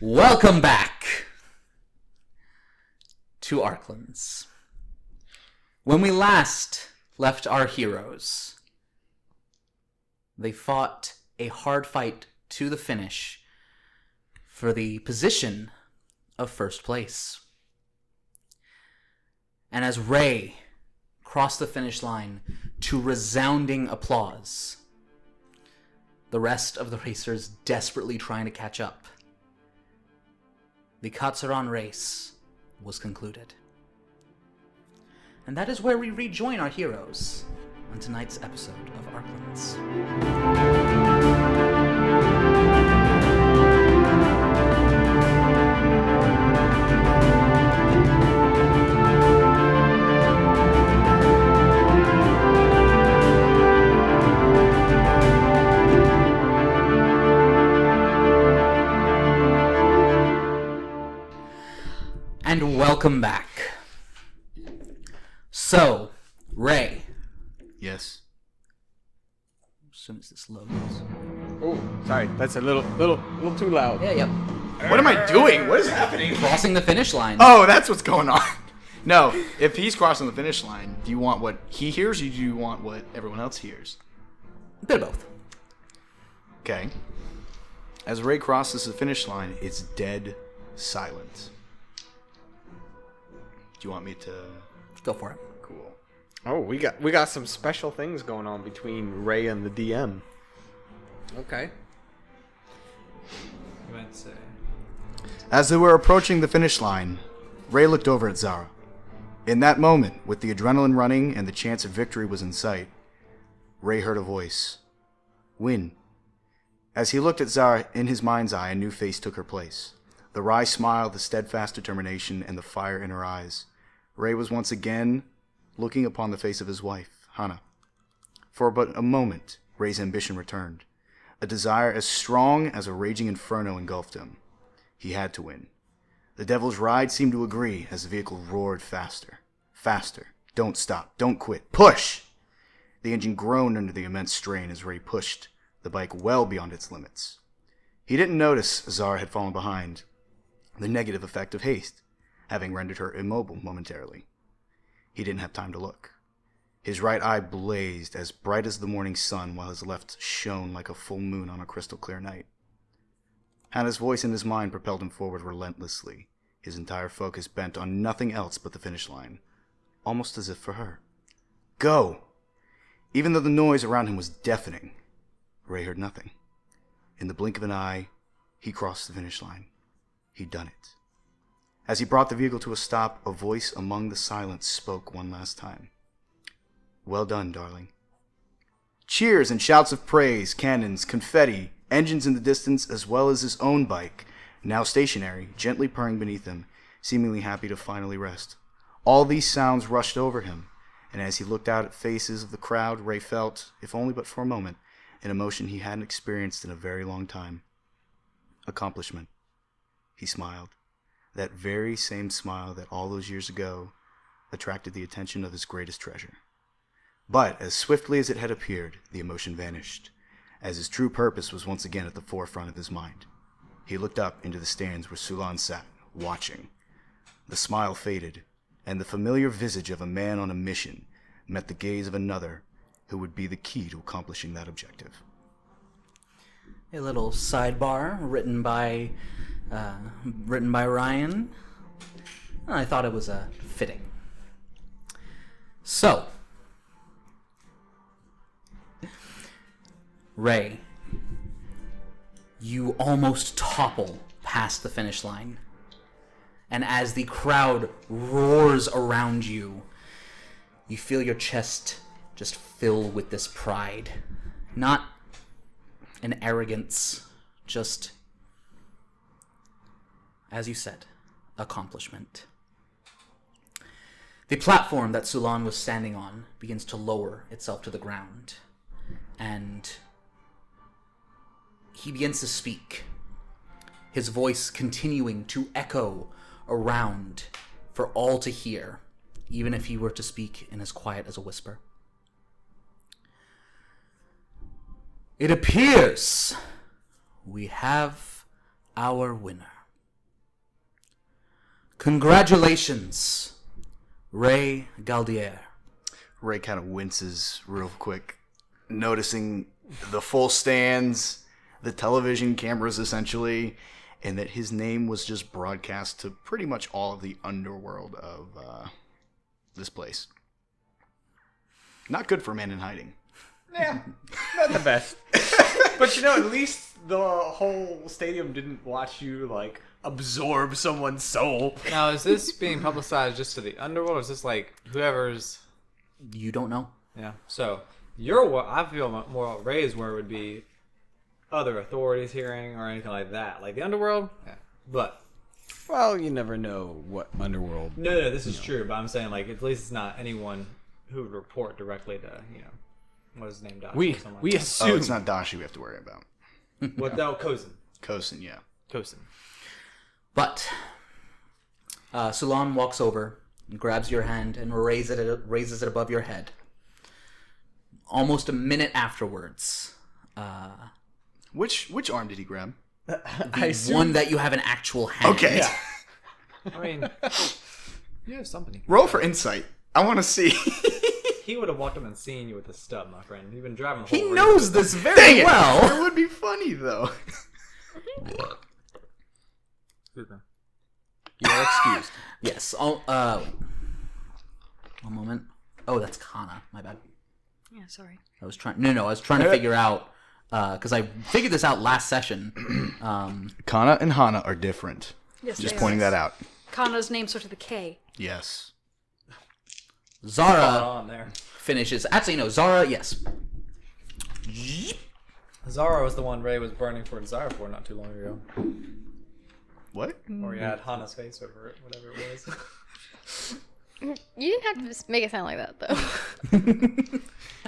Welcome back to Arklands. When we last left our heroes, they fought a hard fight to the finish for the position of first place. And as Ray crossed the finish line to resounding applause, the rest of the racers desperately trying to catch up, the Katsuran race was concluded. And that is where we rejoin our heroes on tonight's episode of Arklands. And welcome back. So, Ray. Yes. As soon as this loads. Oh, sorry. That's a little too loud. Yeah, yep. What am I doing? What is happening? Crossing the finish line. Oh, that's what's going on. No, if he's crossing the finish line, do you want what he hears or do you want what everyone else hears? A bit of both. Okay. As Ray crosses the finish line, it's dead silent. Do you want me to... Go for it. Cool. Oh, we got some special things going on between Ray and the DM. Okay. As they were approaching the finish line, Ray looked over at Zara. In that moment, with the adrenaline running and the chance of victory was in sight, Ray heard a voice. Win. As he looked at Zara, in his mind's eye, a new face took her place. The wry smile, the steadfast determination, and the fire in her eyes. Ray was once again looking upon the face of his wife, Hannah. For but a moment, Ray's ambition returned. A desire as strong as a raging inferno engulfed him. He had to win. The Devil's Ride seemed to agree as the vehicle roared faster. Faster. Don't stop. Don't quit. Push! The engine groaned under the immense strain as Ray pushed the bike well beyond its limits. He didn't notice Zara had fallen behind, the negative effect of haste having rendered her immobile momentarily. He didn't have time to look. His right eye blazed as bright as the morning sun, while his left shone like a full moon on a crystal clear night. Hannah's voice in his mind propelled him forward relentlessly, his entire focus bent on nothing else but the finish line, almost as if for her. Go! Even though the noise around him was deafening, Ray heard nothing. In the blink of an eye, he crossed the finish line. He'd done it. As he brought the vehicle to a stop, a voice among the silence spoke one last time. Well done, darling. Cheers and shouts of praise, cannons, confetti, engines in the distance, as well as his own bike, now stationary, gently purring beneath him, seemingly happy to finally rest. All these sounds rushed over him, and as he looked out at faces of the crowd, Ray felt, if only but for a moment, an emotion he hadn't experienced in a very long time. Accomplishment. He smiled. That very same smile that all those years ago attracted the attention of his greatest treasure. But as swiftly as it had appeared, the emotion vanished, as his true purpose was once again at the forefront of his mind. He looked up into the stands where Sulan sat, watching. The smile faded, and the familiar visage of a man on a mission met the gaze of another who would be the key to accomplishing that objective. A little sidebar written by Ryan. I thought it was fitting. So, Ray, you almost topple past the finish line. And as the crowd roars around you, you feel your chest just fill with this pride. Not an arrogance, just, as you said, accomplishment. The platform that Sulan was standing on begins to lower itself to the ground, and he begins to speak, his voice continuing to echo around for all to hear, even if he were to speak in as quiet as a whisper. It appears we have our winner. Congratulations, Ray Galdier. Ray kind of winces real quick, noticing the full stands, the television cameras essentially, and that his name was just broadcast to pretty much all of the underworld of this place. Not good for a man in hiding. Yeah, not the best. But at least the whole stadium didn't watch you, like, absorb someone's soul. Now, is this being publicized just to the underworld, or is this like whoever's... You don't know. Yeah. So, I feel more Ray's where would be other authorities hearing or anything like that. Like the underworld, yeah. But... Well, you never know what underworld... No, this is true, but I'm saying, like, at least it's not anyone who would report directly to, what is his name? Dashi We or something like we that. assume... Oh, it's not Dashi we have to worry about. What? No, Kozen. Kosen, yeah. Kozen. But Sulan walks over and grabs your hand and raises it above your head. Almost a minute afterwards, Which arm did he grab? the one that you have an actual hand. Okay. Yeah. I mean, you have something. Roll for insight. I want to see. He would have walked up and seen you with the stub, my friend. You've been driving the He whole knows this very It well. would be funny, though. You're excused. Yes. Oh, wait. One moment. Oh, that's Kana. My bad. Yeah, sorry. I was trying to figure out because I figured this out last session. Kana and Hana are different. Yes, Just they pointing are. that out. Kana's name starts with a K. Yes. Zara on there. finishes. Actually, no. Zara, yes. Zara was the one Ray was burning for desire for not too long ago. What? Or he had Hana's face over it, whatever it was. You didn't have to just make it sound like that, though.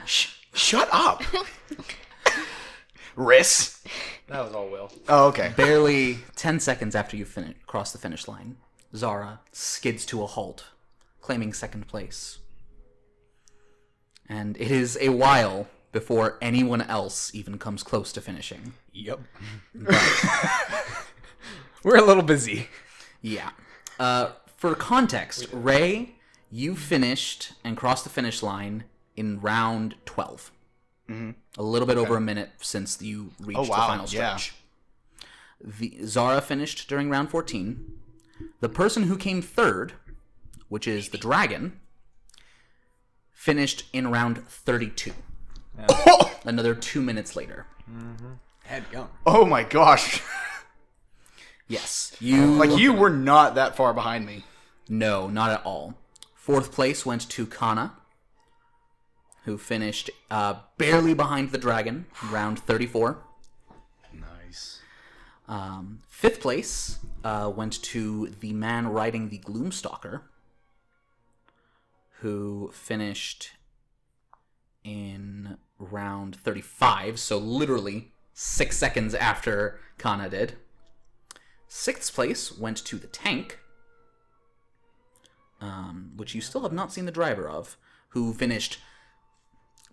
Shut up. Riss. That was all Will. Oh, okay. Barely 10 seconds after you cross the finish line, Zara skids to a halt, claiming second place. And it is a while before anyone else even comes close to finishing. Yep. We're a little busy. Yeah. For context, Ray, you finished and crossed the finish line in round 12. Mm-hmm. A little bit over a minute since you reached the final stretch. Zara finished during round 14. The person who came third, which is the dragon, finished in round 32. Yeah. Another 2 minutes later. Head young. Oh my gosh. Yes. You Like, you were not that far behind me. No, not at all. Fourth place went to Kana, who finished barely behind the dragon, round 34. Nice. Fifth place went to the man riding the Gloomstalker, who finished in round 35, so literally 6 seconds after Kana did. Sixth place went to the tank, which you still have not seen the driver of, who finished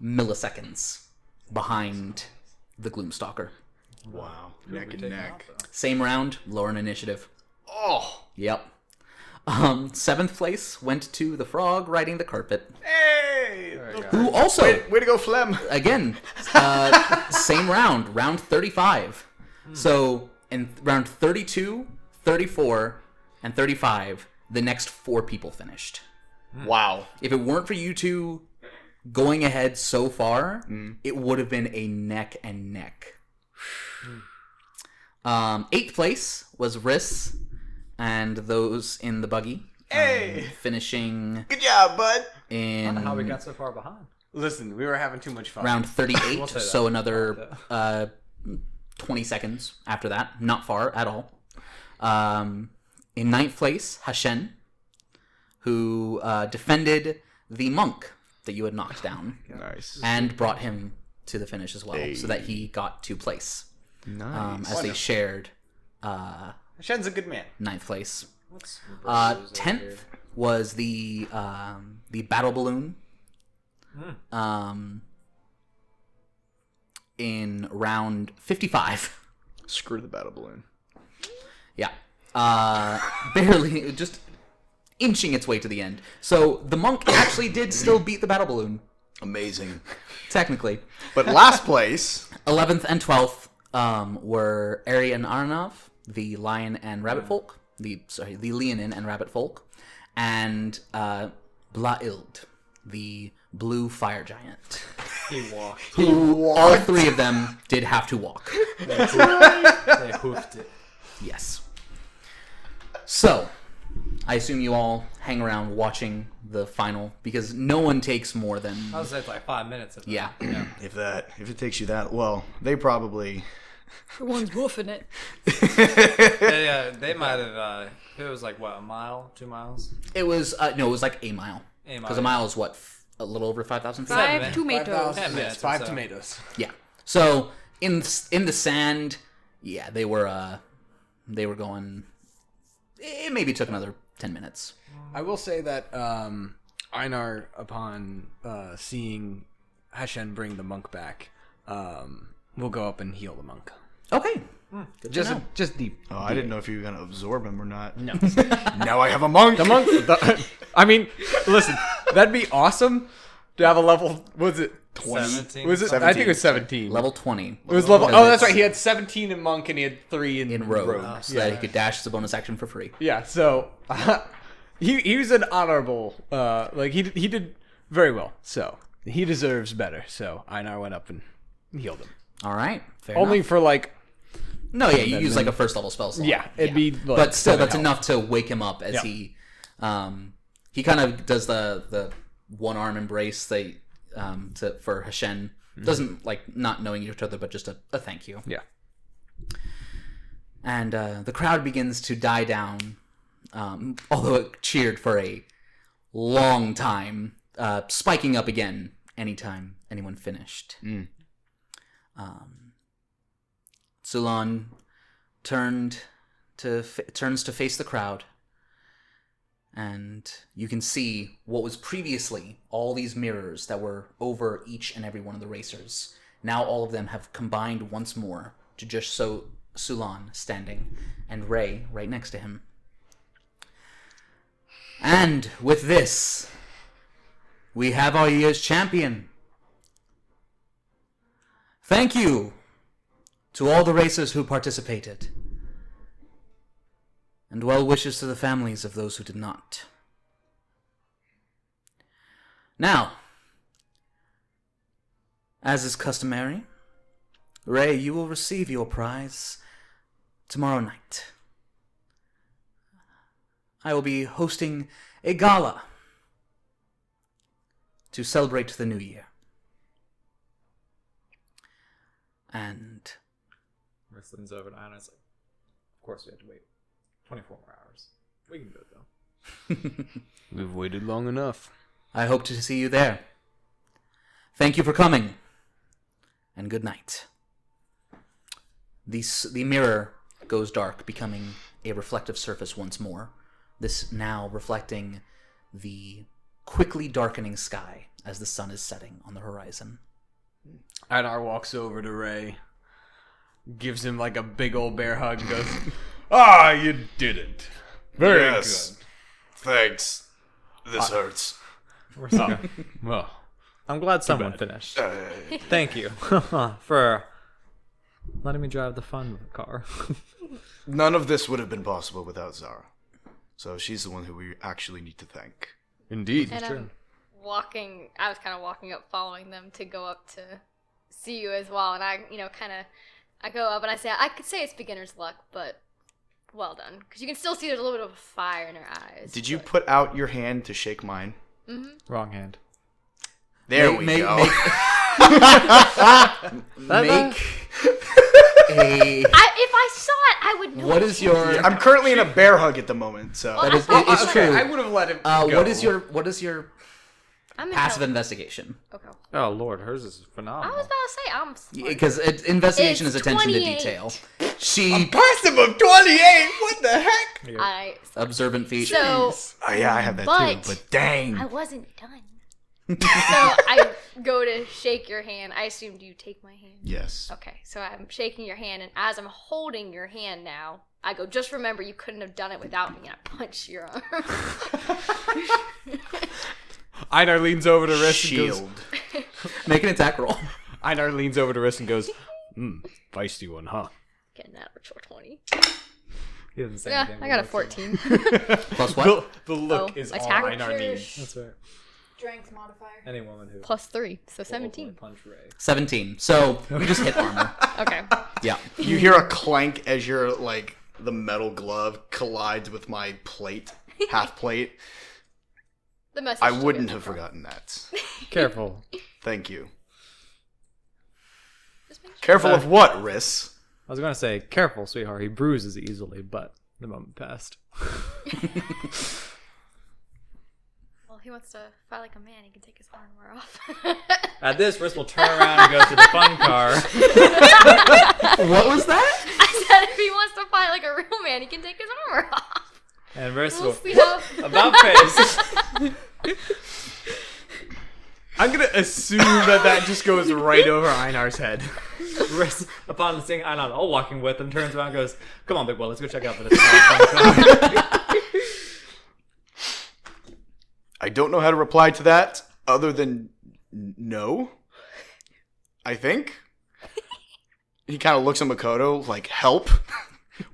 milliseconds behind the Gloomstalker. Wow. Neck and neck. Same round, lower in initiative. Oh. Yep. Seventh place went to the frog riding the carpet, Hey. who also, Way to go, Flem. again, same round, round 35. So in round 32, 34, and 35, the next 4 people finished. Wow. If it weren't for you two going ahead so far, it would have been a neck and neck. Eighth place was Riss and those in the buggy. Hey! Finishing Good job, bud. I in don't know how we got so far behind. Listen, we were having too much fun. round 38, We'll say that. so another 20 seconds after that. Not far at all. In ninth place, Hashen, who defended the monk that you had knocked down Nice. and brought him to the finish as well, so that he got to place. Nice. As they shared Shen's a good man. ninth place. What's bruises over 10th here? was the battle balloon. In round 55. Screw the battle balloon. Yeah. Barely, just inching its way to the end. So the monk actually did still beat the battle balloon, Amazing. technically. But last place. 11th and 12th were Ari and Arnav, the lion and rabbit folk. The Leonin and rabbit folk. And Blaild, the blue fire giant. He walked. Who all three of them did have to walk. They hoofed it. Yes. So, I assume you all hang around watching the final because no one takes more than I was like 5 minutes. Of that. yeah. If it takes you that, well, they probably. Everyone's woofing it. They might have. It was like what, a mile, 2 miles? It was no, it was like a mile. Because a mile is what, a little over 5,000 feet. 5 tomatoes. 10 minutes. or 5 so. tomatoes. Yeah. So in the sand, yeah, they were going. It maybe took another 10 minutes. I will say that Einar, upon seeing Hashem bring the monk back, will go up and heal the monk. Okay. Good to know. Just deep. Oh, I didn't know if you were gonna absorb him or not. No. Now I have a monk. The monk. I mean, listen, that'd be awesome to have a level. Was it 20? 17. Was it? I think it was 17. Level 20. It was level. Because Oh, that's it's right. He had 17 in monk and he had 3 in rogue, so that he could dash as a bonus action for free. Yeah. So he was an honorable. He did very well. So he deserves better. So Einar went up and healed him. All right. Fair Only enough. for like. No, yeah, you use like a first level spell slot. Yeah, it'd be like but still, 7 that's health. enough to wake him up as Yeah. he kind of does the one arm embrace for Hashem. Doesn't like not knowing each other, but just a thank you. Yeah. And the crowd begins to die down, although it cheered for a long time, spiking up again anytime anyone finished. Sulan turns to face the crowd, and you can see what was previously all these mirrors that were over each and every one of the racers. Now all of them have combined once more to just show Sulan standing, and Ray right next to him. And with this, we have our year's champion. Thank you to all the racers who participated, and well wishes to the families of those who did not. Now, as is customary, Ray, you will receive your prize tomorrow night. I will be hosting a gala to celebrate the new year. And Rick leans over to Anna and is like, of course we have to wait 24 more hours. We can do it though. We've waited long enough. I hope to see you there. Thank you for coming, and good night. The mirror goes dark, becoming a reflective surface once more, this now reflecting the quickly darkening sky as the sun is setting on the horizon. Einar walks over to Ray, gives him like a big old bear hug, and goes, "Ah, you did it. Very Yes. good. Thanks. This hurts. Oh, well, I'm glad someone finished. Thank you for letting me drive the fun car. None of this would have been possible without Zara. So she's the one who we actually need to thank. indeed. And I'm walking. I was kind of walking up, following them to go up to see you as well. And I go up and I say, I could say it's beginner's luck, but well done, because you can still see there's a little bit of fire in her eyes. Did you but- put out your hand to shake mine? Wrong hand. There Make- we make- go. make a. If I saw it, I would know. What is your? I'm currently in a bear hug at the moment, so That is, I it's thought- true. I would have let him go. What is your I'm in passive hell- investigation? Okay. Oh lord, hers is I phenomenal. was about to say I'm. smart. Because investigation It's is attention to 28. detail. She passive of 28. What the heck? I. observant feat. So oh yeah, I have that But- too. But dang, I wasn't done. So I go to shake your hand. I assumed you take my hand. yes. Okay, so I'm shaking your hand, and as I'm holding your hand now, I go, just remember, you couldn't have done it without me, and I punch your arm. Einar leans over to Riss and goes... Shield. Make an attack roll. Einar leans over to Riss and goes, feisty one, huh? Getting that natural 20. He doesn't say Yeah, anything. I got a 14. Plus what? The look Oh, is all attack? Einar needs. That's right. Strength modifier. Any woman who Plus 3, so will 17. openly punch Ray. 17. So you just hit armor. Okay. Yeah. You hear a clank as your, like, the metal glove collides with my plate, half plate. The message. I still wouldn't gets have across. forgotten that. Careful. Thank you. Just make sure. Careful of what, Riss? I was gonna say, careful, sweetheart. He bruises easily, but the moment passed. Well, he wants to fight like a man. He can take his armor off. At this, Riss will turn around and go to the fun car. What was that? I said if he wants to fight like a real man, he can take his armor off. And Riss We'll will see how. about face. I'm gonna assume that just goes right over Einar's head. Riss, upon seeing Einar all walking with him, turns around and goes, "Come on, big boy, let's go check out the fun car." I don't know how to reply to that other than no. I think. He kind of looks at Makoto like, help?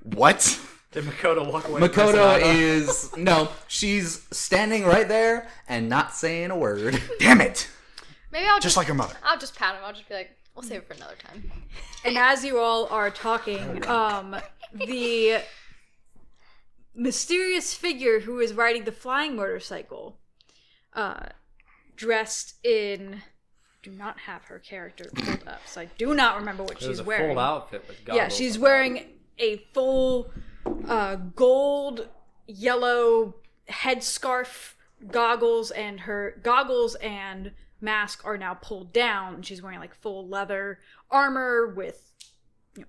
What? Did Makoto walk away? from Riss Makoto and Einar? is... No, she's standing right there and not saying a word. Damn it! Maybe I'll Just like your mother. I'll just pat him. I'll just be like, we'll save it for another time. And as you all are talking, the mysterious figure who is riding the flying motorcycle, dressed in... do not have her character pulled up, so I do not remember what It was she's a wearing. full outfit with goggles. Yeah, she's wearing a full gold, yellow headscarf, goggles, and her goggles and mask are now pulled down. She's wearing like full leather armor with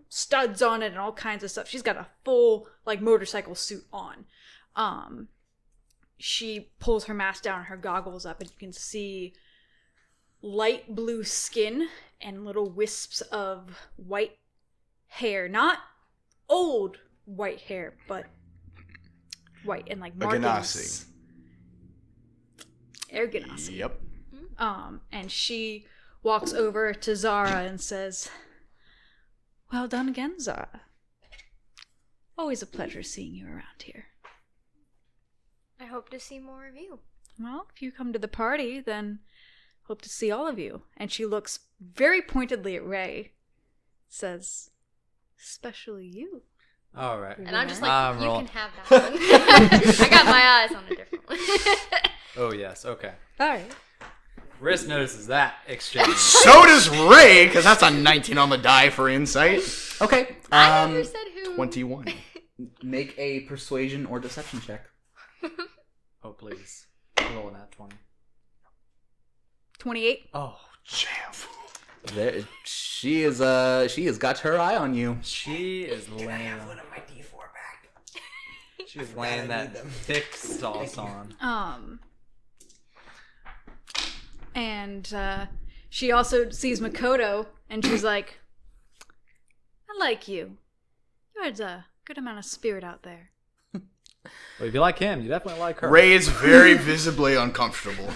studs on it and all kinds of stuff. She's got a full like motorcycle suit on. She pulls her mask down and her goggles up, and you can see light blue skin and little wisps of white hair. Not old white hair, but white and like A markings. Ganassi. Air Ganassi. Yep. And she walks over to Zara and says, "Well done again, Zara. Always a pleasure seeing you around here. I hope to see more of you. Well, if you come to the party, then hope to see all of you." And she looks very pointedly at Ray. Says, "Especially you." All right. And I'm just like, I'm you rolling. can have that one. I got my eyes on a different one. Oh yes. Okay. All right. Riss notices that exchange. So does Ray, because that's a 19 on the die for insight. Okay. I never said who. 21. Make a persuasion or deception check. Oh please. Roll that 20. 28. Oh, There, she has got her eye on you. she is laying. my D4 back. She's laying that thick sauce on. And she also sees Makoto, and she's like, "I like you. You had a good amount of spirit out there." Well, if you like him, you definitely like her. Ray is very visibly uncomfortable.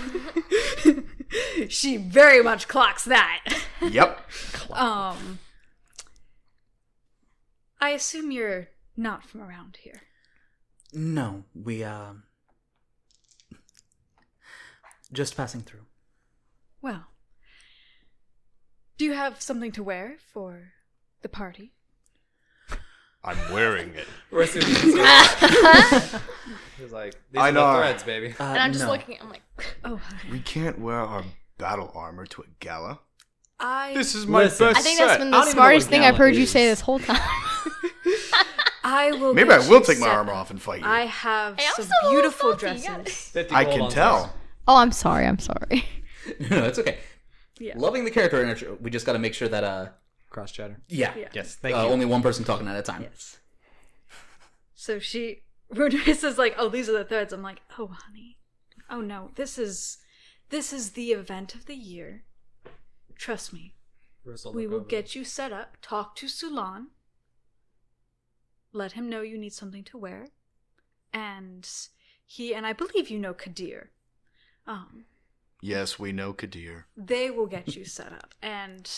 She very much clocks that. Yep. I assume you're not from around here. No, we just passing through. Well, do you have something to wear for the party? I'm wearing it. Riss is He's like, these I are know. the threads, baby. And I'm just no. looking, I'm like, Oh, We can't wear our battle armor to a gala. This is my Listen. best I think set. that's been I the don't even know smartest what thing I've gala heard you is. say this whole time. I will. Maybe get I will you take my set armor up. off and fight you. I have Hey, I'm some still a little beautiful salty, you got it. dresses. 50 I gold can on tell. Zara. Oh, I'm sorry. I'm sorry. No, it's okay. Yeah. Loving the character intro. We just got to make sure that Cross chatter. yeah. Yes, thank you. Only one person talking at a time. Yes. So Rodriguez is like, "Oh, these are the threads." I'm like, "Oh, honey. Oh no, this is the event of the year. Trust me. Riss We look will over. get you set up. Talk to Sulan. let him know you need something to wear. And I believe you know Kadir. Yes, we know Kadir. They will get you set up. And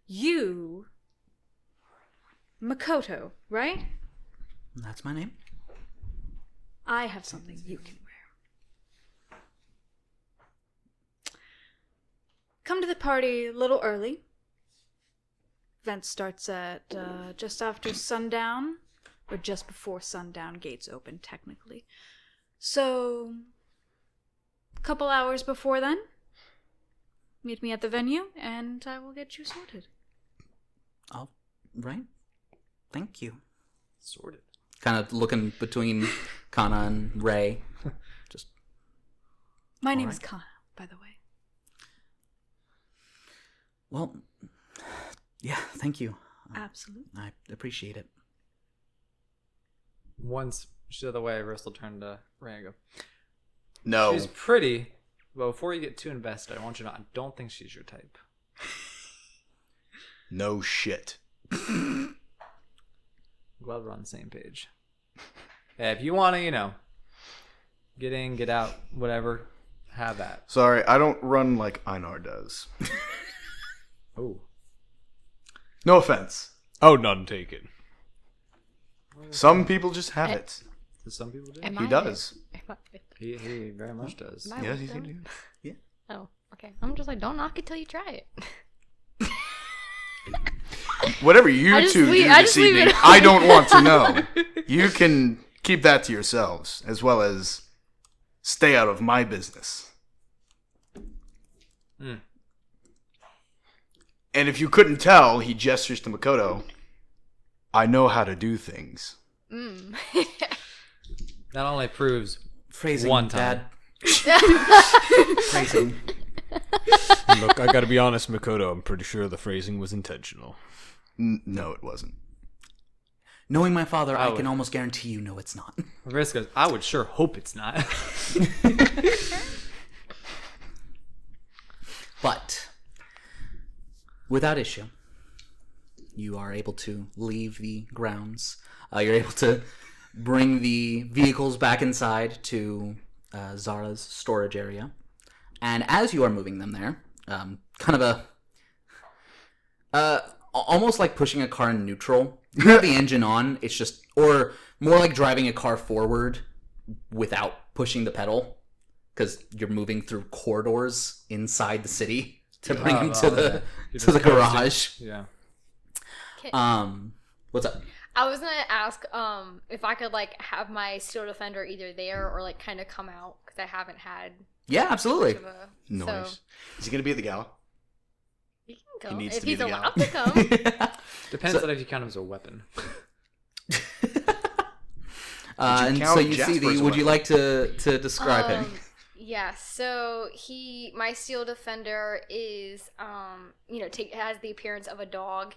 you, Makoto, right? That's my name. I have something you can wear. Come to the party a little early. Event starts at just after sundown, or just before sundown. Gates open, technically. So, a couple hours before then, meet me at the venue, and I will get you sorted. All right. Thank you. Sorted. Kind of looking between Kana and Ray. Just. My name right. is Kana, by the way. Well, yeah, thank you. Absolutely. I appreciate it. Once she's out of the way, Riss will turn to Ray and go, No. she's pretty, but before you get too invested, I want you to know I don't think she's your type. No shit. Glad we're on the same page. Yeah, if you want to, get in, get out, whatever, have that. Sorry, I don't run like Einar does. Oh. No offense. Oh, none taken. Some people just have it. Some people do. He does. He very much does. Yeah, he's yeah. Oh, okay. I'm just like, don't knock it till you try it. Whatever you I just two leave- do I this just leave evening, it I don't want to know. You can keep that to yourselves, as well as stay out of my business. Mm. And if you couldn't tell, he gestures to Makoto. I know how to do things. Mm. That only proves Phrasing, one time. Dad. Phrasing. Look, I gotta be honest, Makoto, I'm pretty sure the phrasing was intentional. No, it wasn't. Knowing my father, I would- can almost guarantee you no, it's not. Riss goes, I would sure hope it's not. But, without issue, you are able to leave the grounds. You're able to bring the vehicles back inside to Zara's storage area. And as you are moving them there, kind of almost like pushing a car in neutral. You have the engine on, it's just, or more like driving a car forward without pushing the pedal. Because you're moving through corridors inside the city to bring him to the You're to the just garage. Yeah. What's up? I was gonna ask if I could have my steel defender either there or kind of come out because I haven't had Yeah, absolutely. much of a Noise. So Is he going to be at the gala? he can come needs if to be he's the allowed guy. to come. Depends on if you count him as a weapon. And so count you see Jasper as the. a Would you weapon? like to describe him? Yeah, so my steel defender is, has the appearance of a dog.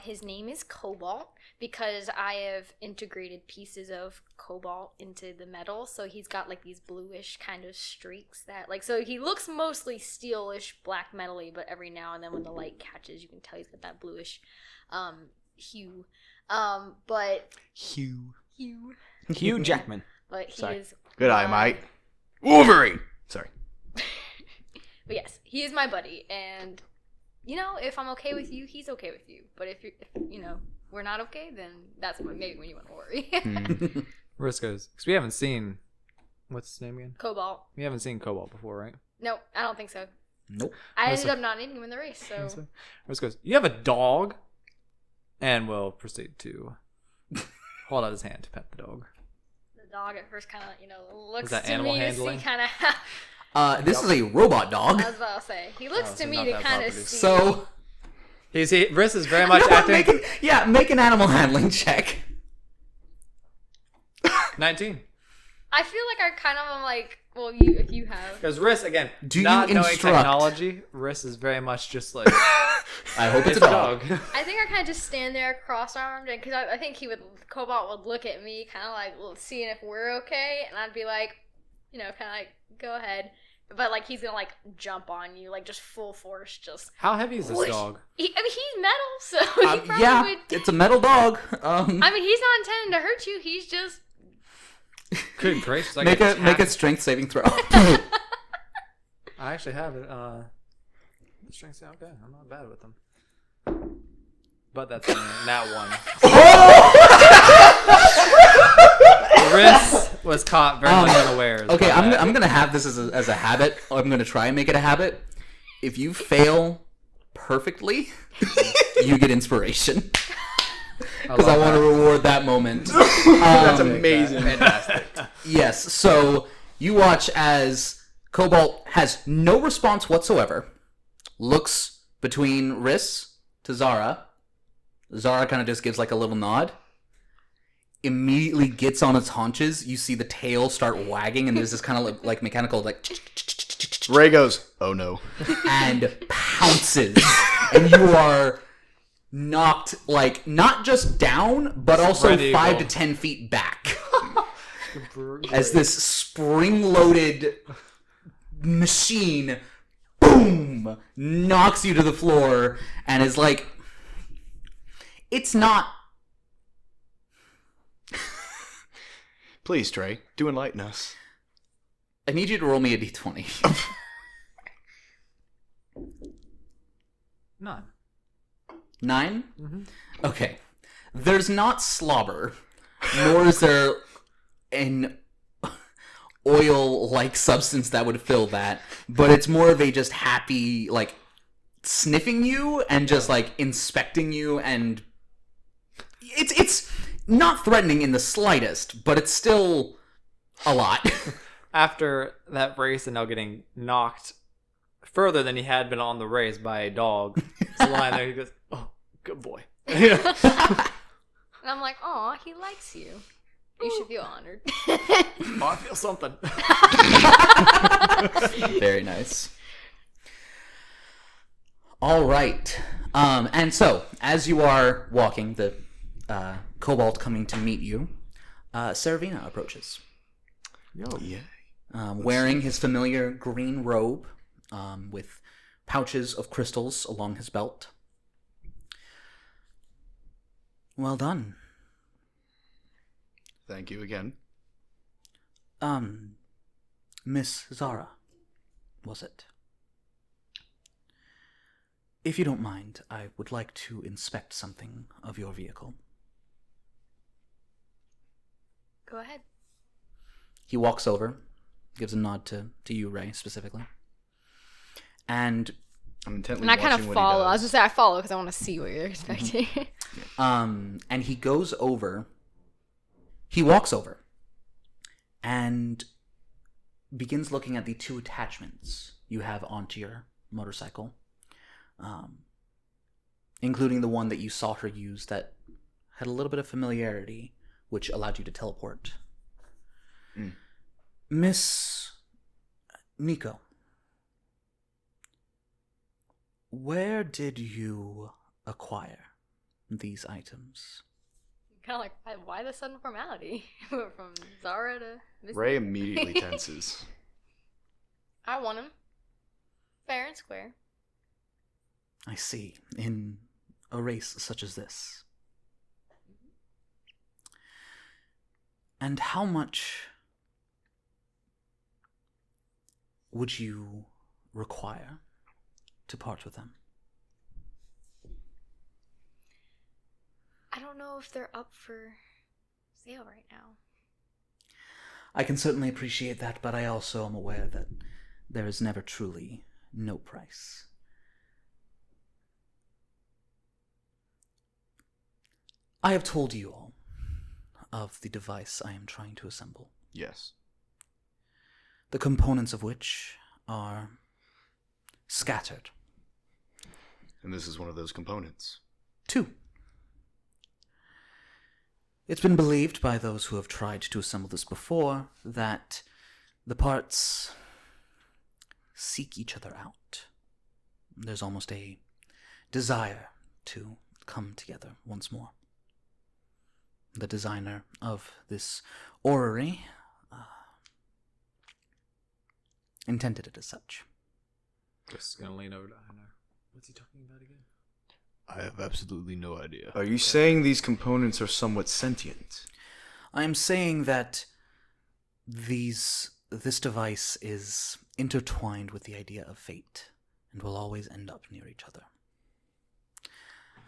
His name is Cobalt because I have integrated pieces of cobalt into the metal. So he's got these bluish kind of streaks that so he looks mostly steelish, black metally, but every now and then when the light catches, you can tell he's got that bluish, hue. But Hugh Jackman. but he Sorry. is Good eye, mate. Wolverine! Sorry. But yes, he is my buddy, and if I'm okay with you, he's okay with you. But if we're not okay, then that's maybe when you want to worry. Riss goes, because we haven't seen, what's his name again? Cobalt. We haven't seen Cobalt before, right? No, I don't think so. Nope. I ended up not needing him in the race, so Riss goes, you have a dog? And we'll proceed to hold out his hand to pet the dog. the dog at first kind of looks Is that to animal me handling? to see kind of. This is a robot dog. I was about to say he looks Oh, to so me not to that kind of property. see. So Riss is very much No, acting. make an animal handling check. 19. I feel like I kind of am well, if you have. Because Riss, again, Do you not knowing instruct? technology, Riss is very much just like, I hope it's it's a a dog. dog. I think I kind of just stand there cross-armed, because I think Cobalt would look at me, kind of seeing if we're okay, and I'd be like, kind of go ahead, but like he's gonna like jump on you, like just full force, just. How heavy is this whoosh. dog? He's metal, so he probably Yeah, would. it's a metal dog. I mean, he's not intending to hurt you. He's just. Good gracious! Make a strength saving throw. I actually have it. Strength. Okay, I'm not bad with them. But that's that one. Riss was caught very much unawares. Okay, I'm gonna have this as a habit. I'm gonna try and make it a habit. If you fail perfectly, you get inspiration. Because I want to reward that moment. That's amazing. Fantastic. Yes, so you watch as Cobalt has no response whatsoever. Looks between Riss to Zara. Zara kind of just gives like a little nod. Immediately gets on its haunches. You see the tail start wagging, and there's this kind of like mechanical like. Ray goes, "Oh no!" and pounces, and you are knocked like not just down, but also Spread eagle. 5 to 10 feet back. As this spring-loaded machine, boom, knocks you to the floor, and is like, it's not. Please, Trey, do enlighten us. I need you to roll me a d20. 9. 9? Okay. There's not slobber, nor is there an oil-like substance that would fill that, but it's more of a just happy, like, sniffing you and just, like, inspecting you, and it's not threatening in the slightest, but it's still a lot. After that race and now getting knocked further than he had been on the race by a dog, he's lying there. He goes, "Oh, good boy." And I'm like, "Aw, he likes you. You should feel honored." Oh, I feel something. Very nice. All right. And so, as you are walking, the Cobalt coming to meet you, Saravina approaches. Yeah. Wearing his familiar green robe with pouches of crystals along his belt. Well done. Thank you again. Miss Zara, was it? If you don't mind, I would like to inspect something of your vehicle. Go ahead. He walks over, gives a nod to you, Ray, specifically. And I'm intently And I kind watching of what follow. he I was does. gonna say I follow because I want to see what you're expecting. and he goes over, he walks over, and begins looking at the 2 attachments you have onto your motorcycle, including the one that you saw her use that had a little bit of familiarity, which allowed you to teleport. Miss Nico, where did you acquire these items? Kind of like, why the sudden formality? From Zara to Miss Ray Nico. immediately tenses. I want him. Fair and square. I see. In a race such as this. And how much would you require to part with them? I don't know if they're up for sale right now. I can certainly appreciate that, but I also am aware that there is never truly no price. I have told you all of the device I am trying to assemble, Yes. the components of which are scattered. And this is one of those components. 2. It's been believed by those who have tried to assemble this before that the parts seek each other out. There's almost a desire to come together once more. The designer of this orrery intended it as such. Just gonna lean over to Einar. What's he talking about again? I have absolutely no idea. Are you saying these components are somewhat sentient? I am saying that this device is intertwined with the idea of fate and will always end up near each other,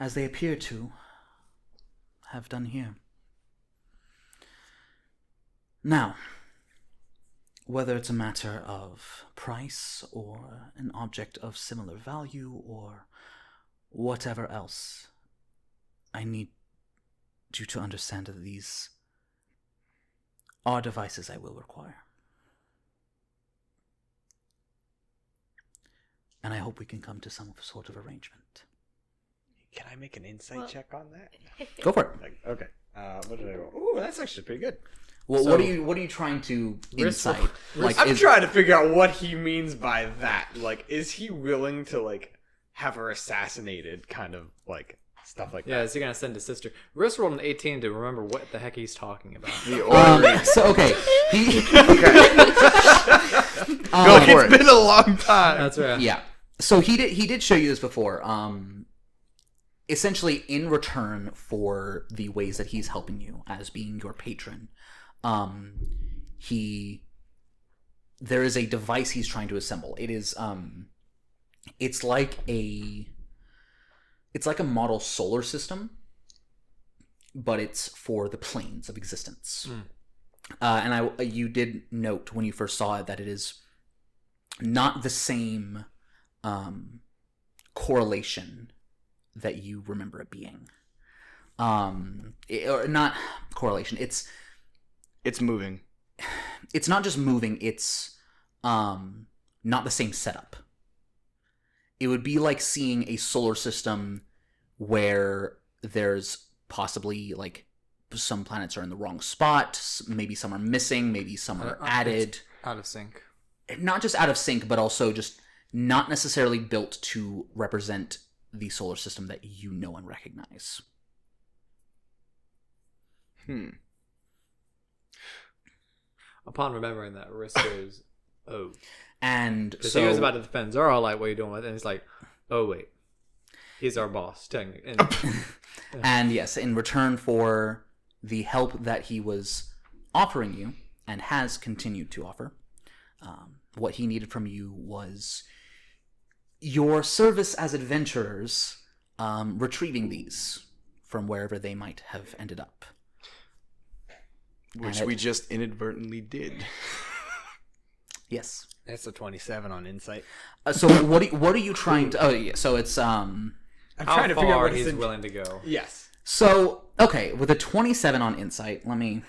as they appear to have done here. Now, whether it's a matter of price or an object of similar value or whatever else, I need you to understand that these are devices I will require. And I hope we can come to some sort of arrangement. Can I make an insight check on that? Go for it. Okay. What did I roll? Ooh, that's actually pretty good. Well, So- what are you trying to insight? I'm trying to figure out what he means by that. Like, is he willing to, like, have her assassinated, kind of, like, stuff like Yeah, that? is he gonna send his sister? Riss rolled an 18 to remember what the heck he's talking about. The order. So okay, Go for it. It's been a long time. That's right. yeah. So he did show you this before. Essentially, in return for the ways that he's helping you as being your patron, there is a device he's trying to assemble. It is it's like a model solar system, but it's for the planes of existence. And you did note when you first saw it that it is not the same correlation that you remember it being. Or not correlation. It's moving. It's not just moving. It's not the same setup. It would be like seeing a solar system where there's possibly like some planets are in the wrong spot, maybe some are missing, maybe some are added. Out of sync. Not just out of sync, but also just not necessarily built to represent the solar system that you know and recognize. Upon remembering that, Riss goes, "Oh," And because so he was about to defend Zara. Like, what are you doing with it? And he's like, "Oh wait, he's our boss, technically." And And yes, in return for the help that he was offering you and has continued to offer, what he needed from you was your service as adventurers, retrieving these from wherever they might have ended up. Which And we just inadvertently did. Yes. That's a 27 on insight. So what are you trying to? Oh yeah. So it's I'm how trying to figure out far what he's his willing to go. Yes. So okay, with a 27 on insight, let me.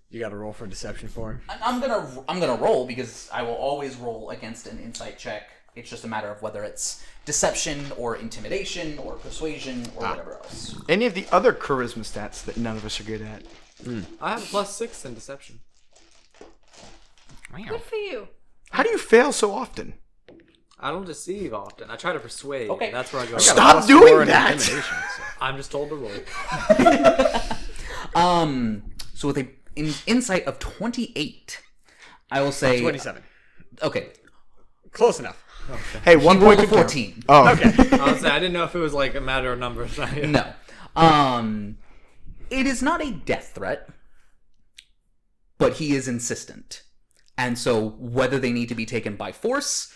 You got to roll for deception for him. I'm gonna roll because I will always roll against an insight check. It's just a matter of whether it's deception or intimidation or persuasion or whatever else. Any of the other charisma stats that none of us are good at. I have a +6 in deception. Good for you. How do you fail so often? I don't deceive often. I try to persuade. Okay. That's where I go. Stop +4 doing in that! intimidation, so. I'm just told to roll. So with a insight of 28, I will say 27. Okay, Close enough. Hey, one he point rolled a to 14. Oh, Okay. I was saying, I didn't know if it was like a matter of numbers. No, it is not a death threat, but he is insistent, and so whether they need to be taken by force,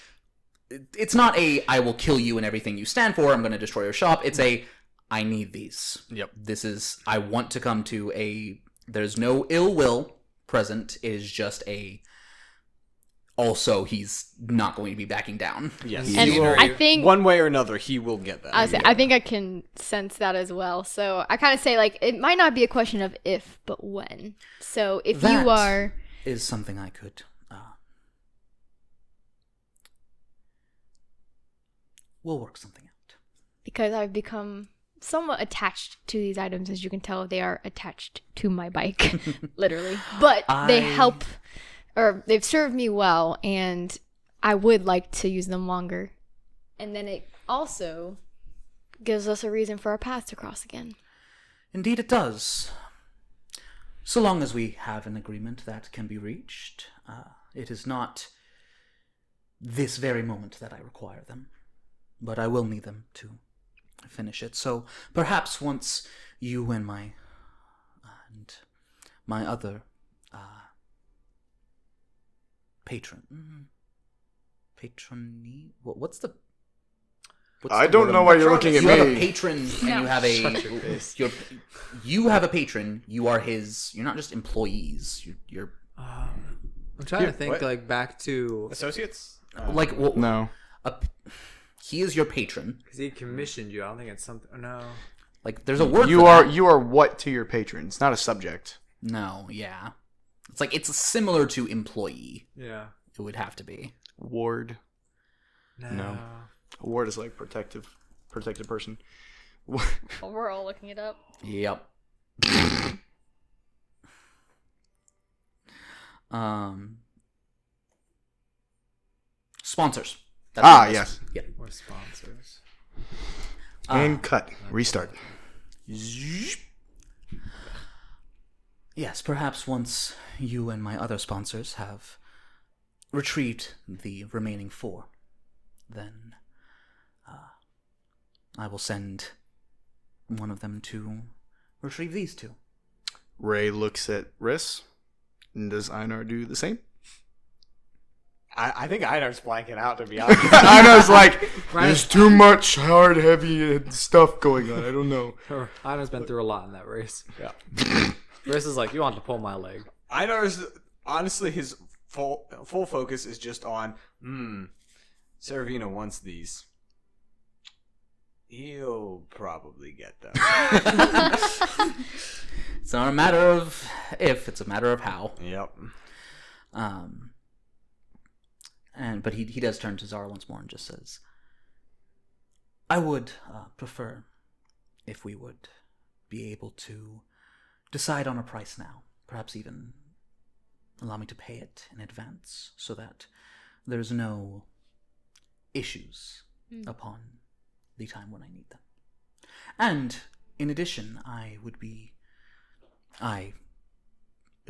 it's not a I will kill you and everything you stand for. I'm going to destroy your shop. It's a I need these. Yep. This is I want to come to a. There's no ill will present. It is just a. Also, he's not going to be backing down. Yes. And He will- I think one way or another, he will get that. I think I can sense that as well. So I kind of say like it might not be a question of if, but when. So if That you are, is something I could. We'll work something out. because I've become somewhat attached to these items, as you can tell, they are attached to my bike, literally. But they help, or they've served me well, and I would like to use them longer. And then it also gives us a reason for our paths to cross again. Indeed it does. So long as we have an agreement that can be reached, It is not this very moment that I require them, but I will need them to finish it. So perhaps once you and my other what's I don't know why you're looking at you me. have a patron and you have you have a patron. You are his. You're not just employees. You're I'm trying to think, what? like, back to... Associates? like well, No. he is your patron. Because he commissioned you. I don't think it's something... No. Like there's a word. You for are that. you are what to your patron? It's not a subject. No, yeah. It's like it's similar to employee. Yeah. It would have to be. Ward. No. A ward is like protected person. Well, we're all looking it up. Yep. Sponsors. That's what it is. Yes. Yeah. We're sponsors. And cut. Restart. Yes, perhaps once you and my other sponsors have retrieved the remaining 4, then I will send one of them to retrieve these 2. Ray looks at Riss. And does Einar do the same? I think Einar's blanking out, to be honest. Einar's like, there's too much hard, heavy stuff going on. I don't know. Einer's been through a lot in that race. Yeah. Race is like, you want to pull my leg. Einar's, honestly, his full focus is just on, Servina wants these. He'll probably get them. It's not a matter of if, it's a matter of how. Yep. But he does turn to Zara once more and just says, I would prefer if we would be able to decide on a price now. Perhaps even allow me to pay it in advance so that there's no issues upon the time when I need them. And in addition, I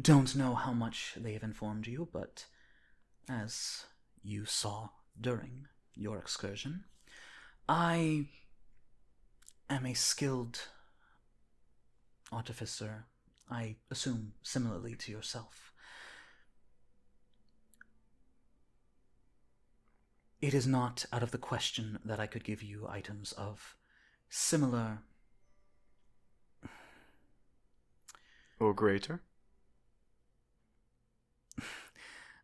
don't know how much they have informed you, but as you saw during your excursion, I am a skilled artificer, I assume similarly to yourself. It is not out of the question that I could give you items of similar Or greater.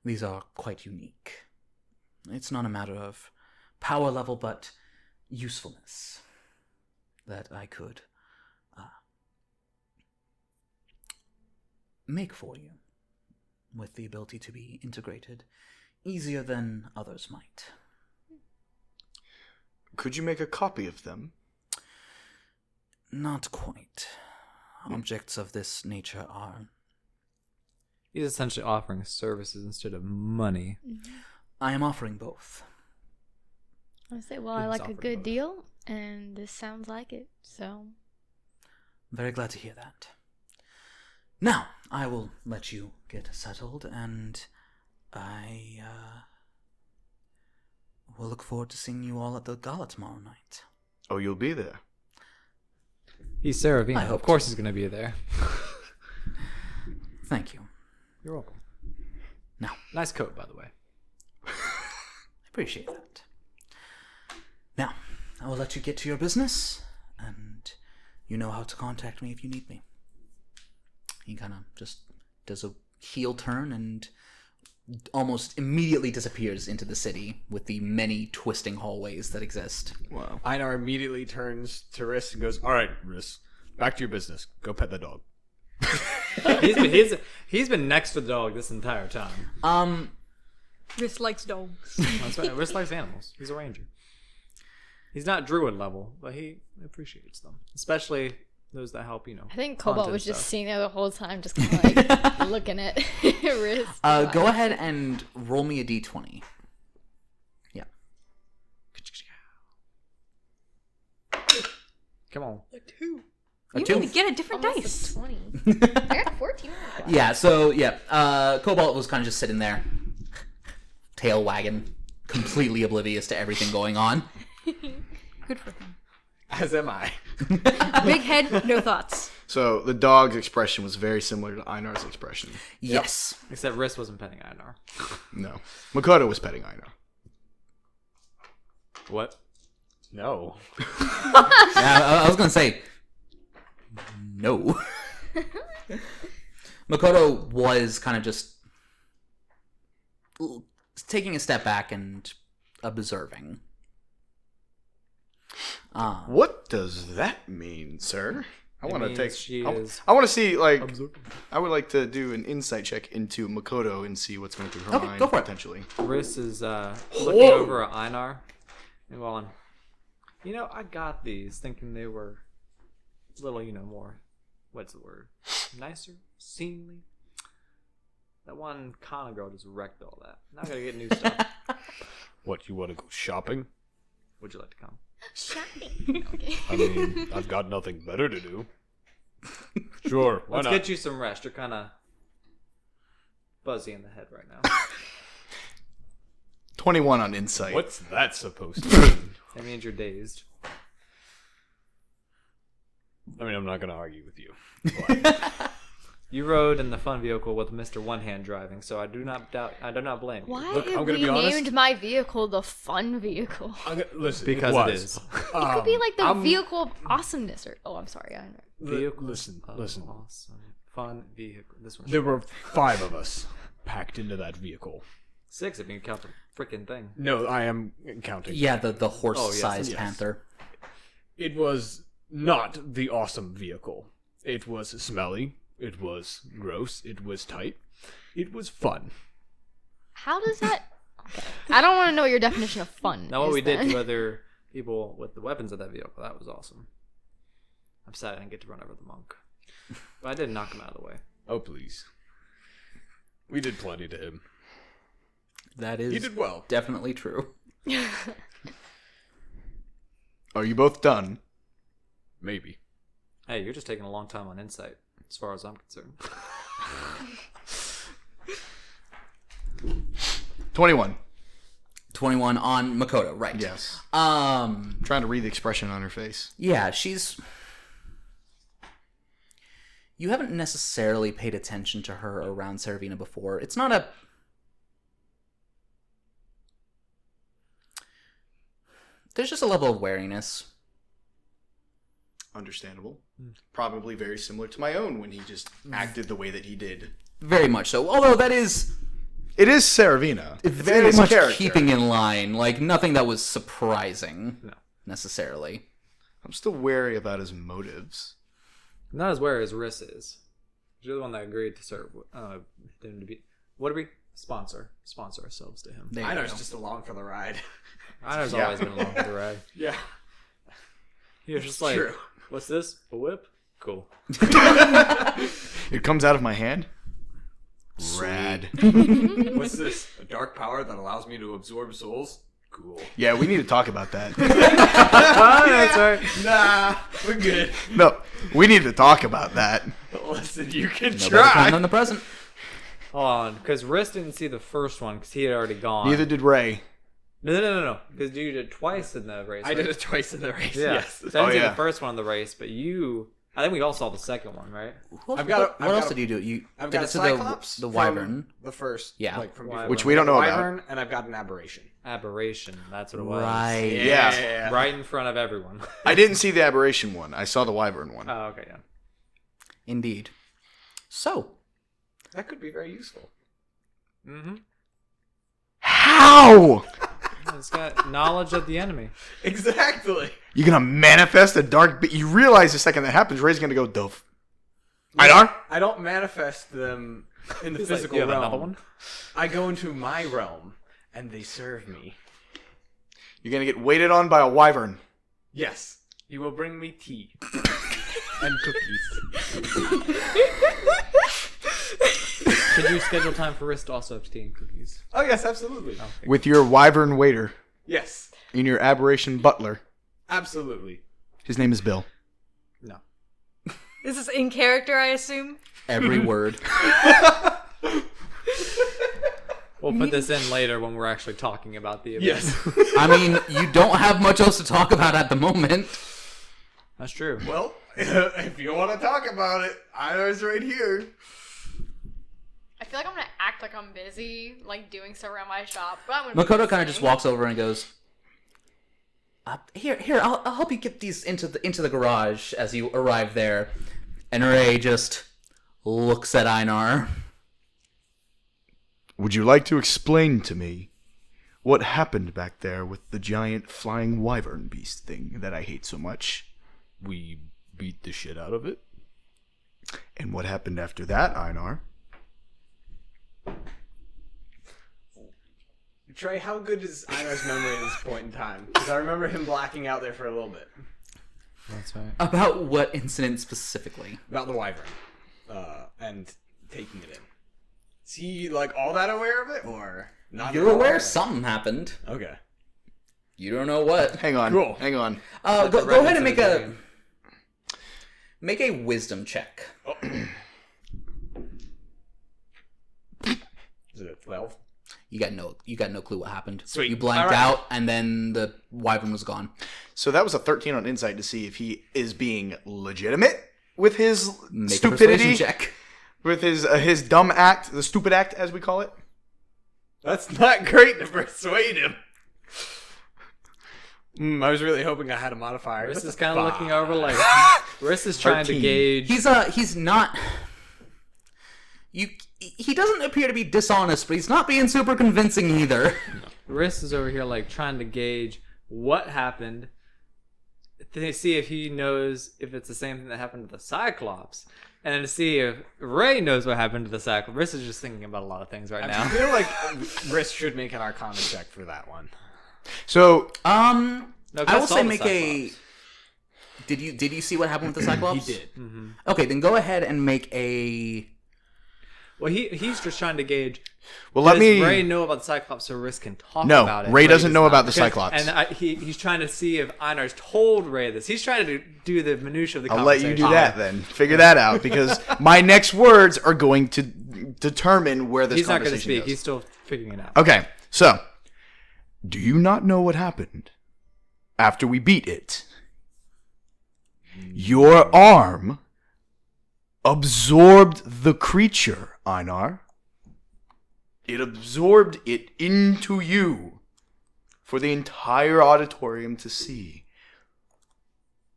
These are quite unique. It's not a matter of power level, but usefulness that I could make for you, with the ability to be integrated easier than others might. Could you make a copy of them? Not quite. Objects of this nature are... He's essentially offering services instead of money. I am offering both. I say, well, I He's like a offering good both. deal, and this sounds like it. So, Very glad to hear that. Now, I will let you get settled, and I will look forward to seeing you all at the gala tomorrow night. Oh, you'll be there. He's Saravina. I hope Of course to. he's going to be there. Thank you. You're welcome. Now, Nice coat, by the way. I appreciate that. Now, I will let you get to your business, and you know how to contact me if you need me. He kind of just does a heel turn and almost immediately disappears into the city with the many twisting hallways that exist. Wow. Einar immediately turns to Riss and goes, all right, Riss, back to your business. Go pet the dog. He's been next to the dog this entire time. Riss likes dogs. That's right. Riss likes animals. He's a ranger. He's not druid level, but he appreciates them, especially those that help. I think Cobalt content was just stuff. sitting there the whole time, just kind of like looking at Riss. Go ahead and roll me a d20. Yeah. Come on. A You 2. need to get a different Almost dice. a 20. I got 14. Yeah, so, yeah. Cobalt was kind of just sitting there, tail wagging, completely oblivious to everything going on. Good for him. As am I. Big head, no thoughts. So the dog's expression was very similar to Einar's expression. Yes. Except Riss wasn't petting Einar. No. Makoto was petting Einar. What? No. I was going to say, no. Makoto was kind of just taking a step back and observing. What does that mean, sir? I want to means take. she I is want to see, like, I would like to do an insight check into Makoto and see what's going through her Okay, mind go for it. potentially. Riss is looking over at Einar and going, I got these thinking they were a little, more, what's the word? Nicer? Seemly? That one Kana girl just wrecked all that. Now I gotta get new stuff. What, you want to go shopping? Would you like to come? Shopping. Okay. I mean, I've got nothing better to do. Sure, why Let's not? get you some rest. You're kind of fuzzy in the head right now. 21 on insight. What's that supposed to mean? That means you're dazed. I mean, I'm not going to argue with you. You rode in the fun vehicle with Mr. One Hand driving, so I do not blame you. Why Look, I'm have gonna we be honest. named my vehicle the fun vehicle? Listen, Because it is. It could be like the vehicle of awesomeness, or I'm sorry, I know. Vehicle. Listen. Awesome. Fun vehicle. This one. There were 5 of us packed into that vehicle. 6 if you can count the freaking thing. No, I am counting. Yeah, the horse-sized yes. panther. It was not the awesome vehicle. It was smelly. It was gross. It was tight. It was fun. How does that? Okay. I don't want to know what your definition of fun. Now what is we did then. to other people with the weapons of that vehicle, that was awesome. I'm sad I didn't get to run over the monk. But I did knock him out of the way. Oh, please. We did plenty to him. That is He did well. definitely true. Are you both done? Maybe. Hey, you're just taking a long time on insight, as far as I'm concerned. 21. 21 on Makoto, right? Yes. Um, Trying to read the expression on her face. yeah, she's... You haven't necessarily paid attention to her around Saravina before. It's not a... There's just a level of wariness. Understandable. Probably very similar to my own when he just acted the way that he did. Very much so. Although that is It is Saravina. It's very his much character. keeping in line. Like, nothing that was surprising, necessarily. I'm still wary about his motives. Not as wary as Riss is. You're the one that agreed to serve him to be. What do we sponsor ourselves to him? There you Einar's go. just along for the ride. Einer's Yeah. always been along for the ride. Yeah. He was just like, True. what's this? A whip? Cool. It comes out of my hand. Rad. What's this? A dark power that allows me to absorb souls? Cool. Yeah, we need to talk about that. That's right. Nah, we're good. No, we need to talk about that. Listen, you can No better time try. than the present. Hold on, because Riss didn't see the first one because he had already gone. Neither did Ray. No. Because you did it twice in the race. I right? did it twice in the race. Yeah. Yes. So I didn't see yeah. the first one in the race, but I think we all saw the second one, right? I've got What else did you do? You I've did got it a to Cyclops. the wyvern. from The first. Yeah. Like from Wyvern. before. Which we don't know about. Wyvern, and I've got an aberration. Aberration. That's what it was. Right. Yeah. Right in front of everyone. I didn't see the aberration one. I saw the wyvern one. Oh, okay, yeah. Indeed. So, That could be very useful. Mm-hmm. How? It's got knowledge of the enemy. Exactly. You gonna manifest a dark? You realize the second that happens, Ray's gonna go dove. Einar? I don't manifest them in the He's like, physical "You have realm. another one?" I go into my realm, and they serve me. You're gonna get waited on by a wyvern. Yes, you will bring me tea and cookies. Could you schedule time for Riss to also have tea and cookies? Oh yes, absolutely. With your wyvern waiter Yes, and your aberration butler. absolutely. His name is Bill. No. This is in character, I assume. every word. Well, We'll put this in later when we're actually talking about the event. Yes. I mean, you don't have much else to talk about at the moment. That's true. Well, if you want to talk about it, Einar's right here. I feel like I'm gonna act like I'm busy, like doing stuff around my shop. But I'm gonna be Makoto kind of just listening. walks over and goes, "Here, I'll help you get these into the garage." As you arrive there, and Ray just looks at Einar. Would you like to explain to me what happened back there with the giant flying wyvern beast thing that I hate so much? We beat the shit out of it. And what happened after that, Einar? Trey, how good is Einar's memory at this point in time? Because I remember him blacking out there for a little bit. That's right. About what incident specifically? About the wyvern. And taking it in. Is he, like, all that aware of it, or not? You're at all? aware something happened. Okay. You don't know what. Hang on. Cool. Hang on. Go ahead and make a wisdom check. Oh. Is it a 12? You got no clue what happened. Sweet. You blanked All right. out, and then the wyvern was gone. So that was a 13 on insight to see if he is being legitimate with his Make a stupidity, persuasion check. with his dumb act, the stupid act, as we call it. That's not great to persuade him. I was really hoping I had a modifier. Riss That's is a kind of 5. looking over like Riss is trying to 13. gauge. He's not. He doesn't appear to be dishonest, but he's not being super convincing either. Riss is over here like trying to gauge what happened to see if he knows if it's the same thing that happened to the Cyclops, and then to see if Ray knows what happened to the Cyclops. Riss is just thinking about a lot of things right I now. feel like Riss should make an Arcana check for that one. So No, I will that's say all the make a. Cyclops. Did you see what happened with the Cyclops? He did. Okay, then go ahead and make a. Well, he's just trying to gauge. well, let Does me. Ray know about the Cyclops, so Riss can talk No, about it? Ray but he doesn't does know not. about the Because- Cyclops. And he's trying to see if Einar's told Ray this. He's trying to do the minutia of the I'll let conversation. you do that then. Figure that out because my next words are going to determine where this He's not going to conversation speak. goes. He's still figuring it out. Okay, so do you not know what happened after we beat it? Your arm absorbed the creature, Einar. It absorbed it into you for the entire auditorium to see.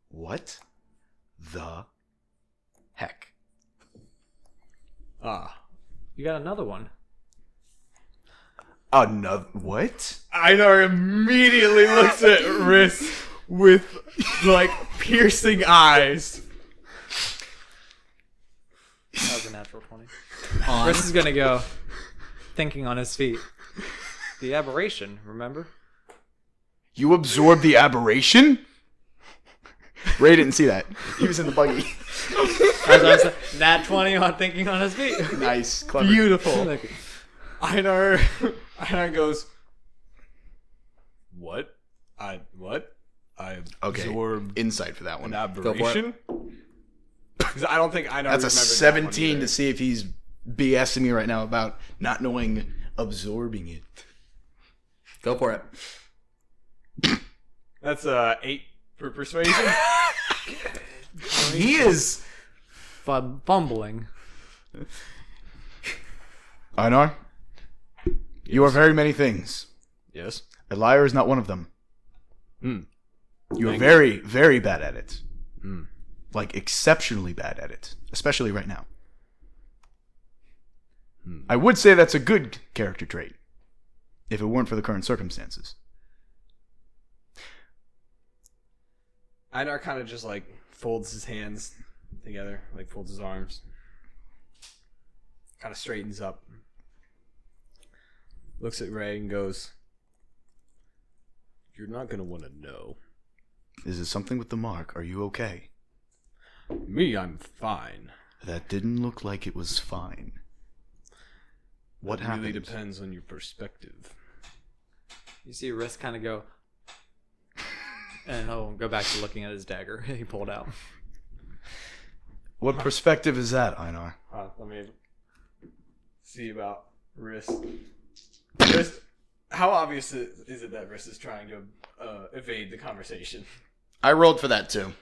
What the heck? You got another one. Another what? Einar immediately looks at Riss with, like, piercing eyes. That was a natural 20. On. Riss is going to go thinking on his feet. The aberration, remember? You absorbed the Ray didn't see that. He was in the buggy. As I was nat 20 on thinking on his feet. Nice, clever. Beautiful. Einar goes, What? I Okay, absorbed insight for that one. an aberration? Because I don't think Einar That's a remembered 17 that to one see if he's BSing me right now about not knowing absorbing it. Go for it. either. That's 8 for persuasion. He is. Fumbling. Einar, you are very many things. Yes. A liar is not one of them. Hmm. You are very, very bad at it. Like, exceptionally bad at it. Especially right now. I would say that's a good character trait. If it weren't for the current circumstances. Einar kind of just, like, folds his hands together, like, folds his arms. Kind of straightens up. Looks at Ray and goes, You're not going to want to know. Is it something with the mark? Are you okay? Me, I'm fine. That didn't look like it was fine. What It happened? really depends on your perspective. You see Riss kind of go, and he'll go back to looking at his dagger he pulled out. What perspective is that, Einar? Let me see about Riss. How obvious is it that Riss is trying to evade the conversation? I rolled for that too.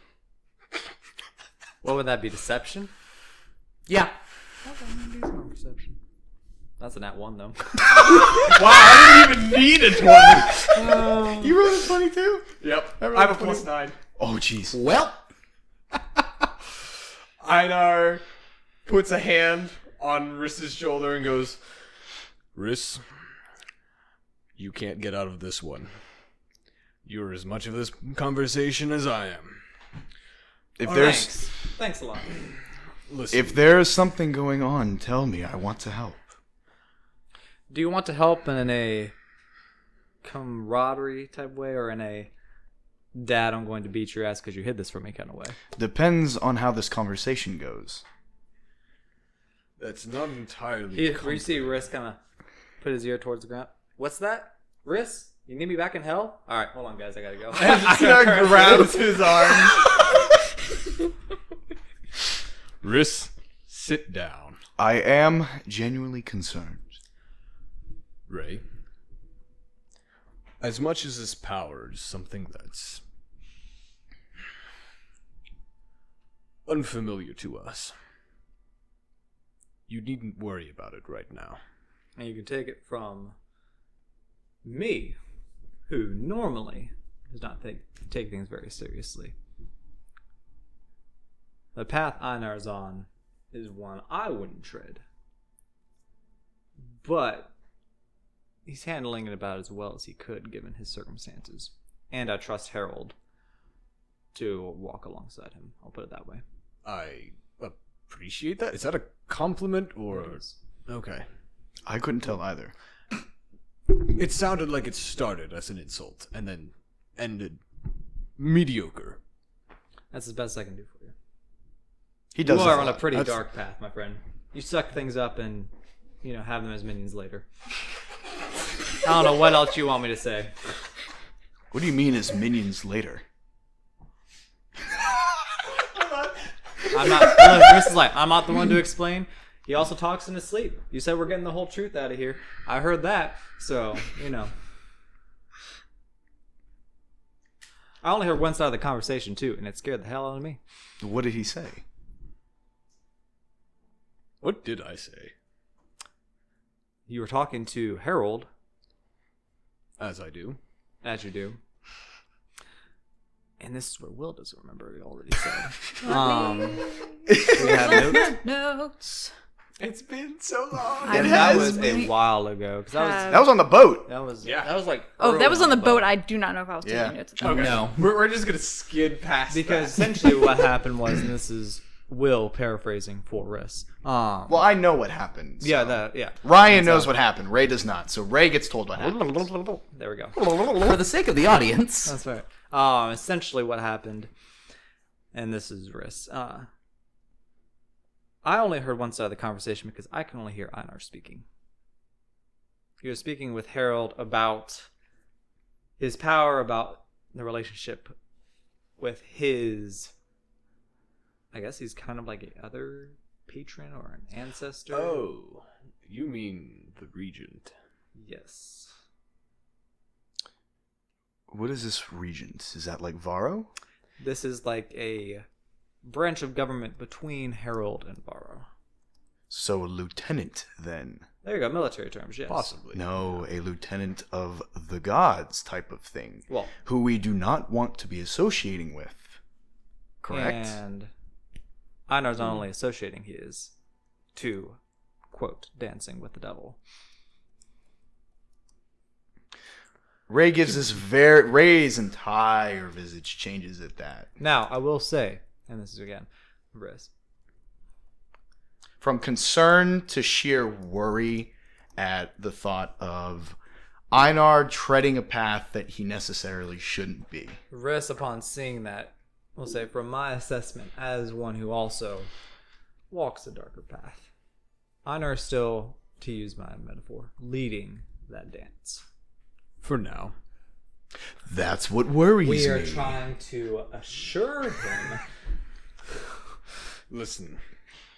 What would that be? Deception? Yeah. Perception. That's a nat 1 though. Wow, I didn't even need a 20. You rolled a 22? Yep. I rolled I have a a 20. +9. Oh, jeez. Well, Einar puts a hand on Riss's shoulder and goes, Riss, you can't get out of this one. You're as much of this conversation as I am. If Oh, there's thanks a lot. Listen, if there's something going on, tell me. I want to help. Do you want to help in a camaraderie type way, or in a Dad, I'm going to beat your ass because you hid this from me kind of way? Depends on how this conversation goes. that's not entirely. You see Riss kind of put his ear towards the ground. What's that? Riss? You need me back in hell? All right, hold on, guys. I gotta go. Einar grabs his arm. Riss, sit down. I am genuinely concerned. Ray, as much as this power is something that's unfamiliar to us, you needn't worry about it right now. And you can take it from me, who normally does not take things very seriously. The path Einar's on is one I wouldn't tread. But he's handling it about as well as he could given his circumstances. And I trust Harold to walk alongside him. I'll put it that way. I appreciate that. Is that a compliment or... It is. Okay. I couldn't tell either. It sounded like it started as an insult and then ended mediocre. That's the best I can do for you. He does. You this are on a lot. pretty That's- dark path, my friend. You suck things up and, have them as minions later. I don't know what else you want me to say. What do you mean as minions later? I'm not. Chris is like, I'm not the one to explain. He also talks in his sleep. You said we're getting the whole truth out of here. I heard that, so I only heard one side of the conversation too, and it scared the hell out of me. What did he say? What did I say? You were talking to Harold, As I do. as you do, and this is where Will doesn't remember. He already said. We have notes. Notes. It's been so long. I And that know. was a while ago. Because That was on the boat. that was like Oh, that early was on the boat. I do not know if I was Yeah. taking notes. At the time. no. We're just gonna skid past because that. essentially what happened was, and this is Will paraphrasing for Riss. Well, I know what happened. so- Yeah. Ryan knows what happened. Ray does not. So Ray gets told what happened. There we go. For the sake of the audience. That's right. Essentially what happened, and this is Riss. I only heard one side of the conversation because I can only hear Einar speaking. He was speaking with Harold about his power, about the relationship with his... I guess he's kind of like a other patron or an ancestor. Oh, you mean the regent? Yes. What is this regent? Is that like Varro? This is like a branch of government between Harold and Varro. So a lieutenant, then? There you go, military terms, yes. Possibly. No, a lieutenant of the gods type of thing. Well, Who we do not want to be associating with. Correct? and Einar's not only associating, he is, to quote, dancing with the devil. Ray gives this Ray's entire visage changes at that. Now, I will say, and this is again, Riss. From concern to sheer worry at the thought of Einar treading a path that he necessarily shouldn't be. Riss, upon seeing that, will say, from my assessment, as one who also walks a darker path, Einar is still, to use my metaphor, leading that dance. For now. That's what worries We are me. trying to assure him. Listen,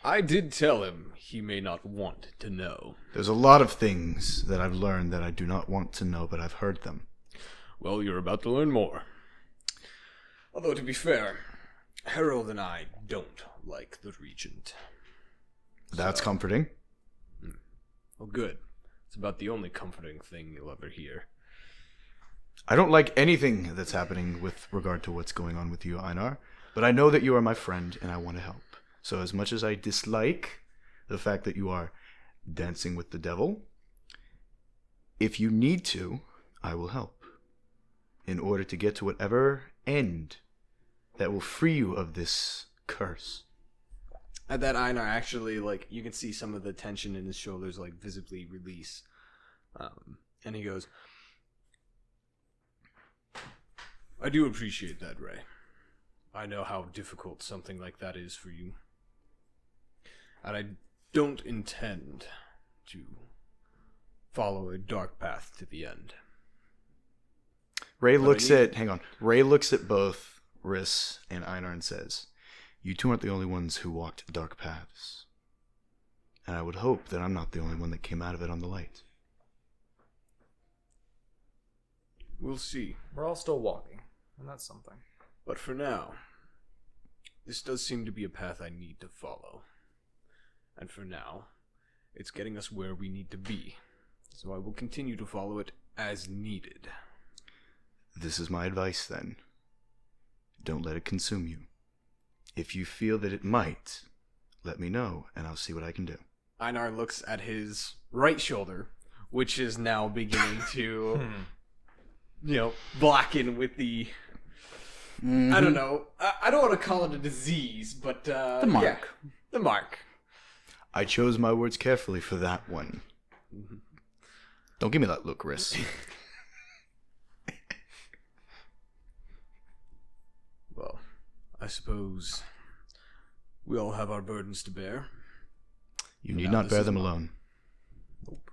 I did tell him he may not want to know. There's a lot of things that I've learned that I do not want to know, but I've heard them. Well, you're about to learn more. Although, to be fair, Harold and I don't like the Regent. That's comforting. Well, good. It's about the only comforting thing you'll ever hear. I don't like anything that's happening with regard to what's going on with you, Einar, but I know that you are my friend and I want to help. So as much as I dislike the fact that you are dancing with the devil, if you need to, I will help in order to get to whatever end that will free you of this curse. At that, Einar actually, you can see some of the tension in his shoulders, visibly release. And he goes, I do appreciate that, Ray. I know how difficult something like that is for you. And I don't intend to follow a dark path to the end. Ray looks at both Riss and Einar and says, you two aren't the only ones who walked dark paths. And I would hope that I'm not the only one that came out of it on the light. We'll see. We're all still walking, and that's something. But for now, this does seem to be a path I need to follow. And for now, it's getting us where we need to be. So I will continue to follow it as needed. This is my advice then. Don't let it consume you. If you feel that it might, let me know, and I'll see what I can do. Einar looks at his right shoulder, which is now beginning to, blacken with the... I don't know. I don't want to call it a disease, but... The mark. Yeah, the mark. I chose my words carefully for that one. Don't give me that look, Riss. Well, I suppose we all have our burdens to bear. You need not bear them alone. Nope.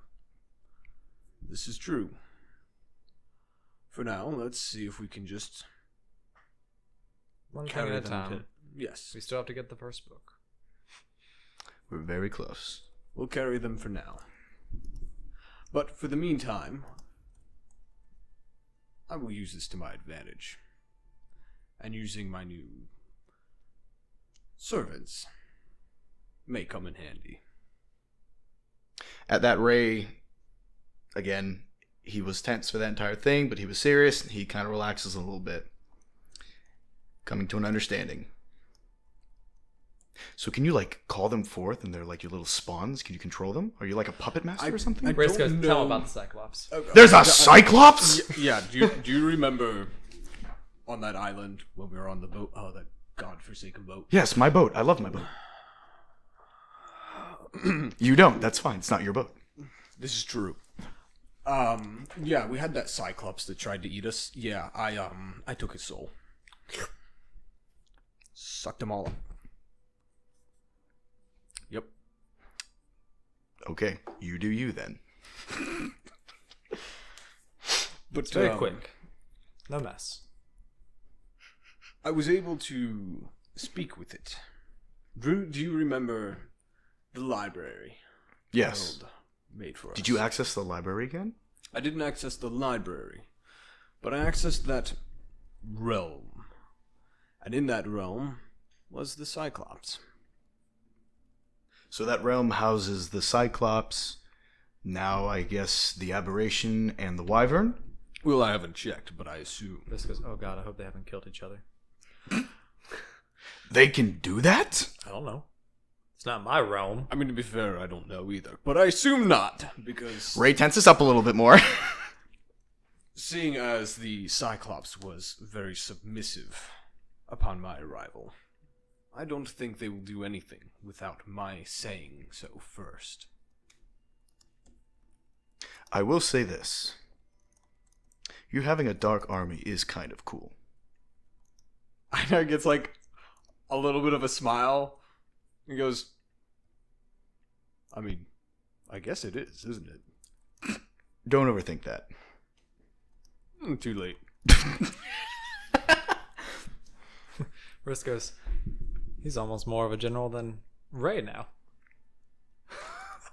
This is true. For now, let's see if we can just... One thing at a time. Yes. We still have to get the first book. We're very close. We'll carry them for now. But for the meantime, I will use this to my advantage. And using my new servants may come in handy. At that, Ray, again, he was tense for that entire thing, but he was serious, and he kind of relaxes a little bit. Coming to an understanding. So can you, call them forth, and they're like your little spawns? Can you control them? Are you like a puppet master or something? Riss goes, tell him about the Cyclops. There's a Cyclops? Yeah, do you remember on that island when we were on the boat? Oh, that godforsaken boat. Yes, my boat. I love my boat. You don't. That's fine. It's not your boat. This is true. Yeah, we had that Cyclops that tried to eat us. Yeah, I took his soul. Sucked them all up. Yep. Okay, you do you then. But It's very quick. No mess. I was able to speak with it. Drew, do you remember the library? Yes. Harold made for us? Did you access the library again? I didn't access the library, but I accessed that realm. And in that realm was the Cyclops. So that realm houses the Cyclops, now I guess the Aberration and the Wyvern? Well, I haven't checked, but I assume. Riss goes, oh god, I hope they haven't killed each other. They can do that? I don't know. It's not my realm. I mean, to be fair, I don't know either, but I assume not, because Ray tenses up a little bit more. seeing as the Cyclops was very submissive upon my arrival, I don't think they will do anything without my saying so first. I will say this. You having a dark army is kind of cool. Einar gets a little bit of a smile. He goes, I mean, I guess it is, isn't it? Don't overthink that. Too late. Riss goes, he's almost more of a general than Ray now.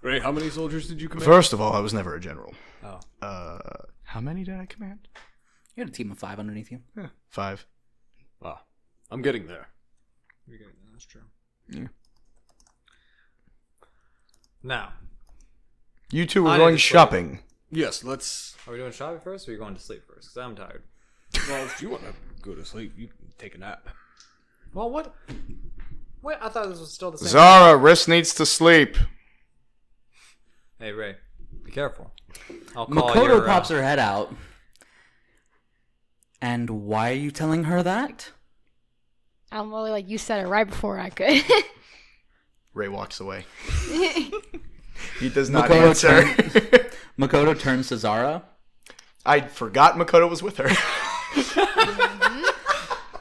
Ray, how many soldiers did you command? First of all, I was never a general. Oh. How many did I command? You had a team of 5 underneath you. 5. Ah, I'm getting there. That's true. Yeah. Now, You two were I going didn't shopping. Yes, let's... are we doing shopping first or are you going to sleep first? Because I'm tired. Well, if you want to go to sleep, you can take a nap. Well, what? Wait, I thought this was still the same. Zara, Riss needs to sleep. Hey, Ray. Be careful. I'll call Makoto your, pops her head out. And why are you telling her that? I'm really like, you said it right before I could. Ray walks away. He does not Makoto answer. Makoto turns to Zara, I forgot Makoto was with her.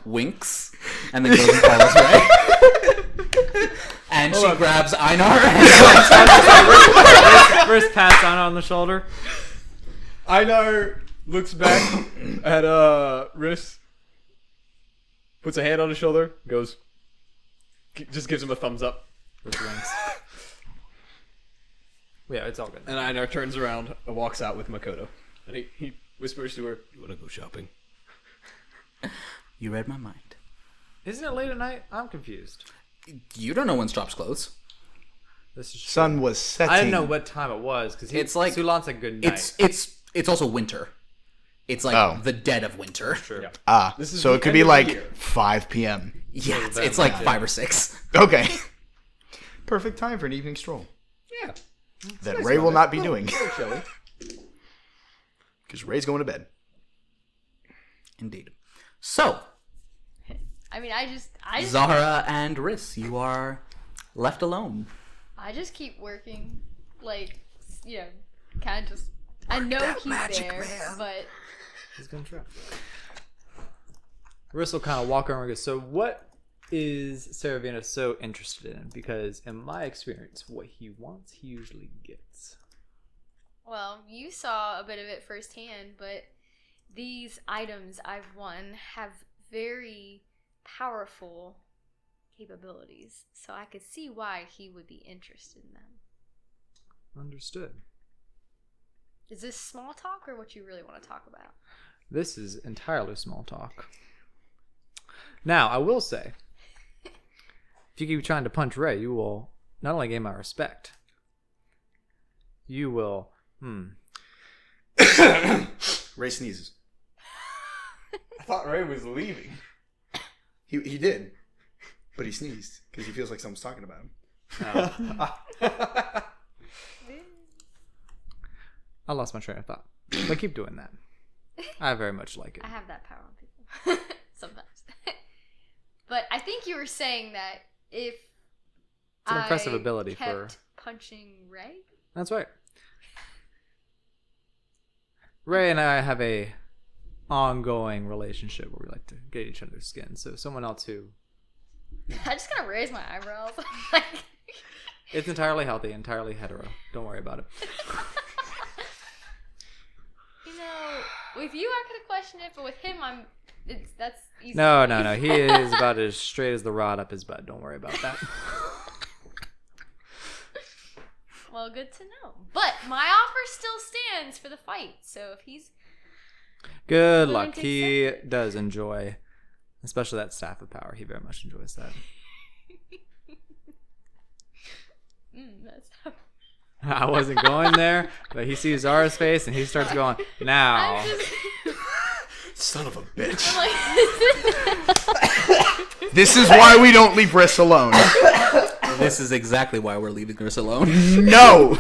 winks, and then goes and follows Ray. And she grabs Einar and First pats on the shoulder. Einar looks back at Riss, puts a hand on his shoulder, goes, just gives him a thumbs up. With wings. Yeah, it's all good. And Einar turns around and walks out with Makoto. And he whispers to her, "You want to go shopping?" You read my mind. Isn't it late at night? I'm confused. You don't know when Strop's close. This is true. Sun was setting. I didn't know what time it was because It's like- Sulan said good night. It's also winter. It's like the dead of winter. True. Yeah. This is So the it could end be of the like year. 5 p.m. Yeah, it's like 5 or 6. Okay. Perfect time for an evening stroll. Yeah. That Ray will not be doing. Chilly. Because Ray's going to bed. Indeed. So, I mean, I just Zahra and Riss, you are left alone. I just keep working, like, you know, kind of just. I know he's there, but He's gonna try. Riss will kind of walk around and go, so what is Saravina so interested in? Because in my experience, what he wants, he usually gets. well, you saw a bit of it firsthand. But these items I've won have very powerful capabilities, so I could see why he would be interested in them. Understood. Is this small talk or what you really want to talk about? This is entirely small talk. Now, I will say, if you keep trying to punch Ray, you will not only gain my respect, you will, Ray sneezes. I thought Ray was leaving. He did. But he sneezed because he feels like someone's talking about him. I lost my train of thought. But keep doing that. I very much like it. I have that power on people sometimes. But I think you were saying that if It's an impressive I ability kept for... punching Ray. That's right. Ray and I have a ongoing relationship where we like to get each other's skin. So someone else who... I just kind of raised my eyebrows. Like, It's entirely healthy, entirely hetero. Don't worry about it. you know, with you I could have questioned it, but with him, that's easy. No. He is about as straight as the rod up his butt. Don't worry about that. Well, good to know. But my offer still stands for the fight. So if he's Good willing luck. to He accept it. does enjoy, especially that staff of power. He very much enjoys that. that's I wasn't going there, but he sees Zara's face and he starts going, now. I'm just Son of a bitch. I'm like, This is why we don't leave Riss alone. This is exactly why we're leaving Riss alone. No!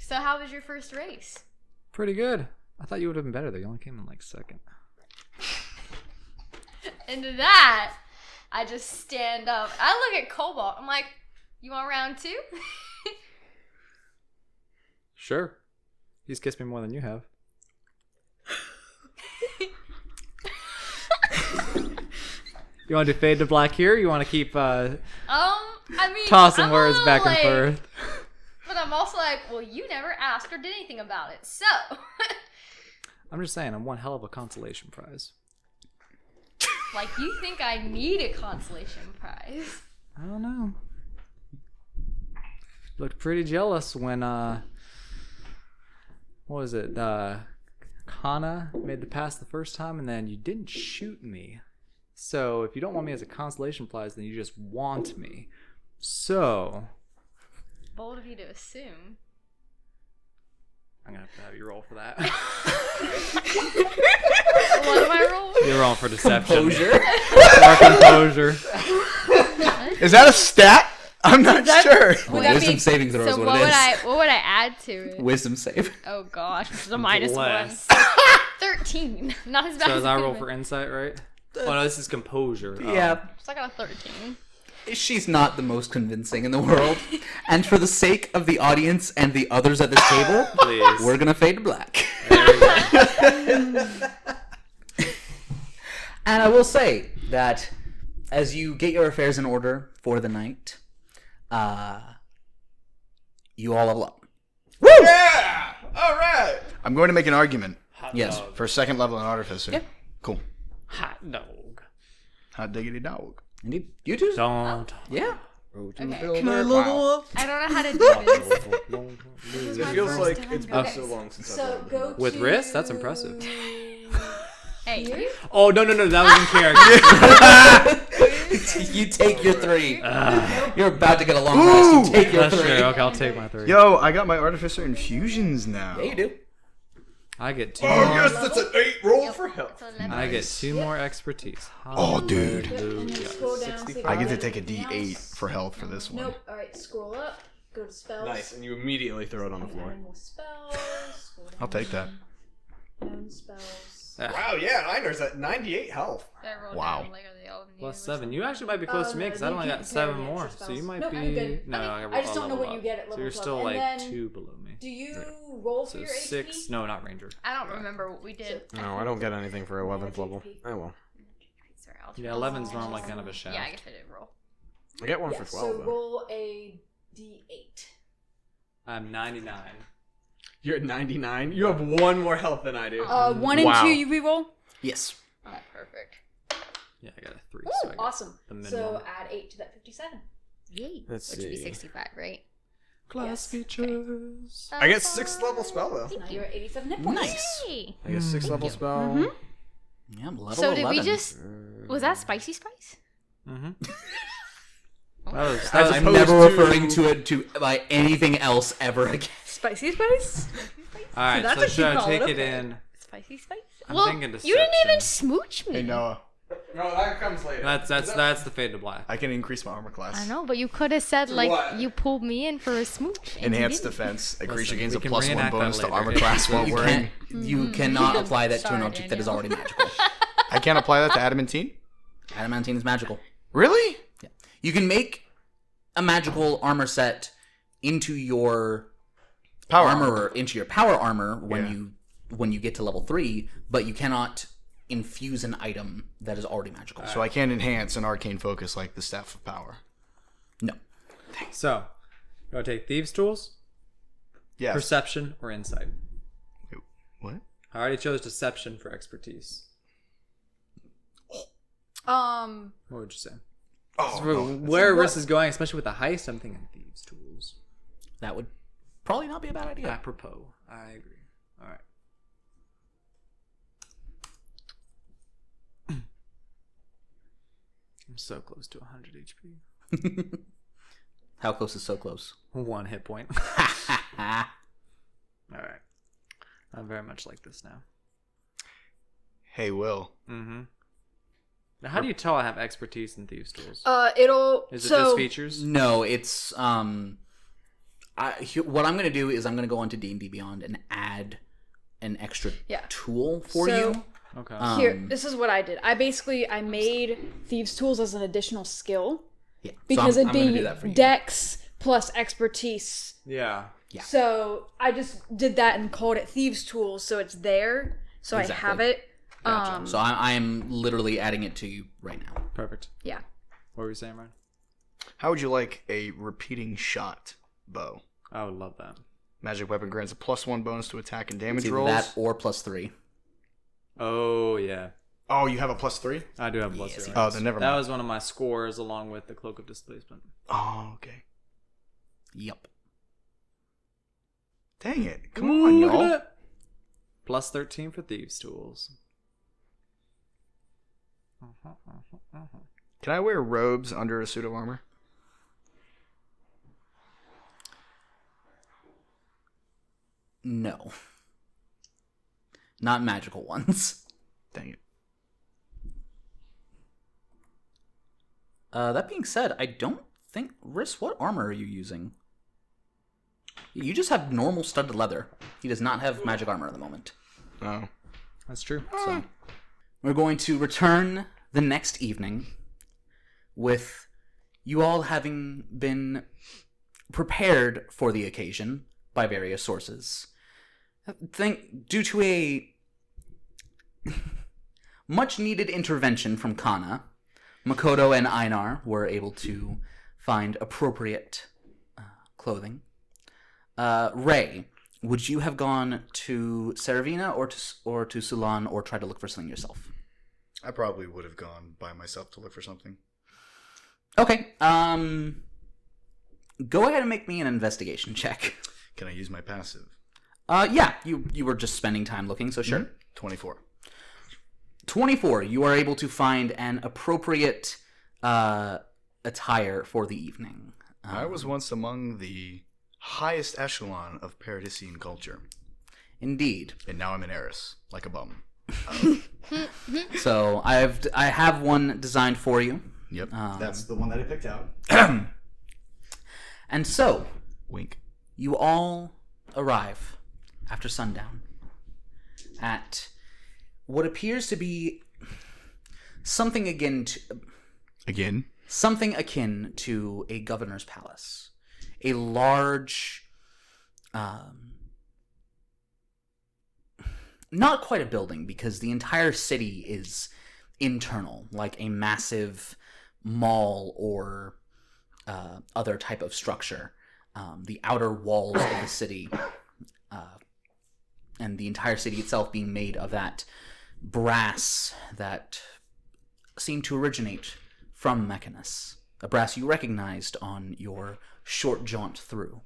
so how was your first race? Pretty good. I thought you would have been better though. You only came in like second. Into that, I just stand up. I look at Cobalt. I'm like, you want round 2? Sure. He's kissed me more than you have. You want to do fade to black here? You want to keep I mean, tossing I'm a words little, back and like- forth? But I'm also like, well, you never asked or did anything about it, so. I'm just saying, I'm one hell of a consolation prize. Like, you think I need a consolation prize? I don't know. Looked pretty jealous when what was it? Kana made the pass the first time, and then you didn't shoot me. So if you don't want me as a consolation prize, then you just want me. So Bold of you to assume. I'm gonna have to have you roll for that. What am I rolling? You're rolling for deception. Composure. Or composure. Is that a stat? I'm not sure. Would that Wisdom be- saving throw is So what what it would is. what would I add to it? Wisdom save. Oh gosh, which is a -1. Bless. 13. Not as bad So as as I it roll could've for been. insight, right? Oh no, this is composure. Oh. Yeah. So I got a 13. She's not the most convincing in the world. And for the sake of the audience and the others at this table, Please. we're gonna fade to black. There we go. And I will say that as you get your affairs in order for the night, you all level up. Yeah! Alright! I'm going to make an argument Yes. for a second level in Artificer. Yep. Cool. Hot dog. Hot diggity dog. Indeed. You too? Don't. Yeah. Okay. Can I level up? I don't know how to do this. It feels like it's been Okay. so long since So I've go With to... wrist? That's impressive. Hey. Oh no, that was in character. You take your 3. You're about to get a long rest. You take your That's 3. true. Okay, I'll take my 3. Yo, I got my Artificer infusions now. Yeah, you do. I get 2 Oh, more. yes, that's an 8 roll for health. I get 2 more expertise. Oh, dude. And then scroll down, see if I get to there's take a anything D8 else. for health for this one. Nope. Alright, scroll up. Go to spells. Nice, and you immediately throw it on the floor. Animal spells. Scroll down. I'll take that. Known spells. Wow, yeah, Einer's at 98 health. Wow. Plus 7. You actually might be close to me because I only got 7 more. So you might Nope, be. I'm good. No, Okay, I I just don't know level what you up. get at So level you're 12. still And like then 2 below me. Do you roll for So your 6. HP? No, not ranger. I don't remember what we did. No, I don't get anything for 11th level. Oh well. Sorry, I'll Yeah, 11's normally kind of a shaft. Yeah, I guess I did roll. I get one Yeah, for 12 so though. roll a D8. I'm 99. You're at 99? You have 1 more health than I do. 1 and Wow. 2 you reroll? Yes. Oh, perfect. Yeah, I got a 3. Ooh, So I got awesome. the minimum. So add 8 to that 57. Yay. Let's Which would be see. 65, right? Class Yes. features. I get 6th level spell though. Now you're at 87 hit points. Nice. Yay. I get 6th level spell. Mm-hmm. Yeah, level So 11. did we just... Was that spicy spice? Mm-hmm. Oh. I'm opposed never to- referring to it to by anything else ever again. Spicy spice? Alright, that's so what should you I call take it, it okay. in? Spicy spice? I'm well, thinking you didn't even deception. smooch me. Hey, Noah. No, that comes later. That's the fade to black. I can increase my armor class. I know, but you could have said, like, What? you pulled me in for a smooch. and you Enhanced didn't. defense. A creature Listen, gains we a can +1 reenact that bonus to later. armor class while You wearing. You cannot apply that to an Sorry, object that is Daniel. already magical. I can't apply that to adamantine? Adamantine is magical. Really? Yeah. You can make a magical armor set into your Power armor, into your power armor Yeah. when you get to level 3, but you cannot infuse an item that is already magical. So I can't enhance an arcane focus like the Staff of Power. No. So, do I take Thieves' Tools, Yes. Perception, or Insight? What? I already chose Deception for expertise. What would you say? Oh, For where Riss is going, especially with the heist, I'm thinking Thieves' Tools. That would probably not be a bad idea. Apropos. I agree. Alright. I'm so close to 100 HP. How close is so close? 1 hit point. Alright. I'm very much like this now. Hey, Will. Mm-hmm. Now, how do you tell I have expertise in Thieves' Tools? It'll... Is it so, just features? No, it's what I'm gonna do is I'm gonna go onto D&D Beyond and add an extra Yeah. tool for So- you. Okay. Here, this is what I did. I made Thieves' Tools as an additional skill. Yeah. Because so I'm it'd gonna be do that for you. Dex plus expertise. yeah. Yeah. So I just did that and called it Thieves' Tools, so it's there. So Exactly. I have it. Gotcha. So I am literally adding it to you right now. Perfect. Yeah. What were you saying, Ryan? How would you like a repeating shot bow? I would love that. Magic weapon grants a +1 bonus to attack and damage It's either rolls. that or +3. Oh, yeah. Oh, you have a +3? I do have plus Yes, 0. Oh, then never That mind. was one of my scores along with the Cloak of Displacement. Oh, okay. Yep. Dang it. Come on, Look y'all. at that. Plus 13 for Thieves' Tools. Can I wear robes under a suit of armor? No. Not magical ones. Dang it. That being said, I don't think... Riss, what armor are you using? You just have normal studded leather. He does not have magic armor at the moment. Oh. That's true. So, we're going to return the next evening with you all having been prepared for the occasion by various sources. Due to a much needed intervention from Kana, Makoto and Einar were able to find appropriate clothing. Ray, would you have gone to Saravina or to Sulan or try to look for something yourself? I probably would have gone by myself to look for something. Okay. Go ahead and make me an investigation check. Can I use my passive? Yeah, you were just spending time looking, so sure. 24. 24. You are able to find an appropriate attire for the evening. I was once among the highest echelon of Paradisian culture, Indeed. and now I'm an heiress, like a bum. So I have one designed for you. Yep, that's the one that I picked out. And so Wink. you all arrive after sundown at what appears to be something akin to a governor's palace. A large, not quite a building, because the entire city is internal, like a massive mall or other type of structure. The outer walls of the city, and the entire city itself being made of that brass that seemed to originate from Mechanus, a brass you recognized on your short jaunt through.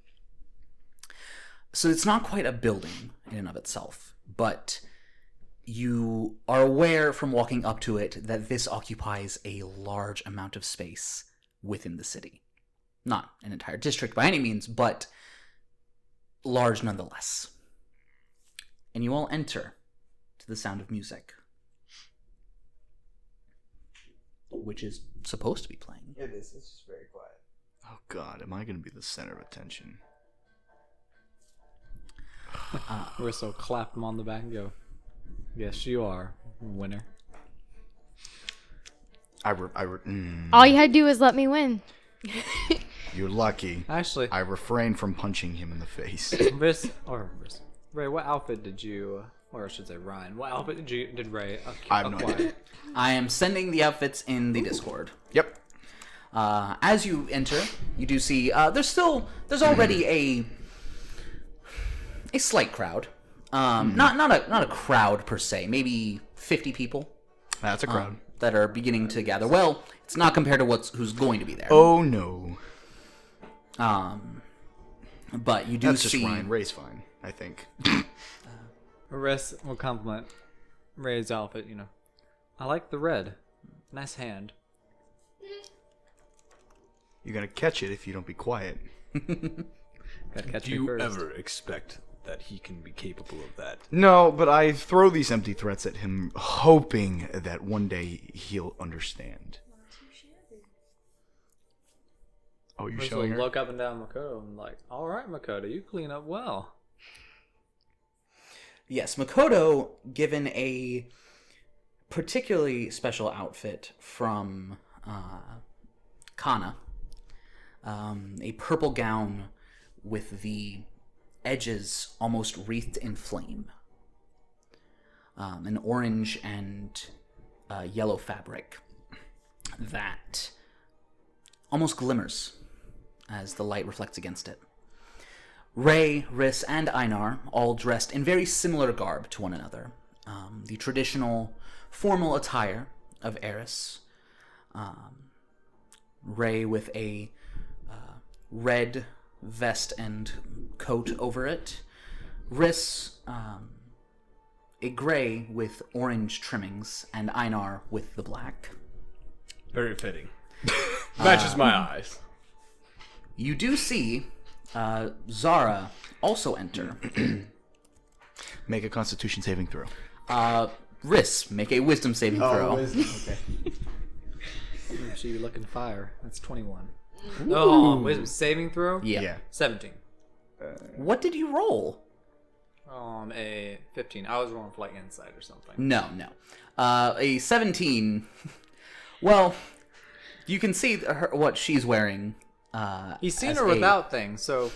So it's not quite a building in and of itself, but you are aware from walking up to it that this occupies a large amount of space within the city. Not an entire district by any means, but large nonetheless. And you all enter to the sound of music, which is supposed to be playing. It is. It's just very quiet. Oh God, am I going to be the center of attention? Riss will clap him on the back and go, "Yes, you are, winner." All you had to do was let me win. You're lucky. Actually, I refrained from punching him in the face. Ray, what outfit did you, or I should say Ryan, what outfit did Ray I have no acquire? idea. I am sending the outfits in the Discord. Yep. As you enter, you do see there's already a slight crowd. Not a crowd per se. Maybe 50 people That's a crowd. that are beginning to gather. Well, it's not compared to who's going to be there. Oh no. But you do That's see. just Ryan. Ray's fine, I think. Riss will compliment Ray's outfit, I like the red. Nice hand. You're gonna catch it if you don't be quiet. Gotta catch Do me you first. ever expect that he can be capable of that? No, but I throw these empty threats at him, hoping that one day he'll understand. Oh, you're Riss showing will her? look up and down Makoto and like, all right, Makoto, you clean up well. Yes, Makoto, given a particularly special outfit from Kana, a purple gown with the edges almost wreathed in flame, an orange and yellow fabric that almost glimmers as the light reflects against it. Ray, Riss, and Einar, all dressed in very similar garb to one another. the traditional formal attire of Eris. Ray with a red vest and coat over it. Riss, a gray with orange trimmings, and Einar with the black. Very fitting. Matches my eyes. You do see Zara also enter. Make a Constitution saving throw. Riss, make a wisdom saving throw. Wisdom. Okay. She looking fire. That's 21. Oh, wisdom saving throw? Yeah. 17. What did you roll? A 15. I was rolling for like insight or something. No. A 17. Well, you can see what she's wearing. He's seen as her a- without things, so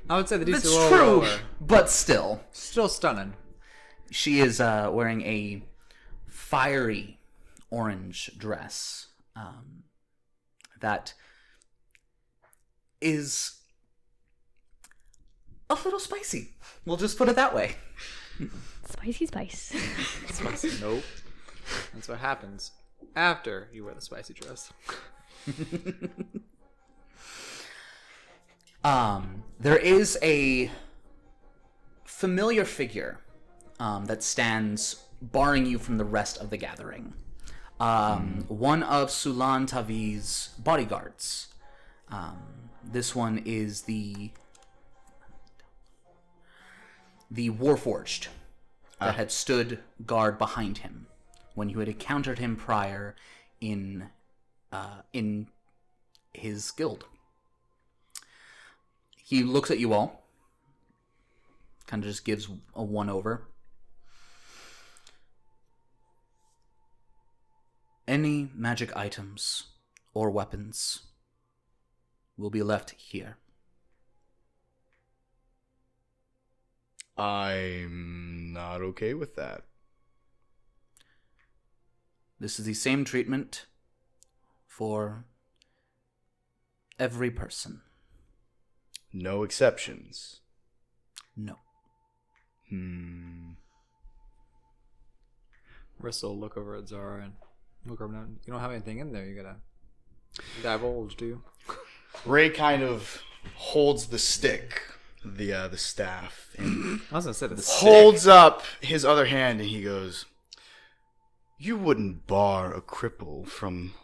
I would say the DC That's roll true, lower. but still. Still stunning. She is wearing a fiery orange dress that is a little spicy. We'll just put it that way. Spicy spice. Nope. That's what happens after you wear the spicy dress. There is a familiar figure that stands barring you from the rest of the gathering. One of Sulan Tavi's bodyguards. This one is the Warforged that had stood guard behind him when you had encountered him prior in his guild. He looks at you all, kind of just gives a one over. Any magic items or weapons will be left here. I'm not okay with that. This is the same treatment for every person. No exceptions. No. Rissa will look over at Zara and look over and you don't have anything in there. You gotta divulge, do you? Ray kind of holds the stick, the staff, and I was gonna say the holds up his other hand, and he goes, "You wouldn't bar a cripple from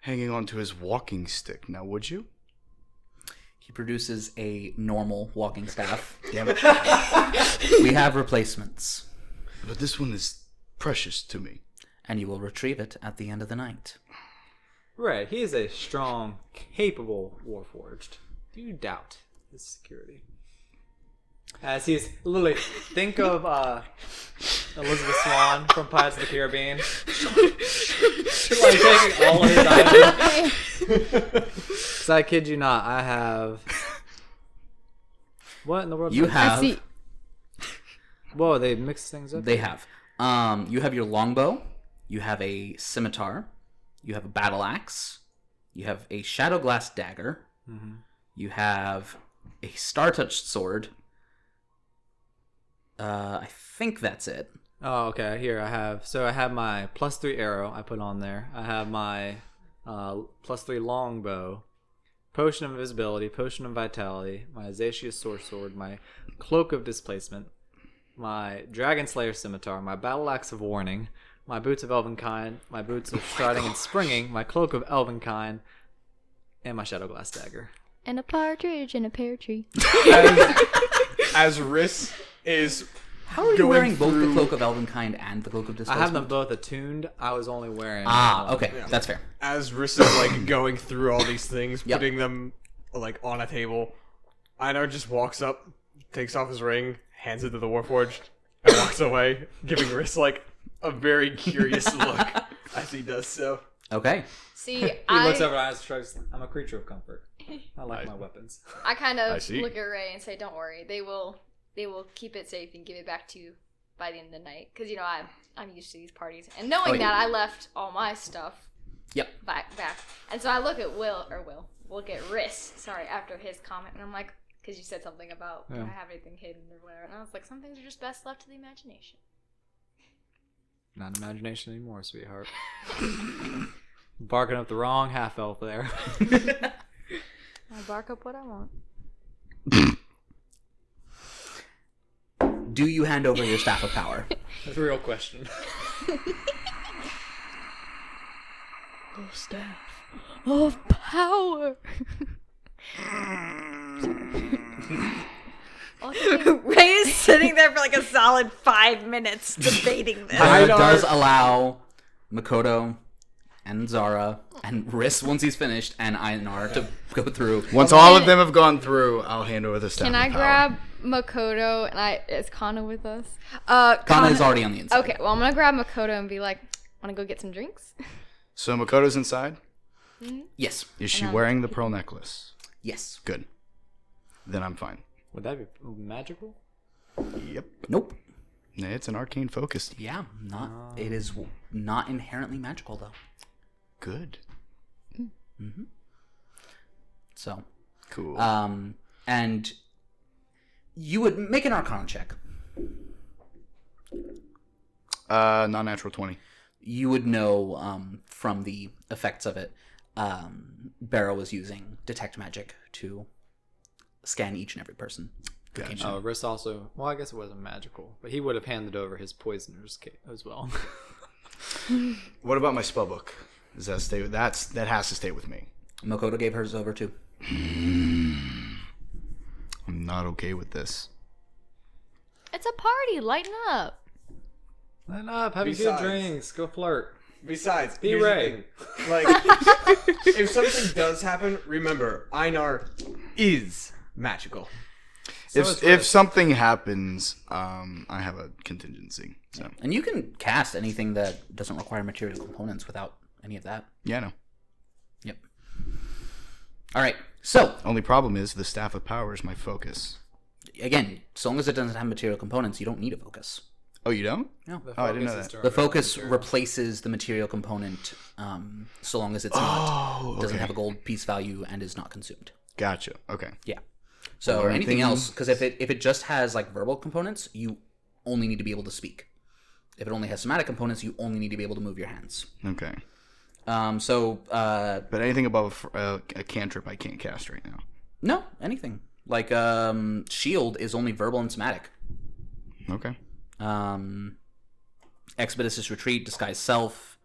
hanging onto his walking stick, now would you?" He produces a normal walking staff. Damn it. We have replacements, But this one is precious to me. and you will retrieve it at the end of the night. Right, he is a strong, capable Warforged. Do you doubt his security? As he's literally, think of Elizabeth Swan from Pirates of the Caribbean. Like taking all of his items. Because I kid you not, I have. What in the world? You have. see. Whoa, they mix things up. They have. You have your longbow. You have a scimitar. You have a battle axe. You have a shadow glass dagger. Mm-hmm. You have a star-touched sword. I think that's it. Oh, okay. Here I have. So I have my +3 arrow. I put on there. I have my +3 longbow, potion of invisibility, potion of vitality, my Azatius sword, my cloak of displacement, my dragon slayer scimitar, my battle axe of warning, my boots of elvenkind, my boots of striding and springing, my cloak of elvenkind, and my shadow glass dagger. And a partridge in a pear tree. As Riss is How are you going wearing both the through- cloak of Elvenkind and the cloak of I Displacement? have them both attuned. I was only wearing one. Okay, that's fair. as Riss is like going through all these things, Yep. putting them like on a table, Einar just walks up, takes off his ring, hands it to the Warforged, and walks away, giving Riss like a very curious look as he does so. Okay. See, He looks over at us and shrugs. I'm a creature of comfort. I like my weapons. I kind I of see. look at Ray and say, "Don't worry, they will keep it safe and give it back to you by the end of the night." Because I'm used to these parties, and knowing Oh, yeah. that I left all my stuff Yep. back, and so I look at look at Riss. Sorry, after his comment, and I'm like, because you said something about Yeah. I have anything hidden or whatever, and I was like, some things are just best left to the imagination. Not imagination anymore, sweetheart. Barking up the wrong half elf there. I bark up what I want. Do you hand over your staff of power? That's a real question. Oh, staff of power. Ray is sitting there for like a solid 5 minutes debating this. Zara does allow Makoto and Zara and Riss, once he's finished, and Einar to go through. Once all of them have gone through, I'll hand over the staff Can of I power. grab Makoto and is Kana with us? Kana is already on the inside. Okay, well I'm gonna grab Makoto and be like, wanna go get some drinks? So Makoto's inside? Yes. Is she wearing the pearl necklace? Yes. Good. Then I'm fine. Would that be magical? Yep. Nope. It's an arcane focus. Yeah, not. It is not inherently magical though. Good. So, Cool. and you would make an Arcana check. Non-natural 20. You would know from the effects of it. Barrow was using detect magic to scan each and every person. Gotcha. Oh, Riss also. Well, I guess it wasn't magical, but he would have handed over his poisoner's kit as well. What about my spell book? Does that stay with that has to stay with me. Makoto gave hers over too. I'm not okay with this. It's a party, lighten up. Line up, have a few Besides- drinks, go flirt. Besides, Be here's the Ray. thing. Like, if something does happen, remember, Einar is magical. If something happens, I have a contingency. So And you can cast anything that doesn't require material components without any of that. yeah, no. Yep. All right. So Only problem is the staff of power is my focus. again, so long as it doesn't have material components, you don't need a focus. Oh, you don't? No. Oh, I didn't know that. The focus replaces the material component, so long as it's doesn't have a gold piece value and is not consumed. Gotcha. Okay. Yeah. So Learn anything things. else, because if it just has like verbal components, you only need to be able to speak. If it only has somatic components, you only need to be able to move your hands. Okay. But But anything above a cantrip, I can't cast right now. no, anything like shield is only verbal and somatic. Okay. Expeditious retreat, disguise self,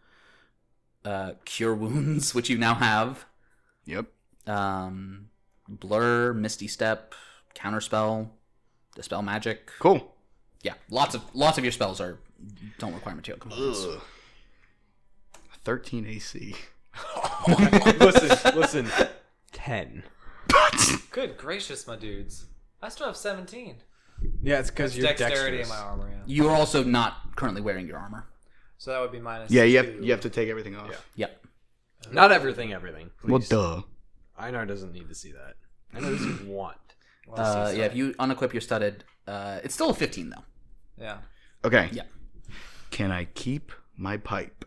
cure wounds, which you now have. Yep. Blur, misty step, counterspell, dispel magic. Cool. Yeah, lots of your spells don't require material components. Ugh. 13 AC. Listen. 10. Good gracious, my dudes. I still have 17. Yeah, it's because you're Dexterity dexterous. in my armor, yeah. You are also not currently wearing your armor. So that would be minus Yeah, you 2. have to take everything off. Yep. Not everything. Well, Please. duh. Einar doesn't need to see that. Einar doesn't want. Yeah, if you unequip your studded, it's still a 15 though. Yeah. Okay. Yeah. Can I keep my pipe?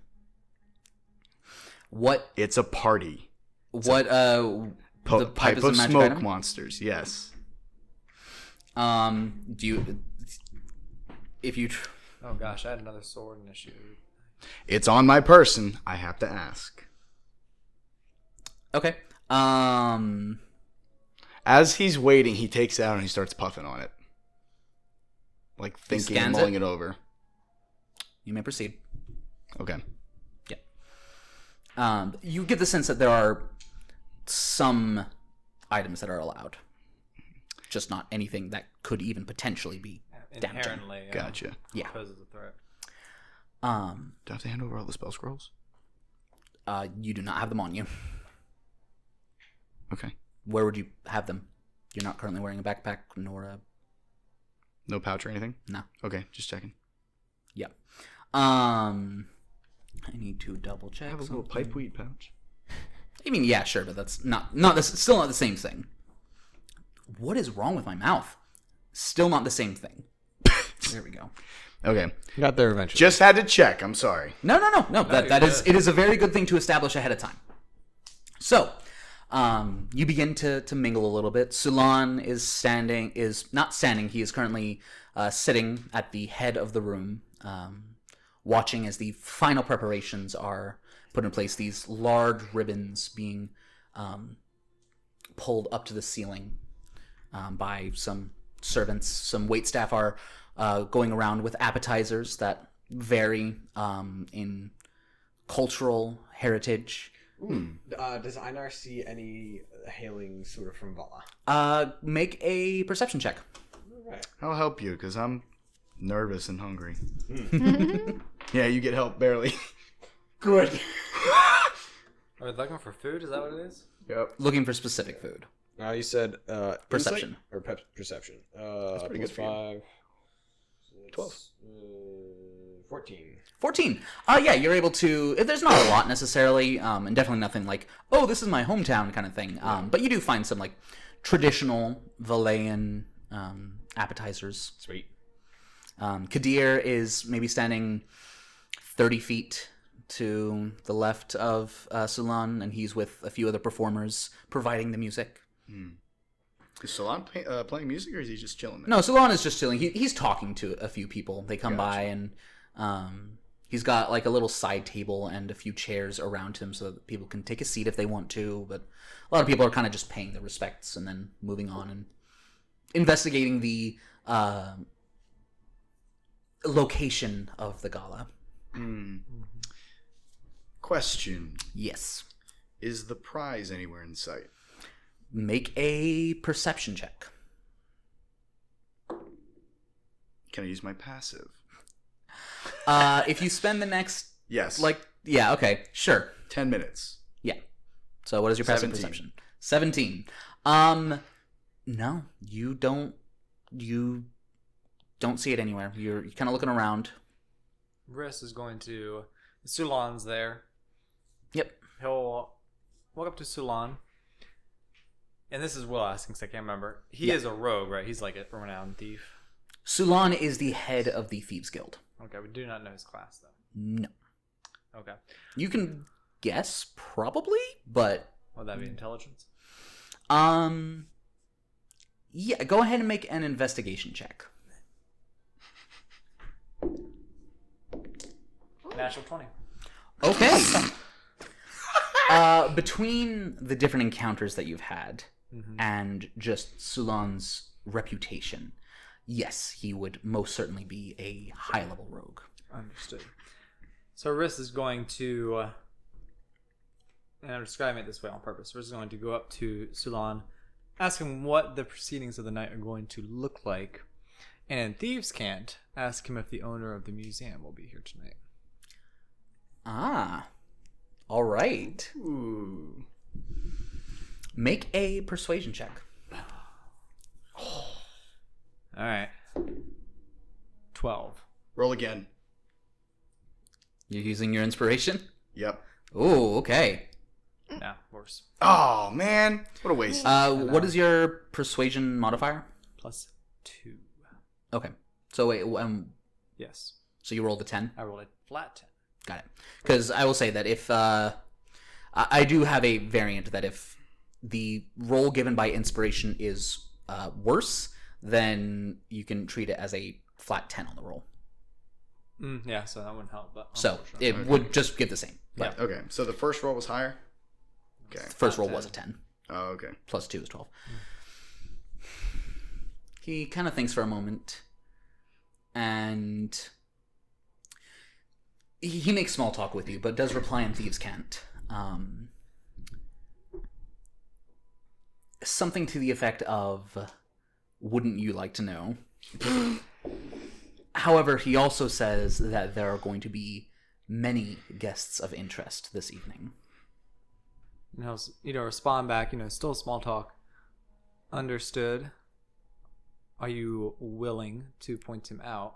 What? It's a party. What? The Pipe is a of magic smoke item? monsters. Yes. Do you? If you. Oh gosh, I had another sword and a shield. It's on my person. I have to ask. Okay. As he's waiting, he takes it out and he starts puffing on it. Like thinking and scans mulling it? it over. You may proceed. Okay. You get the sense that there are some items that are allowed, just not anything that could even potentially be damaging. Inherently. Gotcha. Yeah. Poses a threat. Do I have to hand over all the spell scrolls? You do not have them on you. Okay. Where would you have them? You're not currently wearing a backpack nor a. No pouch or anything? No. Okay, just checking. Yeah. I need to double check. I have a little something. pipe weed pouch. I mean, yeah, sure, but that's still not the same thing. What is wrong with my mouth? Still not the same thing. There we go. Okay. Got there eventually. Just had to check. I'm sorry. No. That you're is good. it is a very good thing to establish ahead of time. So, you begin to mingle a little bit. Sulan is not standing. He is currently sitting at the head of the room, watching as the final preparations are put in place. These large ribbons being pulled up to the ceiling by some servants. Some waitstaff are going around with appetizers that vary in cultural heritage. Does Einar see any hailing sort of from Vala? Make a perception check. Right. I'll help you because I'm nervous and hungry. Yeah, you get help barely. Good. Are we looking for food? Is that what it is? Yep. Looking for specific food. You said Perception. insight or perception. That's pretty good for you. 5. 12. 14. 14. Yeah, you're able to... There's not a lot necessarily, and definitely nothing like, oh, this is my hometown kind of thing. But you do find some like traditional Valayan appetizers. Sweet. Kadir is maybe standing 30 feet to the left of Sulan, and he's with a few other performers providing the music. Is Sulan playing music, or is he just chilling there? No, Sulan is just chilling. He's talking to a few people. They come by, and he's got like a little side table and a few chairs around him so that people can take a seat if they want to. But a lot of people are kind of just paying their respects and then moving on and investigating the location of the gala. Question. Yes. Is the prize anywhere in sight? Make a perception check. Can I use my passive? If you spend the next... Yes. Yeah, okay, sure. 10 minutes. Yeah. So what is your passive 17. perception? 17. No, you don't see it anywhere. You're kind of looking around. Riss is going to... Sulan's there. Yep. He'll walk up to Sulan. And this is Will asking because I can't remember. He is a rogue, right? He's like a renowned thief. Sulan is the head of the Thieves Guild. Okay, we do not know his class, though. No. Okay. You can guess, probably, but... Would that be intelligence? Yeah, go ahead and make an investigation check. Natural 20. Okay. Between the different encounters that you've had and just Sulan's reputation, yes, he would most certainly be a high-level rogue. Understood. So Riss is going to, and I'm describing it this way on purpose, Riss is going to go up to Sulan, ask him what the proceedings of the night are going to look like, and in Thieves' Cant, ask him if the owner of the museum will be here tonight. Ah. All right. Ooh. Make a persuasion check. All right. 12. Roll again. You're using your inspiration? Yep. Oh, okay. Yeah, worse. Oh, man. What a waste. What is your persuasion modifier? Plus 2. Okay. So wait, Yes. so you rolled a 10? I rolled a flat 10. Got it. Because I will say that if I do have a variant that if the roll given by inspiration is worse, then you can treat it as a flat 10 on the roll. Yeah, so that wouldn't help. But So it would just give the same. Yeah. Okay, so the first roll was higher? Okay. First roll was a 10. Oh, okay. Plus 2 is 12. He kind of thinks for a moment, and he makes small talk with you, but does reply in Thieves' Cant. Something to the effect of, wouldn't you like to know? However, he also says that there are going to be many guests of interest this evening. And he'll, respond back, still small talk. Understood. Are you willing to point him out?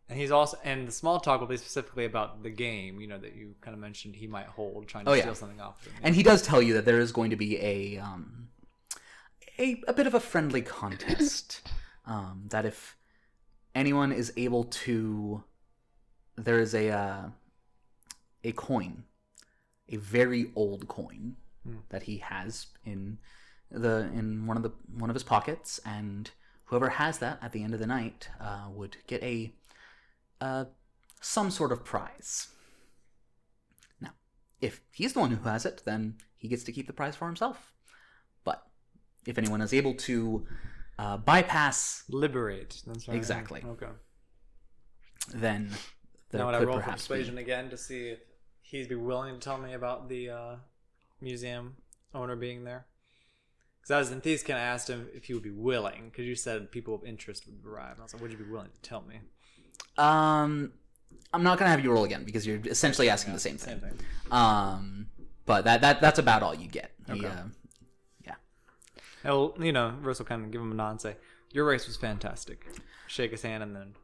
And he's also, and the small talk will be specifically about the game, that you kind of mentioned he might hold, trying to steal something off of him. And he does tell you that there is going to be a bit of a friendly contest. That if anyone is able to, there is a coin, a very old coin that he has in one of his pockets, and whoever has that at the end of the night would get a some sort of prize. Now, if he's the one who has it, then he gets to keep the prize for himself. But if anyone is able to bypass... Liberate. That's right. Exactly. Okay. Then there Now would I could roll for perhaps persuasion be... again to see if he'd be willing to tell me about the museum owner being there? Because I was in Thieves' I asked him if he would be willing, because you said people of interest would arrive. I was like, would you be willing to tell me? I'm not going to have you roll again, because you're essentially asking the same thing. But that's about all you get. Okay. Yeah. Well, Russ will kind of give him a nod and say, your race was fantastic. Shake his hand and then...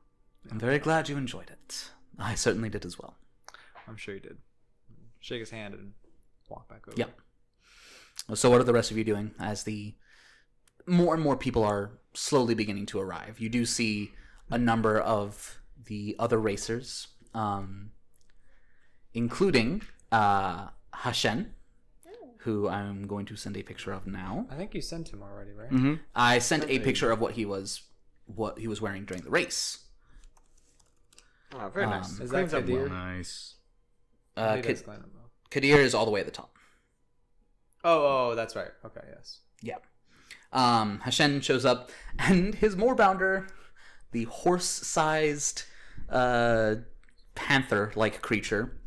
I'm very glad you enjoyed it. I certainly did as well. I'm sure you did. Shake his hand and walk back over. Yep. So what are the rest of you doing as the more and more people are slowly beginning to arrive? You do see a number of the other racers, including Hashen, who I'm going to send a picture of now. I think you sent him already, right? Mm-hmm. I sent a picture of what he was wearing during the race. Oh, very nice. Is that Kadir? Nice. Kadir is all the way at the top. Oh, that's right. Okay, yes. Yeah. Hashen shows up, and his moorbounder, the horse-sized panther-like creature,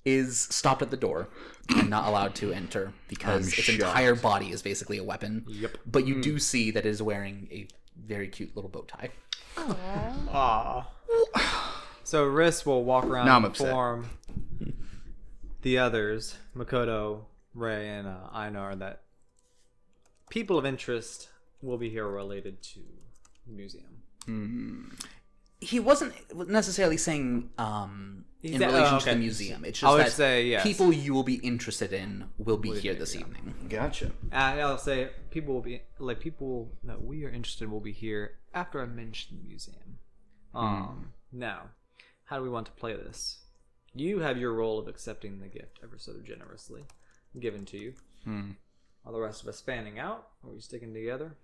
is stopped at the door and not allowed to enter because its entire body is basically a weapon. Yep. But you do see that it is wearing a very cute little bow tie. Aww. So Riss will walk around Now I'm and inform the others, Makoto, Ray, and Einar, that people of interest will be here related to the museum. He wasn't necessarily saying in relation to the museum. It's I would just that say, yes. people you will be interested in will be here this yeah. evening. Gotcha. I'll say people will be people that we are interested in will be here after I mention the museum. Now, how do we want to play this? You have your role of accepting the gift ever so generously given to you. Are the rest of us fanning out? Are we sticking together?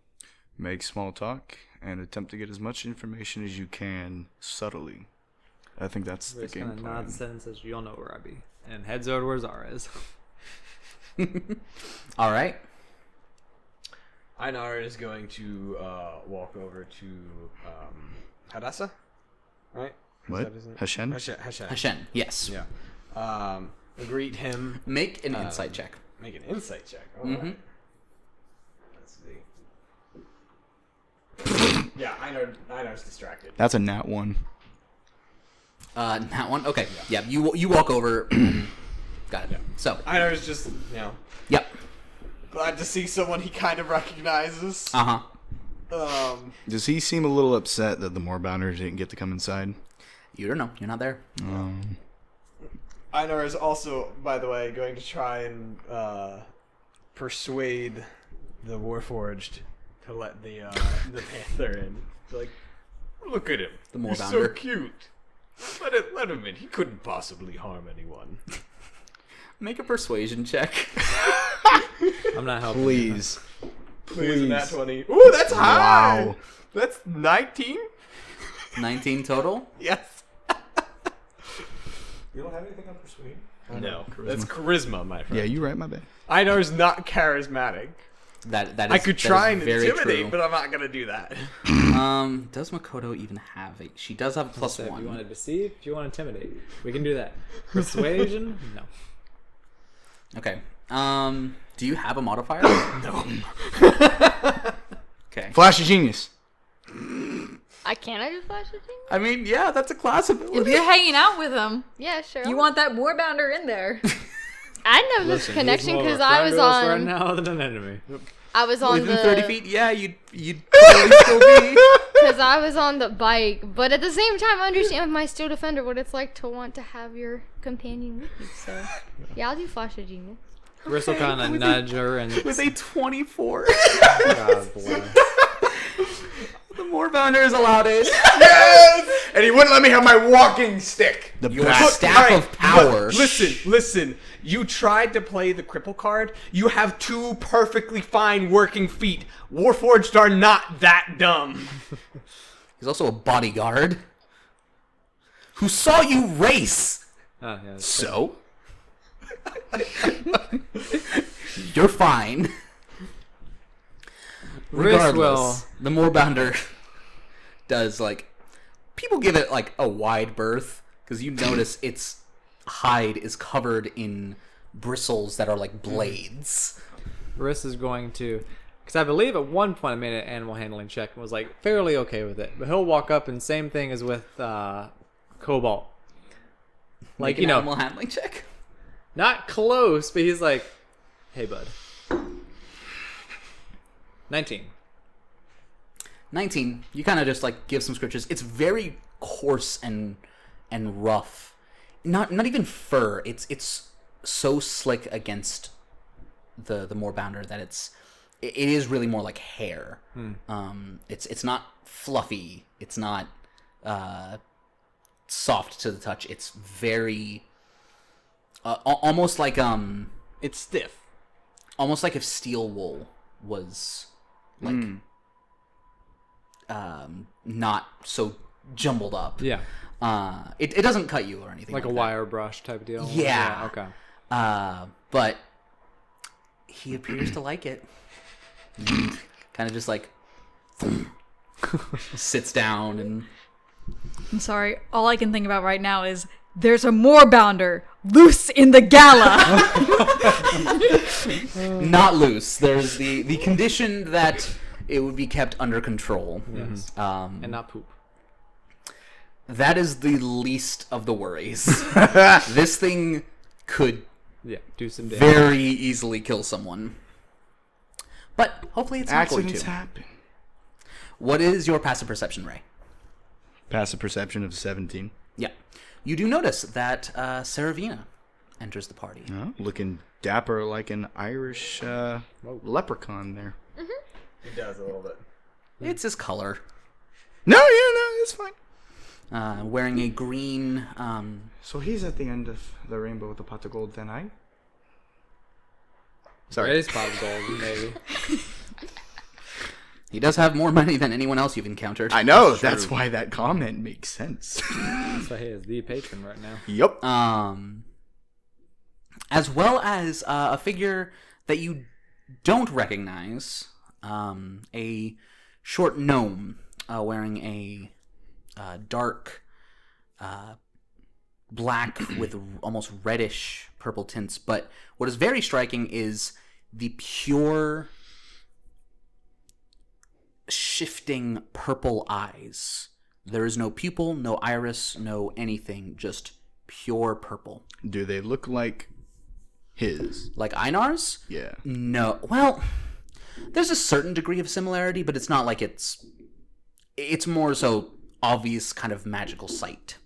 Make small talk and attempt to get as much information as you can subtly. I think that's the game kind of plan. nods his head and says, "You'll know where I be," and heads over to where Zara is. All right. Einar is going to walk over to Hadassah, right? What? Hashen? Hashen. Hashen, yes. Yeah. Greet him. Make an insight check. Make an insight check. All Mm-hmm. right. Let's see. Yeah, Einar's distracted. That's a nat 1. That one? Okay. Yeah, you walk over. Got it. Yeah. So. Einar's just, Yep. glad to see someone he kind of recognizes. Uh-huh. Does he seem a little upset that the Moorbounders didn't get to come inside? You don't know. You're not there. Einar is also, by the way, going to try and persuade the Warforged to let the Panther in. It's like, look at him. The He's Moorbounder. so cute. Let him in. He couldn't possibly harm anyone. Make a persuasion check. I'm not helping. Please. Please. Nat 20. Ooh, that's high. Wow. That's 19? 19 total? Yes. You don't have anything on persuade? No. That's charisma, my friend. Yeah, you right, my bad. Einar's not charismatic. That is, I could that try is and very intimidate, true. but I'm not going to do that. Does Makoto even have a... She does have a plus So if you want one. to deceive, if you want to intimidate, we can do that. Persuasion? No. Okay. Do you have a modifier? No. Okay. Flash of Genius. I do flash of genius? I mean, yeah, that's a class ability. If you're hanging out with him, Yeah, sure. you want that moorbounder in there. I know this connection because I was right on. now than an enemy. I was on Within the 30 feet, yeah, you'd totally still be... because I was on the bike, but at the same time, I understand with my steel defender what it's like to want to have your companion with you. So yeah, I'll do flash of genius. Riss will kind of nudge her and With a 24. God bless. The moorbounder is allowed in. Yes! And he wouldn't let me have my walking stick. The Your bat. staff of power. Listen. You tried to play the cripple card. You have 2 perfectly fine working feet. Warforged are not that dumb. He's also a bodyguard. who saw you race. Oh, yeah. So? You're fine. Riss will- Regardless, the Moorbounder does, like, people give it, like, a wide berth, because you notice its hide is covered in bristles that are like blades. Riss is going to, because I believe at one point I made an animal handling check and was like fairly okay with it, but he'll walk up and same thing as with Cobalt. Like, Make an animal handling check. not close, but he's like, hey bud. 19. 19. You kind of just like give some scriptures. It's very coarse and rough. Not even fur. It's so slick against the Moorbounder that it is really more like hair. It's not fluffy. It's not soft to the touch. It's very almost like It's stiff. almost like if steel wool was like not so jumbled up. Yeah. It doesn't cut you or anything Like a that. wire brush type deal. Yeah. Okay. But he appears to like it. Kind of just like sits down and I'm sorry. All I can think about right now is there's a Moorbounder loose in the gala. not loose. There's the condition that it would be kept under control. Yes. Um, And not poop. that is the least of the worries. This thing could Yeah. Do some damage. very easily kill someone. But hopefully it's not going Accidents to. happen. What is your passive perception, Ray? Passive perception of 17. Yeah. You do notice that Saravina enters the party. Oh, looking dapper like an Irish leprechaun there. It does a little bit. It's his color. No, it's fine. Wearing a green... So he's at the end of the rainbow with a pot of gold, then I? Sorry. Raise pot of gold, maybe. he does have more money than anyone else you've encountered. I know, that's why that comment makes sense. That's why he is the patron right now. Yup. As well as a figure that you don't recognize, a short gnome wearing a dark black with almost reddish purple tints. But what is very striking is the pure shifting purple eyes. There is no pupil, no iris, no anything, just pure purple. Do they look like his? Like Einar's? Yeah. No. Well, there's a certain degree of similarity, but it's not like it's more so obvious kind of magical sight.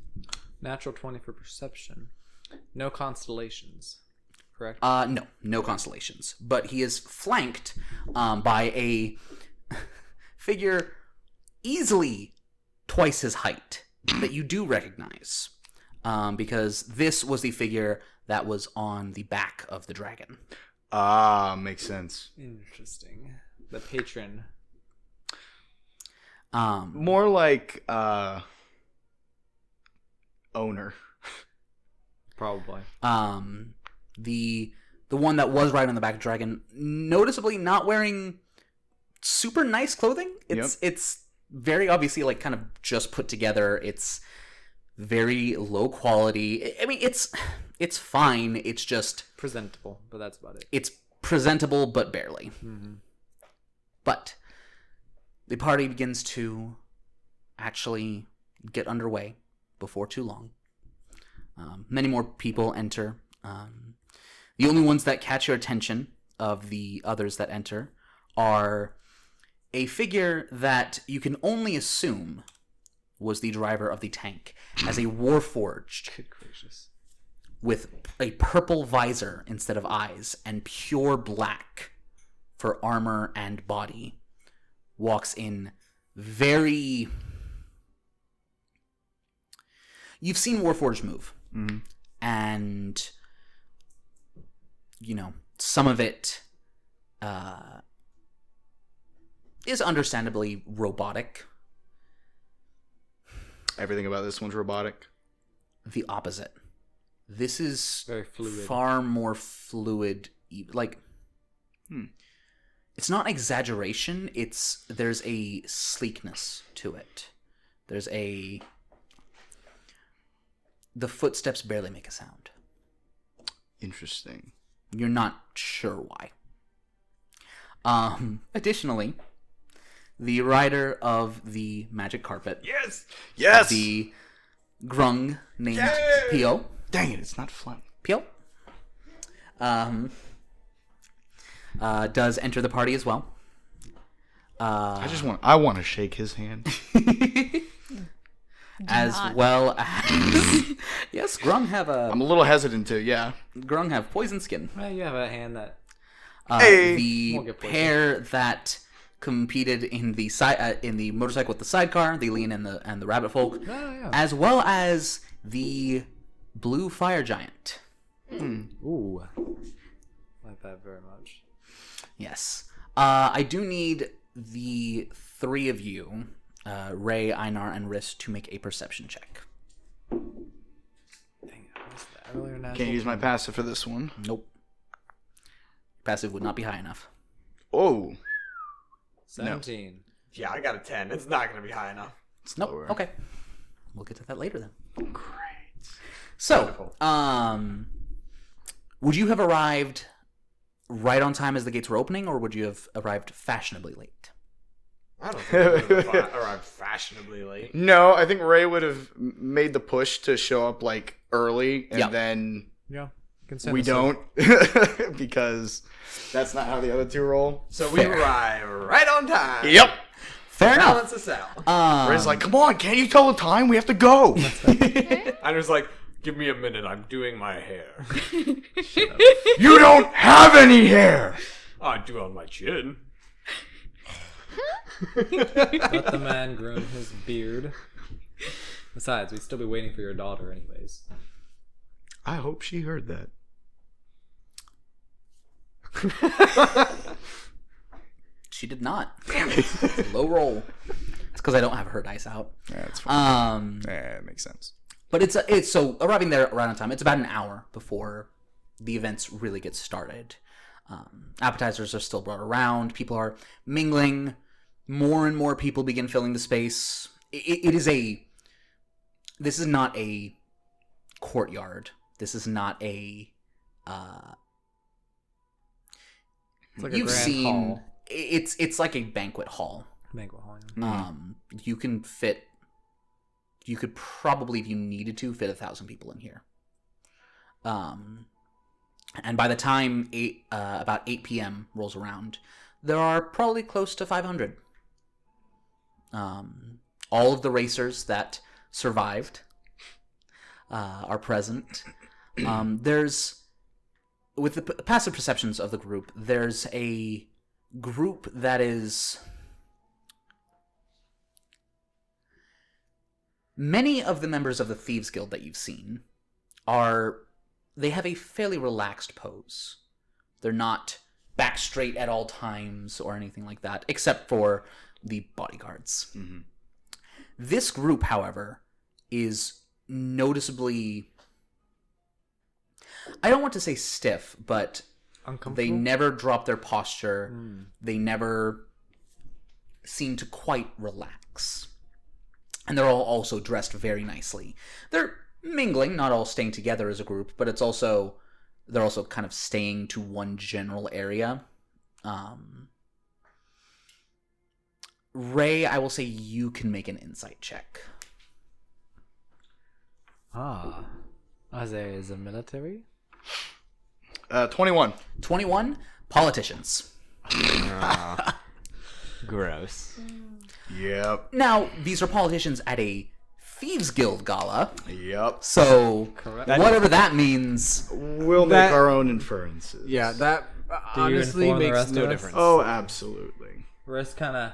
Natural 20 for perception. No constellations. Correct? No constellations. But he is flanked by a figure easily twice his height that you do recognize. Because this was the figure that was on the back of the dragon. Ah, makes sense. Interesting. The patron. More like owner. Probably. The one that was right on the back of the dragon, noticeably not wearing super nice clothing. It's very obviously like kind of just put together. It's very low quality. I mean, it's fine. It's just Presentable, but that's about it. it's presentable, but barely. But the party begins to actually get underway before too long. Many more people enter. The only ones that catch your attention of the others that enter are a figure that you can only assume was the driver of the tank, as a warforged Good gracious. with a purple visor instead of eyes and pure black for armor and body, walks in very... You've seen Warforged move. And, you know, some of it is understandably robotic. Everything about this one's robotic. the opposite. This is Very fluid. far more fluid. Like, it's not exaggeration. There's a sleekness to it. The footsteps barely make a sound. Interesting. You're not sure why. Additionally, the rider of the magic carpet, Yes! the grung named Pio. Dang it, it's not fun. Pio. Does enter the party as well. I want to shake his hand. As well as yes, grung have I'm a little hesitant to, yeah. grung have poison skin. Well, you have a hand that Hey! The Won't get poisoned. pair that competed in the motorcycle with the sidecar, the Lean and the Rabbit Folk, as well as the blue fire giant. ooh, like that very much. Yes, I do need the three of you, Ray, Einar, and Riss, to make a perception check. Dang it, what's that earlier natural? Can't use my passive for this one. Nope. Passive would not be high enough. Oh. 17. Yeah, I got a 10. It's not going to be high enough. Nope. lower. Okay. We'll get to that later then. Great. So, would you have arrived right on time as the gates were opening, or would you have arrived fashionably late? I don't think we would have arrived fashionably late. No, I think Ray would have made the push to show up like early, and Yep. then Yeah. we don't because that's not how the other two roll. So we arrive right on time. Yep. Fair enough. Balance us out. Ray's like, come on, can't you tell the time? We have to go. Einer's like, give me a minute. I'm doing my hair. You don't have any hair. I do on my chin. Let the man groom his beard. Besides, we'd still be waiting for your daughter anyways. I hope she heard that. She did not. It's a low roll. It's because I don't have her dice out. Yeah, it's fine. Um, It makes sense. but it's so arriving there right on time. It's about an hour before the events really get started. Appetizers are still brought around. People are mingling. More and more people begin filling the space. This is not a courtyard. This is not a. It's like a You've grand seen. hall. It's like a banquet hall. Banquet hall. Yeah. You can fit. You could probably, if you needed to, fit 1,000 people in here. And by the time about 8 p.m. rolls around, there are probably close to 500. All of the racers that survived are present. There's, with the passive perceptions of the group, there's a group that is. Many of the members of the Thieves Guild that you've seen they have a fairly relaxed pose. They're not back straight at all times or anything like that, except for the bodyguards. Mm-hmm. This group, however, is noticeably, I don't want to say stiff, but Uncomfortable. they never drop their posture. They never seem to quite relax. And they're all also dressed very nicely. They're mingling, not all staying together as a group, but they're also kind of staying to one general area. Ray, I will say you can make an insight check. Aze is a military? 21. 21, politicians. Gross. Yep. Now, these are politicians at a Thieves Guild gala, Yep. so Correct. whatever that means. We'll make That- our own inferences. Yeah, that Do you honestly inform the makes rest no of us? difference. Oh, absolutely. Riss kind of,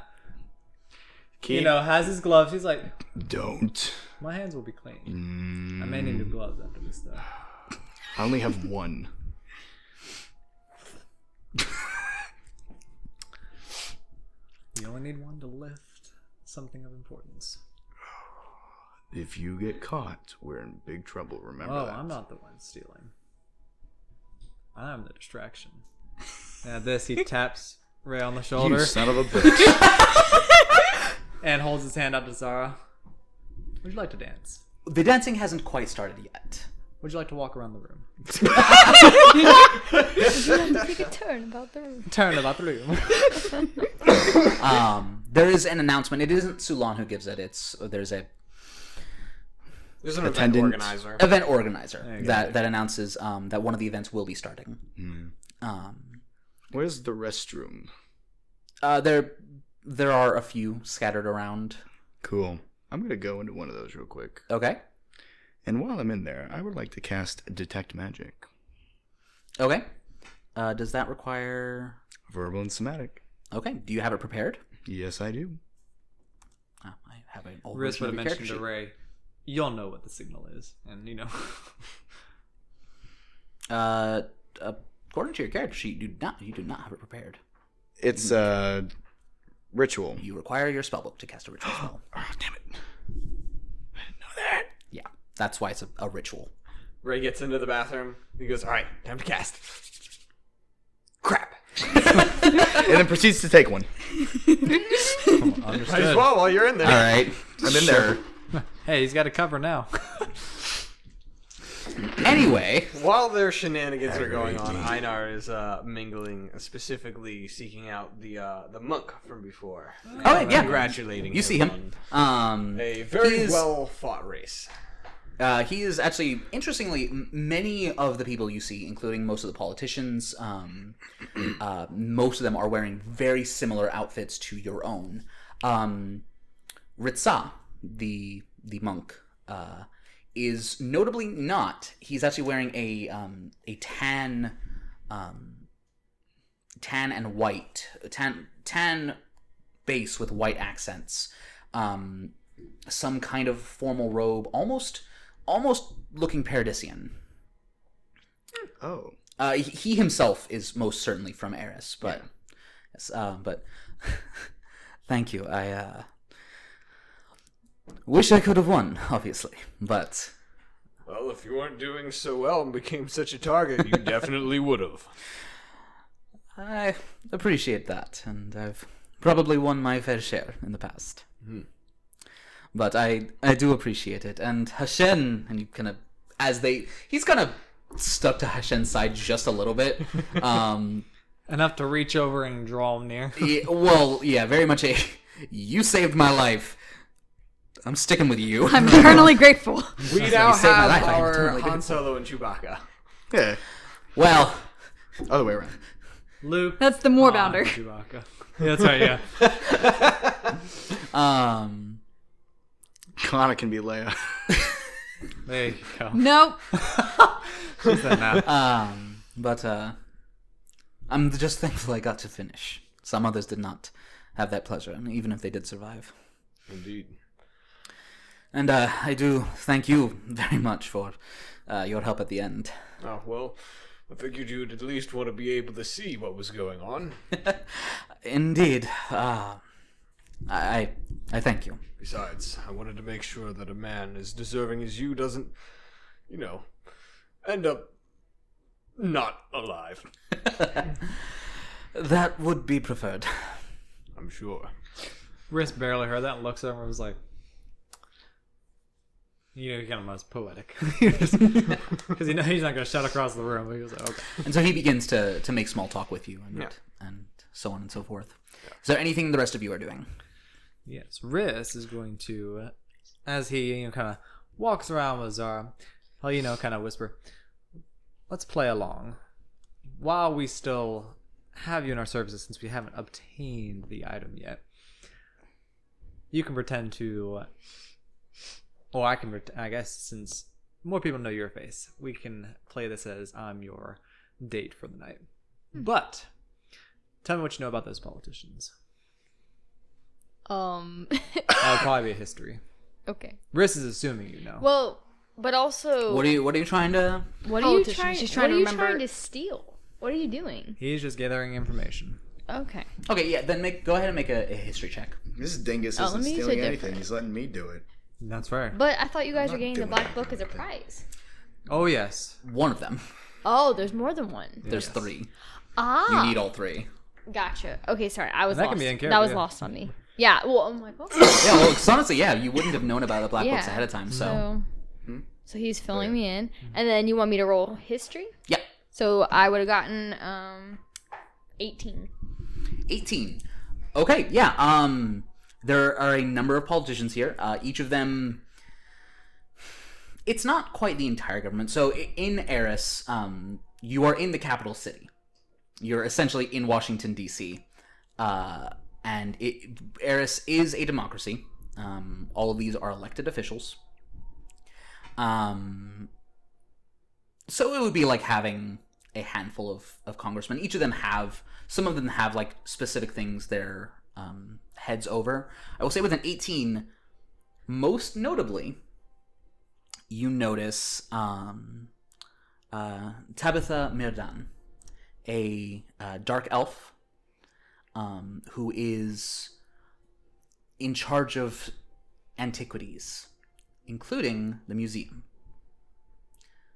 Keep- has his gloves. He's like, Don't. my hands will be clean. I may need new gloves after this, though. I only have one. You only need one to lift something of importance. If you get caught, we're in big trouble, remember Oh, that. I'm not the one stealing. I'm the distraction. At this, he taps Ray on the shoulder. You son of a bitch. And holds his hand up to Zara. Would you like to dance? The dancing hasn't quite started yet. Would you like to walk around the room? Take a turn about the room. Turn about the room. There is an announcement. It isn't Sulan who gives it. There's an event organizer. event organizer There you go. that announces that one of the events will be starting. Where's the restroom? There are a few scattered around. Cool. I'm going to go into one of those real quick. Okay. And while I'm in there, I would like to cast Detect Magic. Okay. Does that require... Verbal and somatic. Okay. Do you have it prepared? Yes, I do. I have an old Riz version would of have the mentioned to character Ray, you'll know what the signal is. And, sheet. According to your character sheet, you do not have it prepared. It's ritual. You require your spellbook to cast a ritual spell. Oh, damn it. I didn't know that. Yeah. That's why it's a ritual. Ray gets into the bathroom. He goes, all right, time to cast. Crap. And then proceeds to take one. Might as well while you're in there. All right. I'm in there. Hey, he's got a cover now. Anyway. While their shenanigans are going on, Einar is mingling, specifically seeking out the monk from before. Oh, yeah. Congratulating You see him. on a very He's- well fought race. He is actually, interestingly, many of the people you see, including most of the politicians, most of them are wearing very similar outfits to your own. Ritza, the monk, is notably not. He's actually wearing a tan and white, tan base with white accents. Some kind of formal robe, almost looking Paradisian. Oh. He himself is most certainly from Eris, but yes, but thank you. I wish I could have won, obviously, but Well, if you weren't doing so well and became such a target, you definitely would have. I appreciate that, and I've probably won my fair share in the past. But I do appreciate it, and Hashen, and you kind of, he's kind of stuck to Hashen's side just a little bit. Enough to reach over and draw him near. Yeah, very much you saved my life. I'm sticking with you. I'm eternally grateful. We You now saved my have life, I our totally Han did. Solo and Chewbacca. Yeah. Well, Other way around. Luke. That's the Moorbounder. Chewbacca. Yeah, that's right, yeah. Kana can be Leia. There you go. Nope. She said that. but I'm just thankful I got to finish. Some others did not have that pleasure, and even if they did survive. Indeed. And I do thank you very much for your help at the end. Oh, well, I figured you'd at least want to be able to see what was going on. Indeed. I thank you. Besides, I wanted to make sure that a man as deserving as you doesn't, end up not alive. That would be preferred. I'm sure. Riss barely heard that and looks over and was like, he kind of most poetic. Because he's not going to shout across the room. But he was like, okay. And so he begins to make small talk with you and Yeah. and so on and so forth. Is there anything the rest of you are doing? Yes, Riss is going to, as he kind of walks around with Zara, he'll kind of whisper, "Let's play along, while we still have you in our services, since we haven't obtained the item yet. You can pretend to, or I can. I guess since more people know your face, we can play this as I'm your date for the night. But tell me what you know about those politicians." That'll probably be a history. Okay. Riss is assuming you know. Well, but also, What are you trying to? what are you Politicians. trying? She's trying what to are you remember- trying to steal? What are you doing? He's just gathering information. Okay. Okay, yeah. Then go ahead and make a history check. This dingus Oh, isn't let me use stealing a anything. different- He's letting me do it. That's fair. But I thought you guys were not getting the doing black book as a prize. Oh, yes. One of them. Oh, there's more than one. There's Yes. 3. Ah. You need all 3. Gotcha. Okay, sorry. I was That lost. can be in That character, was yeah. lost on me. Yeah, well, I'm like, oh. Yeah, well, 'cause honestly, yeah, you wouldn't have known about the black Yeah. books ahead of time, so. So he's filling me in. And then you want me to roll history? Yeah. So I would have gotten 18. 18. Okay, yeah. There are a number of politicians here. Each of them. It's not quite the entire government. So in Eris, you are in the capital city. You're essentially in Washington, D.C. And Eris is a democracy. All of these are elected officials. So it would be like having a handful of congressmen. Each of them some of them have like specific things they're heads over. I will say with an 18, most notably, you notice Tabitha Mirdan, a dark elf who is in charge of antiquities, including the museum.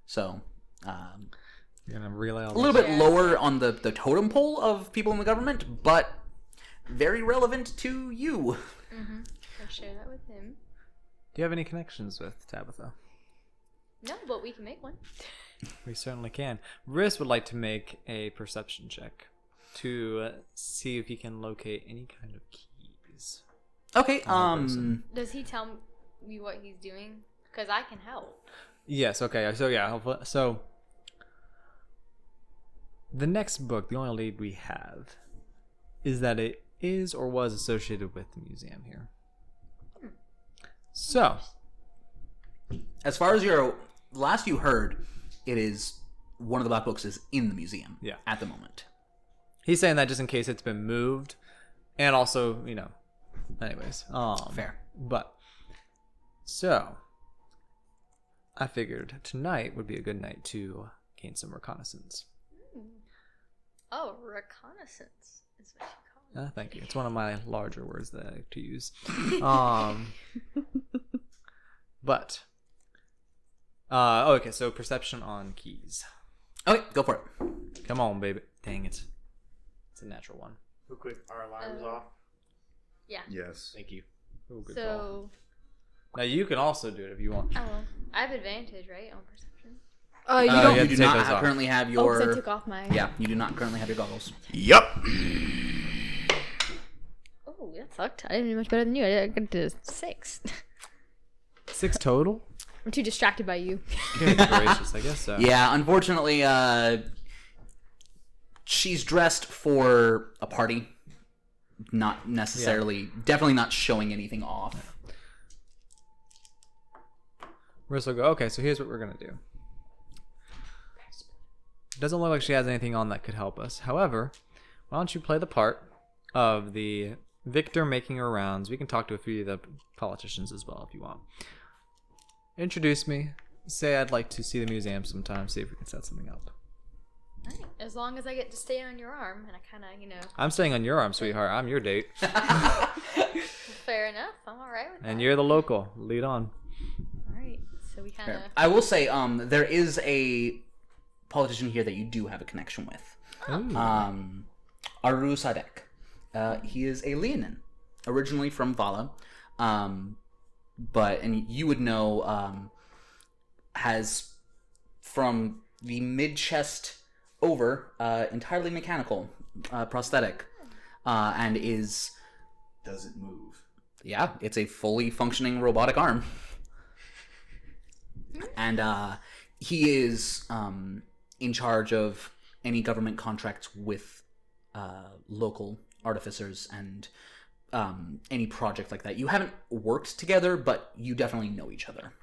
So, You're going to relay all a little bit lower on the totem pole of people in the government, but very relevant to you. I'll share that with him. Do you have any connections with Tabitha? No, but we can make one. We certainly can. Riss would like to make a perception check to see if he can locate any kind of keys. Okay, Does he tell me what he's doing? Because I can help. Yes, okay. So, yeah. So, the next book, the only lead we have, is that it is or was associated with the museum here. So, as far as your last you heard, it is one of the black books is in the museum. Yeah. At the moment. he's saying that just in case it's been moved. And also, anyways. Fair. But, so, I figured tonight would be a good night to gain some reconnaissance. Oh, reconnaissance is what you call it. Thank you. It's one of my larger words that I like to use. But, okay, so perception on keys. Okay, go for it. Come on, baby. Dang it. It's a natural one. Real quick, our alarms off. Yeah. Yes. Thank you. Ooh, good call. So, Now, you can also do it if you want. I have advantage, right, on perception? You You don't. have do to take not those off. currently have Oh, your. 'cause I took off my... Yeah, you do not currently have your goggles. Yup. Oh, that sucked. I didn't do much better than you. I got to 6. 6 total? I'm too distracted by you. Goodness gracious, I guess so. Yeah, unfortunately, she's dressed for a party. Not necessarily, definitely not showing anything off. Marissa will go, okay, so here's what we're going to do. Doesn't look like she has anything on that could help us. However, why don't you play the part of the victor making her rounds? We can talk to a few of the politicians as well if you want. Introduce me. Say I'd like to see the museum sometime. See if we can set something up. Alright. As long as I get to stay on your arm, and I kind of, I'm staying on your arm, sweetheart. I'm your date. fair enough. I'm alright with that. And you're the local. Lead on. Alright. So we kind of... I will say, there is a politician here that you do have a connection with. Aru Sadek. He is a Leonin, originally from Vala, and you would know, has from the mid-chest over, entirely mechanical, prosthetic, and is... Does it move? Yeah, it's a fully functioning robotic arm. And he is in charge of any government contracts with local artificers and any project like that. You haven't worked together, but you definitely know each other.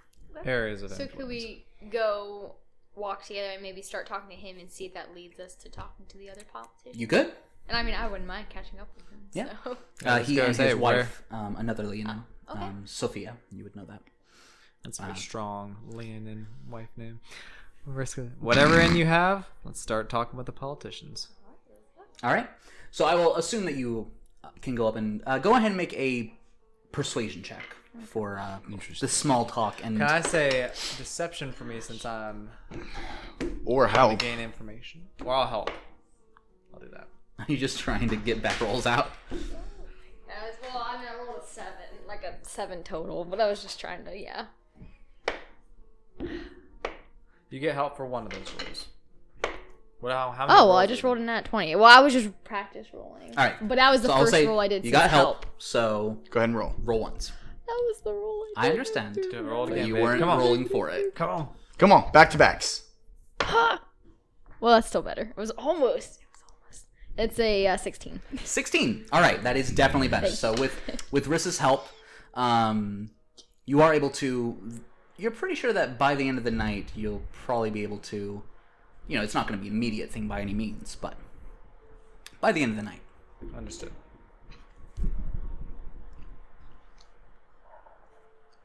Areas of So influence. could we go walk together and maybe start talking to him and see if that leads us to talking to the other politicians? You good? And I mean, I wouldn't mind catching up with him. Yeah. So. He gonna and say, his where- wife, another Leonin, okay. Sophia. You would know that. That's a good strong Leonin wife name. Whatever in you have, let's start talking with the politicians. All right. So I will assume that you can go up and go ahead and make a persuasion check. for the small talk and. Can I say deception for me since I'm Or to help. gain information? Or I'll help. I'll do that. Are you just trying to get back rolls out? Well, I mean, I rolled a 7, like a 7 total, but I was just trying to, yeah. You get help for one of those rolls. How many Oh, well, rolls I did just you- rolled a nat 20. Well, I was just practice rolling. All right. But that was the So I'll first say roll I did. you since got help, so Go ahead and roll. roll once. That was the roll I I did. understand. Do it, roll it But again, you babe. weren't Come on. rolling for it. Come on. Come on, back to backs. Well, that's still better. It was almost. It's a 16. 16. All right, that is definitely better. So with Rissa's help, you are able to. You're pretty sure that by the end of the night, you'll probably be able to. It's not going to be an immediate thing by any means, but by the end of the night. Understood.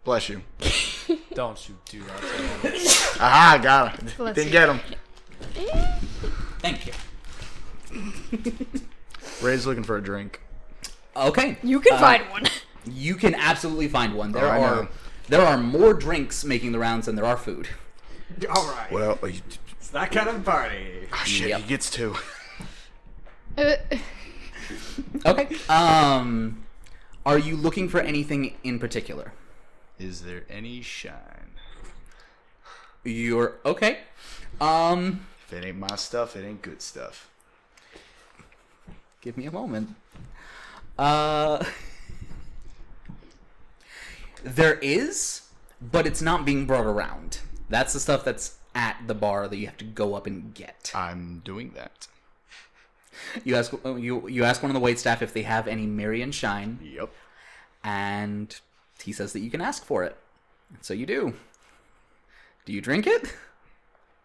Bless you. Don't you do that to him. Aha, got him. Bless Didn't you. get him. Thank you. Ray's looking for a drink. Okay. You can find one. You can absolutely find one. I know. There are more drinks making the rounds than there are food. All right. Well, It's that kind of party. shit, Yep. he gets two. Okay. Are you looking for anything in particular? Is there any shine? You're okay. If it ain't my stuff, it ain't good stuff. Give me a moment. There is, but it's not being brought around. That's the stuff that's at the bar that you have to go up and get. I'm doing that. You ask you ask one of the waitstaff if they have any Mary and Shine, Yep. and he says that you can ask for it. So you do. Do you drink it?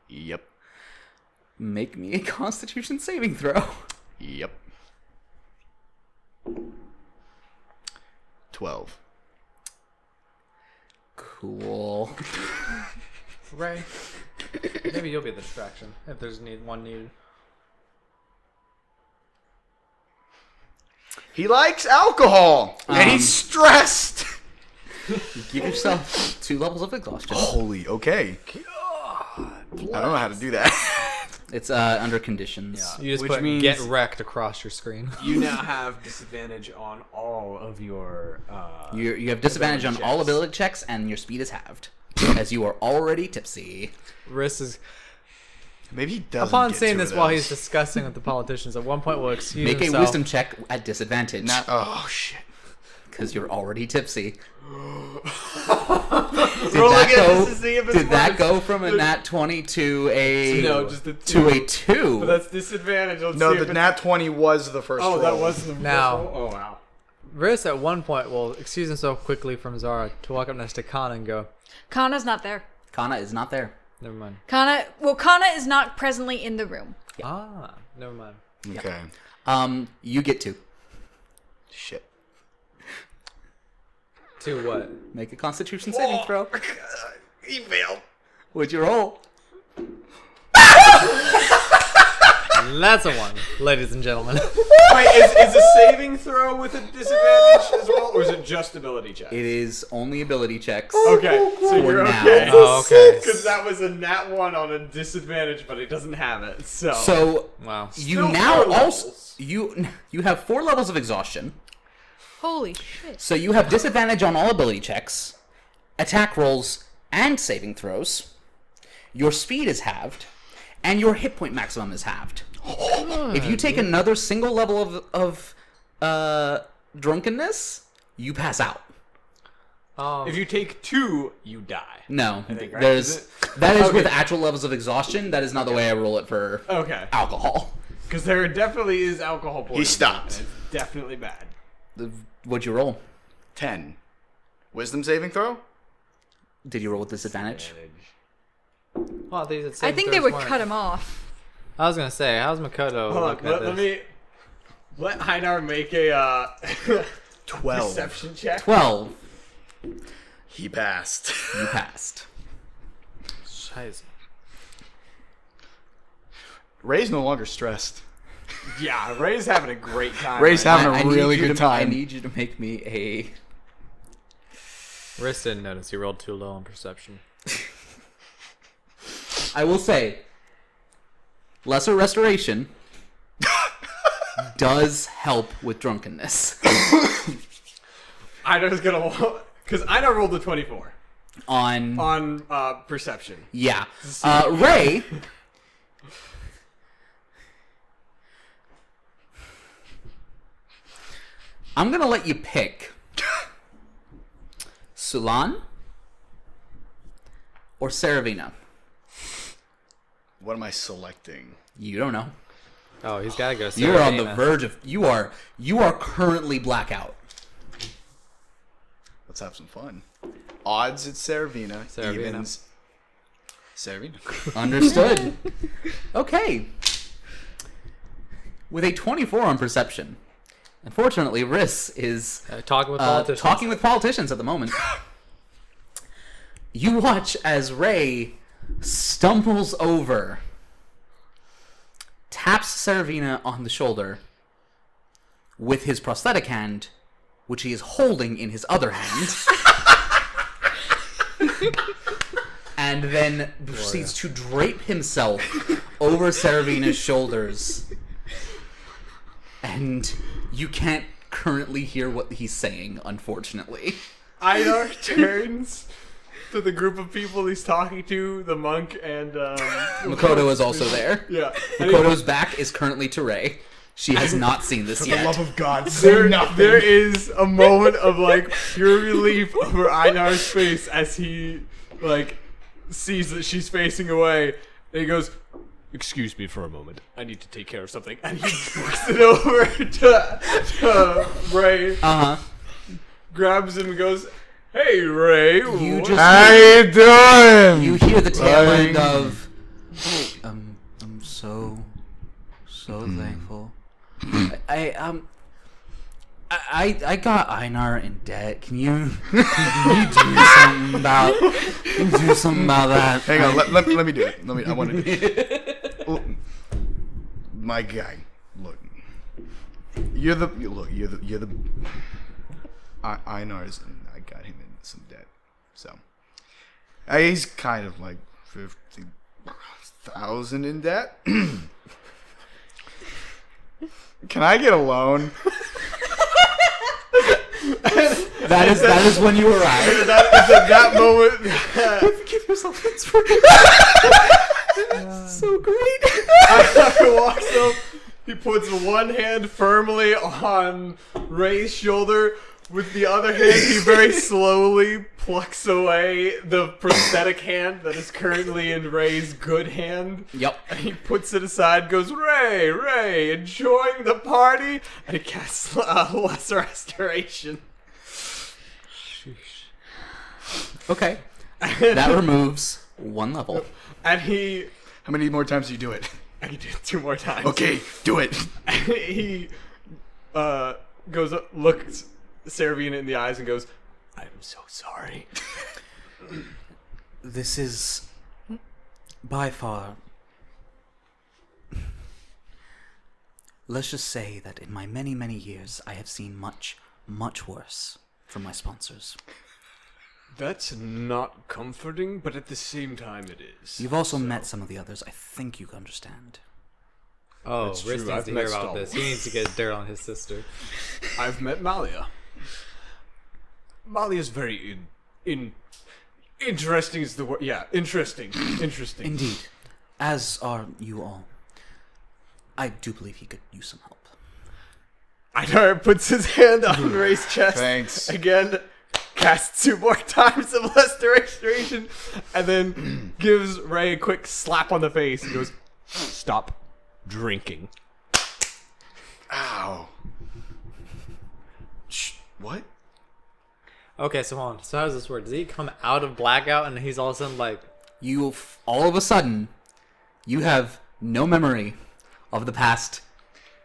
Yep. Make me a Constitution saving throw. Yep. 12. Cool. Ray, maybe you'll be the distraction if there's one needed. He likes alcohol, and he's stressed. Give yourself 2 levels of exhaustion. Holy, okay. I don't know how to do that. It's under conditions. You just Which put means- "get wrecked" across your screen. You now have disadvantage on all of your. You have disadvantage on ability all checks. ability checks, and your speed is halved, as you are already tipsy. Riss is Maybe he doesn't. upon get saying two this of while those. he's discussing with the politicians. At one point, will excuse Make a himself. wisdom check at disadvantage, Not, oh shit. because you're already tipsy. Roll that again go- just to see if it's Did that worse. go from a nat 20 to a No, just a to a 2. 2? But that's disadvantage. Let's No, see if the it's- nat 20 was the first Oh, roll. that was the Now- first roll? Oh, wow. Riss at one point will excuse himself quickly from Zara to walk up next to Kana and go, Kana's not there. Kana is not there. "Never mind." Kana is not presently in the room. Ah, never mind. Okay. You get 2. Shit. To what? Make a Constitution saving throw. He failed. What'd you roll? That's a 1, ladies and gentlemen. Wait, is a saving throw with a disadvantage as well, or is it just ability check? It is only ability checks. Okay, so you're now. okay. Oh, okay. Because that was a nat 1 on a disadvantage, but it doesn't have it. So, So Wow. you Still now 4 also levels. you have 4 levels of exhaustion. Holy shit. So you have disadvantage on all ability checks, attack rolls, and saving throws. Your speed is halved, and your hit point maximum is halved. If you take another single level of drunkenness, you pass out. if you take 2, you die. No, think, right? there's Is that is Okay. with actual levels of exhaustion. That is not the way I roll it for Okay. alcohol. Because there definitely is alcohol poisoning. stopped. and It's definitely bad. What'd you roll? 10. Wisdom saving throw? Did you roll with disadvantage? Well, these had I saving think they throws would weren't. cut him off. I was gonna say, how's Makoto Hold look on, at let this? me... Let Heinar make a 12. deception check. 12. He passed. You passed. Scheiße. Ray's no longer stressed. Yeah, Ray's having a great time. Ray's right having I a need really you good to- I time. need you to make me a Riss didn't notice. He rolled too low on perception. I will say, lesser restoration does help with drunkenness. Einar's gonna... Because Einar rolled a 24 On perception. yeah, Ray. I'm gonna let you pick Sulan or Saravina. What am I selecting? You don't know. Oh, he's gotta go. You're on the Saravina. verge of. You are currently blackout. Let's have some fun. Odds, it's Saravina. Saravina. Evens, Saravina. Understood. Okay. With a 24 on perception. Unfortunately, Riss is Talking with politicians. talking with politicians at the moment. You watch as Ray stumbles over, taps Saravina on the shoulder with his prosthetic hand, which he is holding in his other hand, and then proceeds to drape himself over Saravina's shoulders. And you can't currently hear what he's saying, unfortunately. Einar turns to the group of people he's talking to, the monk and... Makoto is also there. Yeah. Makoto's back is currently to Ray. She has not seen this For the yet. love of God, say nothing. There is a moment of, like, pure relief over Einar's face as he, like, sees that she's facing away. And he goes, "Excuse me for a moment. I need to take care of something." And he puts it over to Ray, Uh-huh. grabs him and goes, "Hey, Ray. You what-" just How you doing? you hear the tail end Bye. of I'm so thankful. I got Einar in debt. Can you do something about that? Hang on, let me do it. I want to do it. Look, my guy, look. You're the Einar's, and I got him in some debt. So he's kind of like 50,000 in debt. Can I get a loan? That is when you arrive. It's at that moment. Give yourself inspiration. So great. Einar walks up. He puts one hand firmly on Ray's shoulder. With the other hand, he very slowly plucks away the prosthetic hand that is currently in Ray's good hand. Yep. And he puts it aside, goes, "Ray, enjoying the party?" And he casts Lesser Restoration. Okay. That removes one level. And he... How many more times do you do it? I can do it 2 more times. Okay, do it. He goes up, looks Saravina in the eyes and goes, "I'm so sorry." This is by far. Let's just say that in my many, many years, I have seen much, much worse from my sponsors. That's not comforting, but at the same time it is. You've also met some of the others. I think you understand. Oh, That's Riss true, needs I've to hear met about Stalwart. this. He needs to get dirt on his sister. I've met Malia. Malia's very interesting is the word. Yeah, interesting. Indeed. As are you all. I do believe he could use some help. Einar puts his hand on Ray's chest. Thanks. Again, casts 2 more times of Lesser Restoration, and then gives Ray a quick slap on the face and goes, "Stop drinking." Ow. Shh. What? Okay, so hold on. So how does this work? Does he come out of blackout and he's all of a sudden like... All of a sudden, you have no memory of the past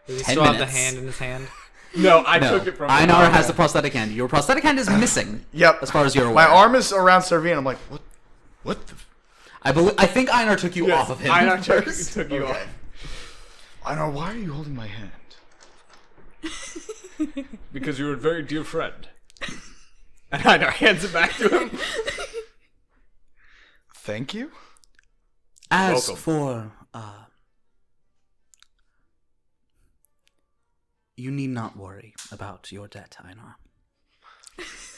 Does he 10 still have the minutes. hand in his hand? No, I No, took it from him. Einar has the prosthetic hand. Your prosthetic hand is missing. Yep. As far as you're aware. My arm is around Saravina. I'm like, what? What the? I think Einar took you Yes, off of him. Einar first. took you Okay. off. Einar, why are you holding my hand? Because you're a very dear friend. And Einar hands it back to him. Thank you. As Welcome. for, you need not worry about your debt, Einar.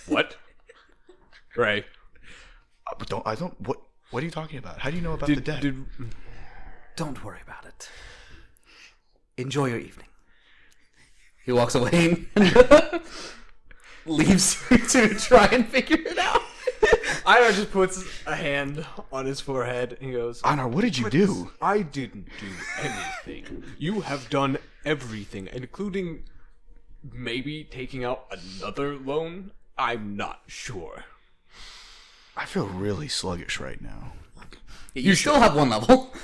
What? Ray. What are you talking about? How do you know about the debt? Don't worry about it. Enjoy your evening. He walks away and leaves you to try and figure it out. Einar just puts a hand on his forehead and goes, Einar, what did you do? I didn't do anything. You have done everything, including maybe taking out another loan? I'm not sure. I feel really sluggish right now. You still have one level.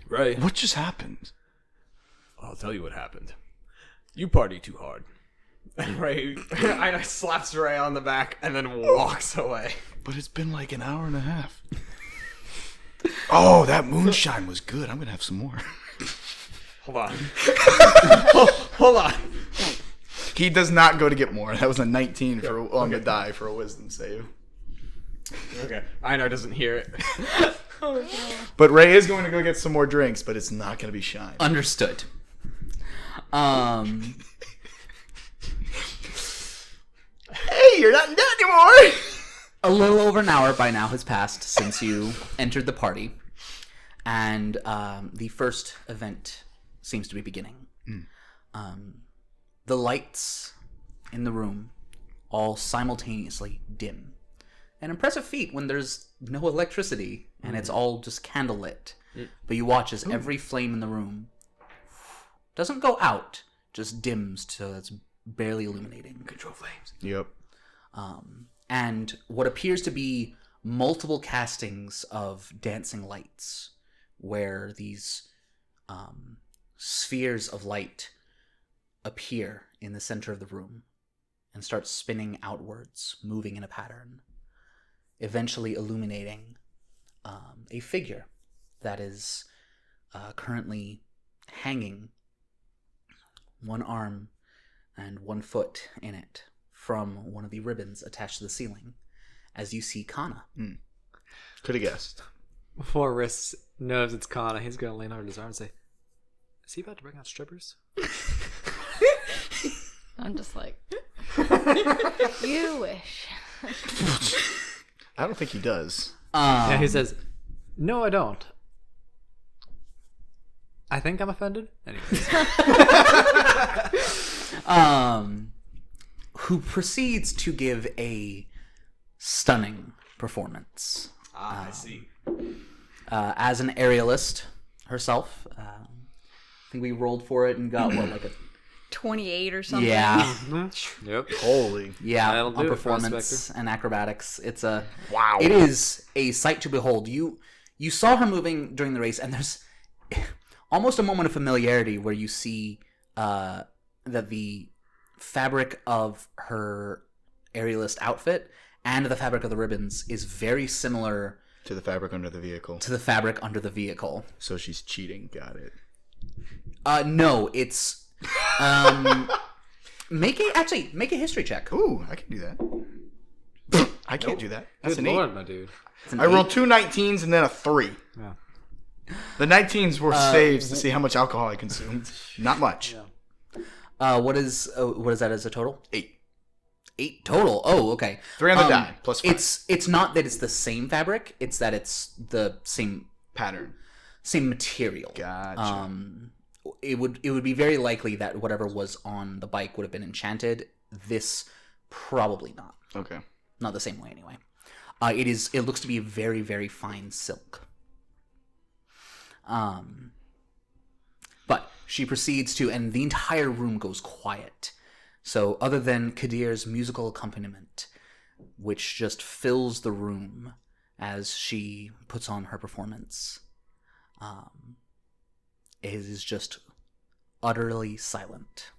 Ray, What just happened? I'll tell you what happened. You party too hard. And Ray, Einar slaps Ray on the back and then walks away. But it's been like an hour and a half. Oh, that moonshine was good. I'm going to have some more. Hold on. Hold on. He does not go to get more. That was a 19 on the die for a wisdom save. Okay. Einar doesn't hear it. But Ray is going to go get some more drinks, but it's not going to be shine. Understood. Hey, you're not in debt anymore! A little over an hour by now has passed since you entered the party, and the first event seems to be beginning. The lights in the room all simultaneously dim. An impressive feat when there's no electricity and it's all just candlelit. But you watch as every flame in the room doesn't go out, just dims till it's barely illuminating. Control flames. Yep. And what appears to be multiple castings of dancing lights, where these spheres of light appear in the center of the room and start spinning outwards, moving in a pattern, eventually illuminating a figure that is currently hanging, one arm and one foot in it, from one of the ribbons attached to the ceiling, as you see Kana. Could have guessed. Before Riss knows it's Kana, he's going to lean over his arm and say, is he about to bring out strippers? I'm just like, you wish. I don't think he does. Yeah, he says, no, I don't. I think I'm offended. Anyways. Who proceeds to give a stunning performance. I see. As an aerialist herself, I think we rolled for it and got, what, like a... 28 or something. Yeah. Yep. Holy. Yeah, That'll on do it, performance Prospector. and acrobatics. It's a... Wow. It is a sight to behold. You saw her moving during the race, and there's almost a moment of familiarity where you see that the fabric of her aerialist outfit and the fabric of the ribbons is very similar To the fabric under the vehicle. to the fabric under the vehicle. So she's cheating. Got it. No, it's make a history check. Ooh, I can do that. I can't do that. That's Good an 8. lord, my dude. It's an I rolled 8. 2 19s and then a 3. Yeah. The 19s were saves to see how much alcohol I consumed. Not much. What is that as a total? 8. 8 total. Oh, okay. 3 on the die, plus 5. It's not that it's the same fabric. It's that it's the same Pattern. material. Gotcha. It would be very likely that whatever was on the bike would have been enchanted. This probably not. Okay. Not the same way anyway. It looks to be a very, very fine silk. But she proceeds to, and the entire room goes quiet. So other than Kadir's musical accompaniment, which just fills the room as she puts on her performance, it is just utterly silent.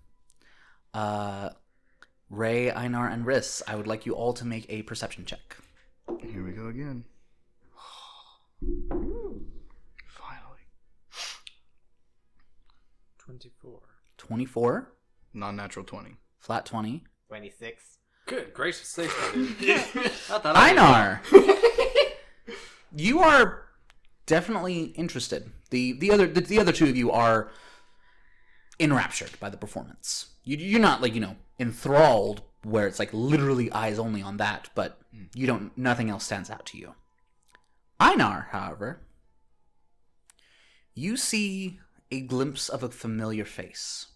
Ray, Einar, and Riss, I would like you all to make a perception check. Here we go again. Finally. 24. 24, Non-natural 20. flat 20. 26. Good gracious sakes, dude. Einar, you are definitely interested. The other two of you are enraptured by the performance. You're not like enthralled, where it's like literally eyes only on that, but nothing else stands out to you. Einar, however, you see a glimpse of a familiar face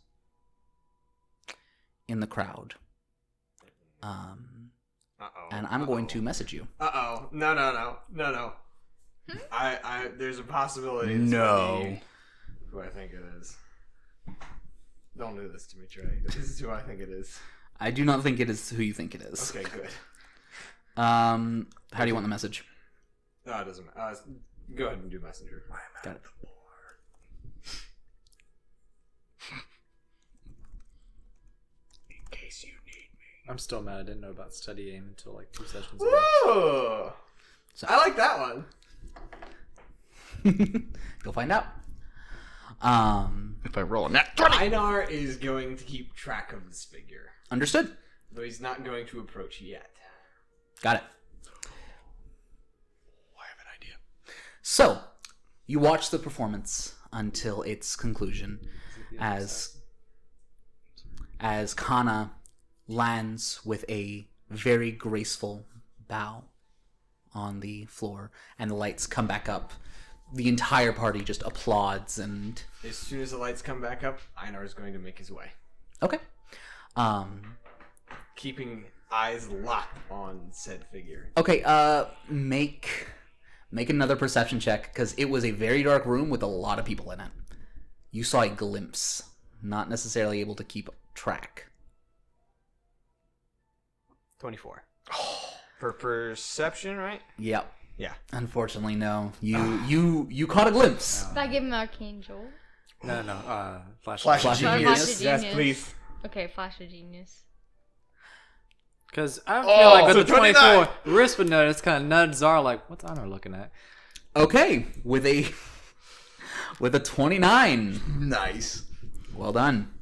in the crowd. And I'm going to message you. No. There's a possibility. It's No. who I think it is. Don't do this to me, Trey. This is who I think it is. I do not think it is who you think it is. Okay, good. How do you want the message? No, it doesn't matter. Go ahead and do messenger. Got it. In case you need me. I'm still mad I didn't know about study aim until like 2 sessions ago. Whoa! So- I like that one. You'll find out. If I roll a nat 20. Einar is going to keep track of this figure, Understood. but he's not going to approach yet. Got it. I have an idea. So, you watch the performance until its conclusion as Kana lands with a very graceful bow on the floor and the lights come back up. The entire party just applauds and... As soon as the lights come back up, Einar is going to make his way, Okay. keeping eyes locked on said figure. Okay, make another perception check, because it was a very dark room with a lot of people in it. You saw a glimpse, not necessarily able to keep track. 24. For perception, right? Yep. Yeah. Unfortunately, no. You caught a glimpse. If I give him Arcane Jolt. No. Flash. Flash of Sorry, genius. Flash of Yes, Genius. please. Okay, Flash of Genius. Because I feel like with so the 24, 29. Riss would notice, kind of nudge Zara like, what's Honor looking at? Okay, with a 29. Nice. Well done.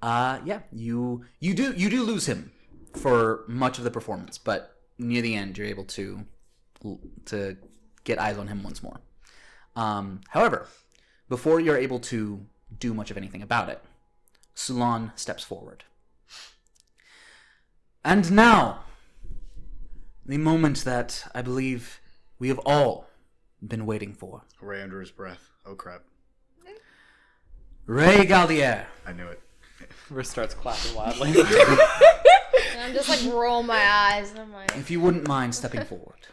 Yeah, you do lose him for much of the performance, but near the end you're able to get eyes on him once more. However, before you're able to do much of anything about it, Sulan steps forward. And now, the moment that I believe we have all been waiting for. Ray under his breath. Oh crap. Ray Galdier. I knew it. Riss starts clapping wildly. And I'm just like roll my eyes and I'm like, If you wouldn't mind stepping forward.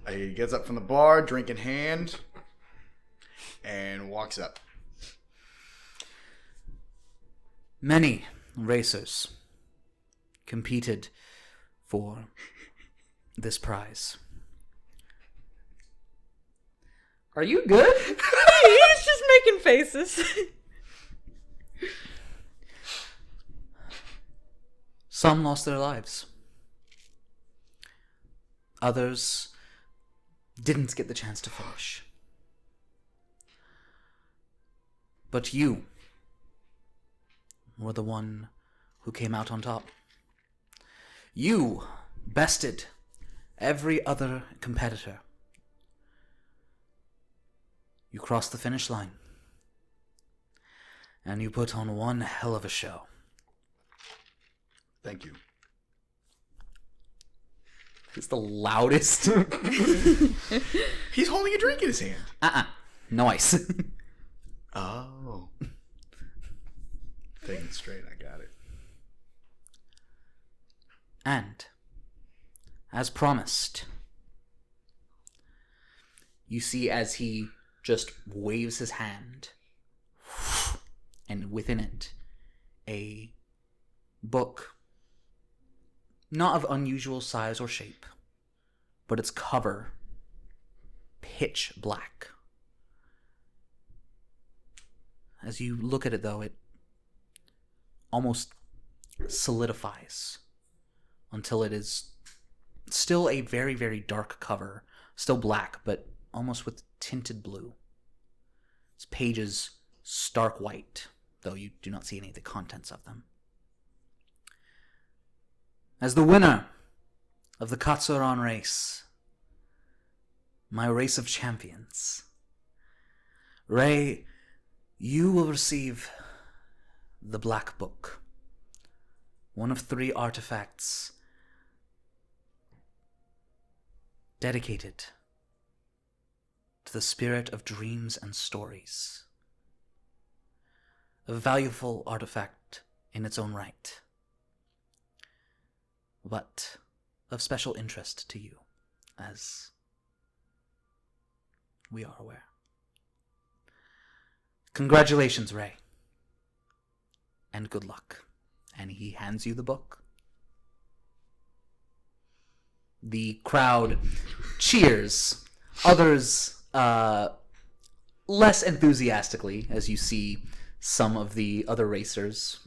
He gets up from the bar, drink in hand, and walks up. Many racers competed for this prize. Are you good? He's just making faces. Some lost their lives. Others didn't get the chance to finish. But you were the one who came out on top. You bested every other competitor. You crossed the finish line. And you put on one hell of a show. Thank you. It's the loudest. He's holding a drink in his hand. No ice. Oh. Taking it straight, I got it. And, as promised, you see as he just waves his hand, and within it, a book, not of unusual size or shape, but its cover pitch black. As you look at it, though, it almost solidifies until it is still a very, very dark cover, still black, but almost with tinted blue. Its pages stark white, though you do not see any of the contents of them. As the winner of the Katsuran race, my race of champions, Ray, you will receive the Black Book, one of 3 artifacts dedicated to the spirit of dreams and stories. A valuable artifact in its own right, but of special interest to you, as we are aware. Congratulations, Ray. And good luck. And he hands you the book. The crowd cheers. Others, less enthusiastically, as you see some of the other racers.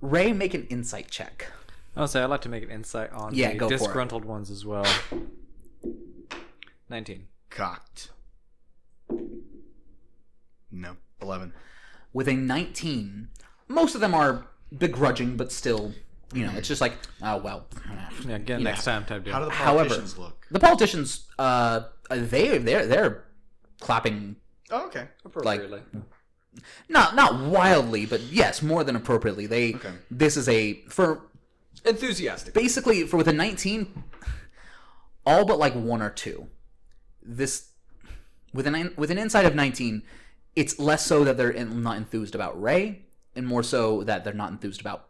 Ray, make an insight check. I'll say I'd like to make an insight on Yeah, the go for it. disgruntled ones as well. 19. Cocked. No. 11. With a 19, most of them are begrudging, but still, it's just like, oh, well. Yeah, again, next time type deal. How do the However, politicians look? The politicians, they're clapping, Oh, okay. Appropriately. not wildly, but yes, more than appropriately. Okay. This is Enthusiastic. basically, with a 19, all but like 1 or 2. This, with an insight of 19, it's less so that they're not enthused about Ray, and more so that they're not enthused about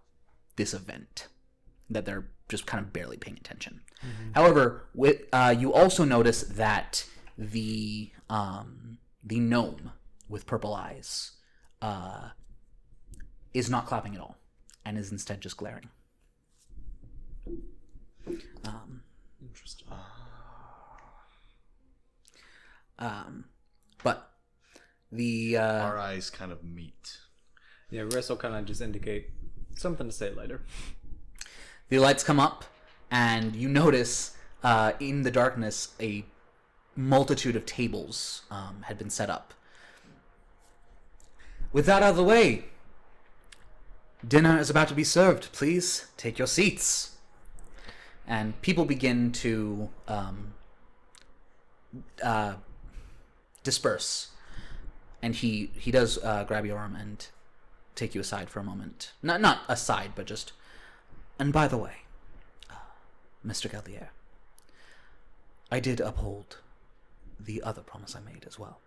this event, that they're just kind of barely paying attention. Mm-hmm. However, you also notice that the gnome with purple eyes is not clapping at all, and is instead just glaring. Interesting. But the Our eyes kind of meet. Yeah, Riss will kind of just indicate something to say later. the lights come up, and you notice in the darkness a multitude of tables had been set up. With that out of the way, dinner is about to be served. Please take your seats. And people begin to disperse. And he does grab your arm and take you aside for a moment. Not aside, but just... And by the way, Mr. Gallier, I did uphold the other promise I made as well.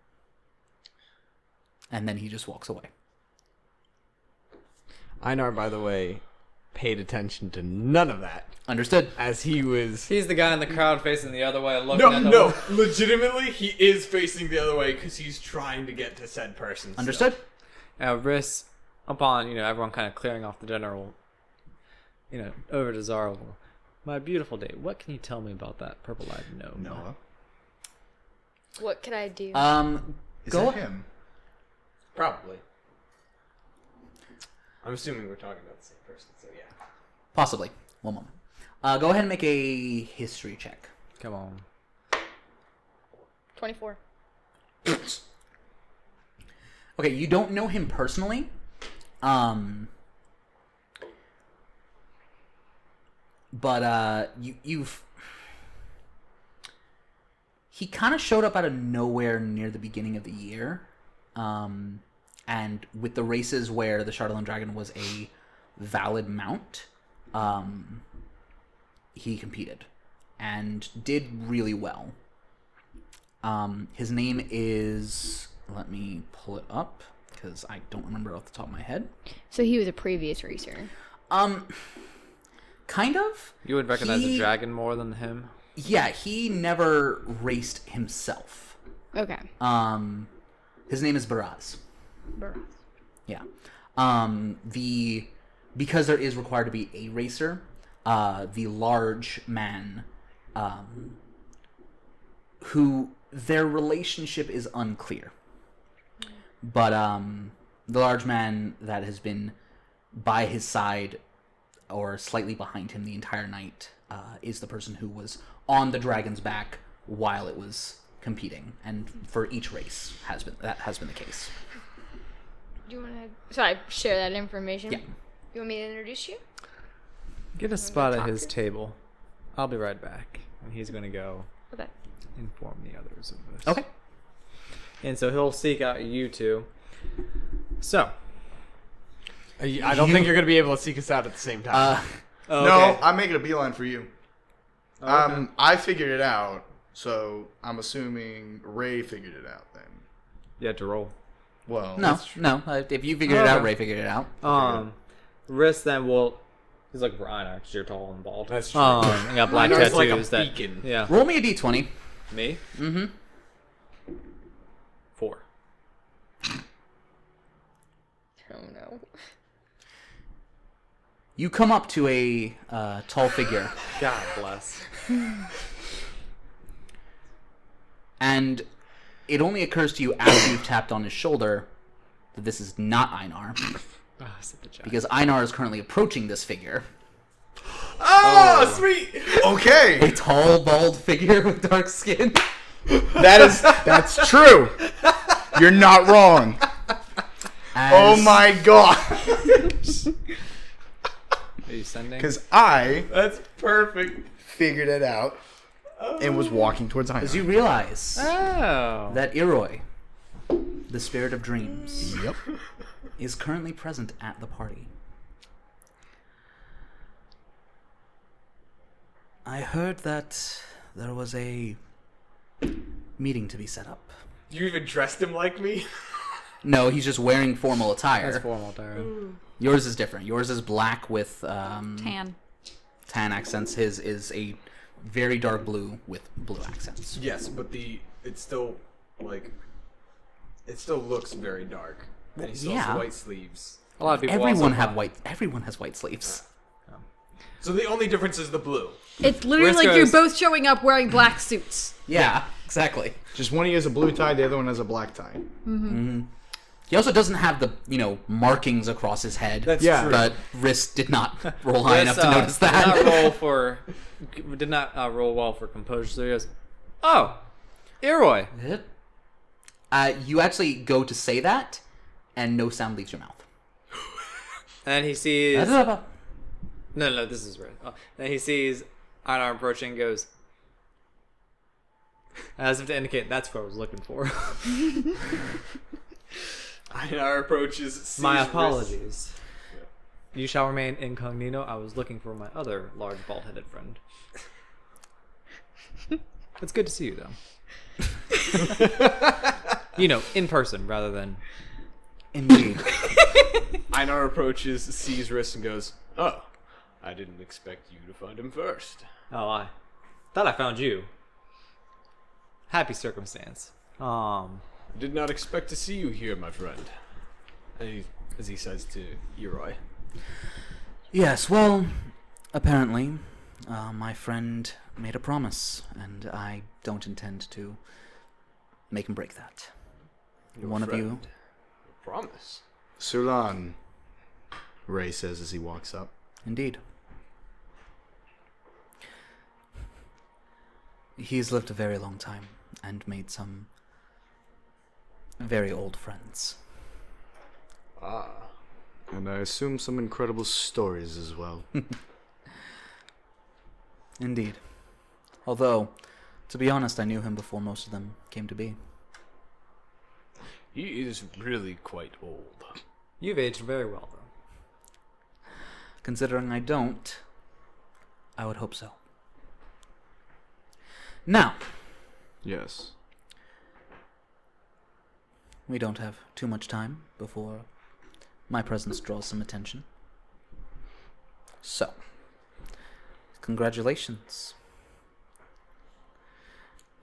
And then he just walks away. Einar, by the way, paid attention to none of that. Understood. As he was... He's the guy in the crowd facing the other way, looking at the No, legitimately, he is facing the other way because he's trying to get to said person. Understood. Riss, upon, everyone kind of clearing off the general, over to Zara. My beautiful day, what can you tell me about that purple-eyed gnome? Noah. What can I do? Is Go that on. him? Probably. I'm assuming we're talking about the same person, so yeah. Possibly. One moment. Go ahead and make a history check. Come on. 24. Okay, you don't know him personally. But you've... He kind of showed up out of nowhere near the beginning of the year. And with the races where the Charlatan Dragon was a valid mount, he competed and did really well. His name is... Let me pull it up, because I don't remember off the top of my head. So he was a previous racer. Kind of. You would recognize the dragon more than him? Yeah, he never raced himself. Okay. His name is Baraz. Baraz. Yeah. Because there is required to be a racer, the large man, who their relationship is unclear. But the large man that has been by his side or slightly behind him the entire night is the person who was on the dragon's back while it was competing, and for each race that has been the case. Do you want to... So I share that information? Yeah. You want me to introduce you? Get a spot at talk his to- table. I'll be right back. And he's going to go Okay. inform the others of this. Okay. And so he'll seek out you two. So. I don't think you're going to be able to seek us out at the same time. Oh, No, okay. I'm making a beeline for you. Okay. I figured it out, so I'm assuming Ray figured it out then. You had to roll. Well, No, no. If you figured it out, Ray figured it out. Riss then will. He's looking for Einar because you're tall and bald. That's true. And got black Einar's tattoos. like a that beacon. Yeah. Roll me a d20. Me? Mm-hmm. 4. Oh no. You come up to a tall figure, God bless. and it only occurs to you after you've tapped on his shoulder that this is not Einar, because Einar is currently approaching this figure. Oh, sweet! okay, A tall, bald figure with dark skin. that's true. You're not wrong. Oh As- my god. Are you sending? Because I That's perfect. figured it out and was walking towards Einar. As you realize Oh. that Iroi, the spirit of dreams, Yep. is currently present at the party. I heard that there was a meeting to be set up. You even dressed him like me? No, he's just wearing formal attire. That's formal, Tyra. Yours is different. Yours is black with Tan. tan accents. His is a very dark blue with blue accents. Yes, but it still looks very dark. And he still Yeah. has white sleeves. A lot of people Everyone also Everyone has white sleeves. So the only difference is the blue. It's literally like Risk you're goes- both showing up wearing black suits. Yeah, exactly. Just one of you has a blue tie, the other one has a black tie. He also doesn't have the markings across his head. That's Yeah. true. But Riss did not roll high enough to notice that. Did not roll well for composure. So he goes, "Oh, Iroi." You actually go to say that, and no sound leaves your mouth. And he sees. No, this is right. And he sees Einar approaching and goes, as if to indicate that's what I was looking for. Einar approaches. sees My Riss. apologies. You shall remain incognito. I was looking for my other large bald-headed friend. It's good to see you, though. In person rather than... Indeed. Einar approaches, sees Riss, and goes, "Oh, I didn't expect you to find him first." Oh, I thought I found you. Happy circumstance. Did not expect to see you here, my friend. As he says to Iroi. Yes, well, apparently, my friend made a promise, and I don't intend to make him break that. Your One of you. friend. Promise. Sulan, Ray says as he walks up. Indeed. He's lived a very long time and made some very old friends. Ah. And I assume some incredible stories as well. Indeed. Although, to be honest, I knew him before most of them came to be. He is really quite old. You've aged very well, though. Considering I don't, I would hope so. Now, Yes. we don't have too much time before my presence draws some attention. So, congratulations.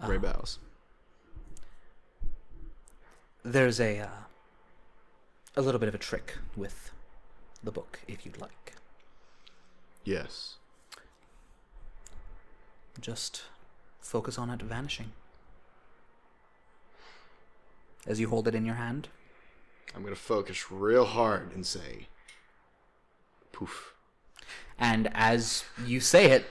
Ray bows. There's a little bit of a trick with the book, if you'd like. Yes. Just focus on it vanishing. As you hold it in your hand, I'm going to focus real hard and say, poof. and as you say it,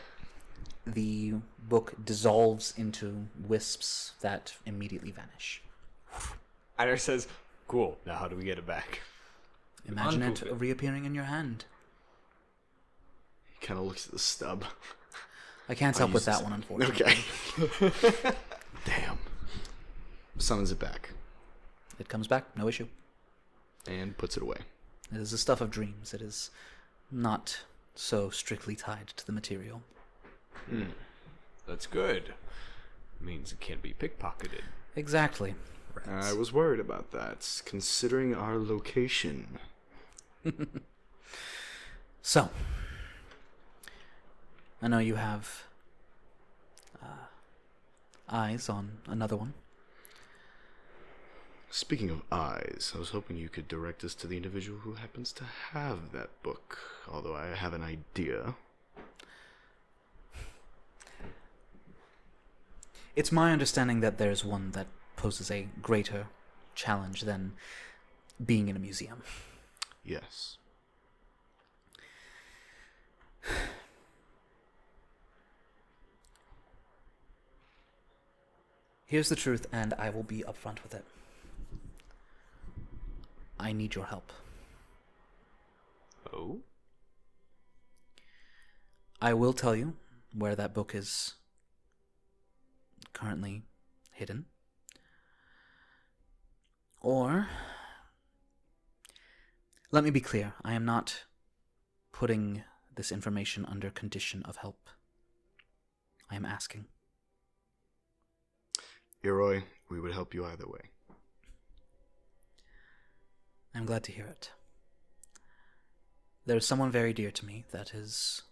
the book dissolves into wisps that immediately vanish. Einar says, "Cool. Now how do we get it back?" Imagine it Unpoof it. reappearing in your hand. kind of looks at the stub. I can't help with that one, unfortunately. Okay. Damn. Summons it back. It comes back, no issue. And puts it away. It is the stuff of dreams. It is not so strictly tied to the material. That's good. Means it can't be pickpocketed. Exactly. I was worried about that, considering our location. So, I know you have eyes on another one. Speaking of eyes, I was hoping you could direct us to the individual who happens to have that book, although I have an idea. It's my understanding that there's one that poses a greater challenge than being in a museum. Yes. Here's the truth, and I will be upfront with it. I need your help. Oh? I will tell you where that book is currently hidden. Or, let me be clear, I am not putting this information under condition of help. I am asking. Iroi, we would help you either way. I'm glad to hear it. There is someone very dear to me that is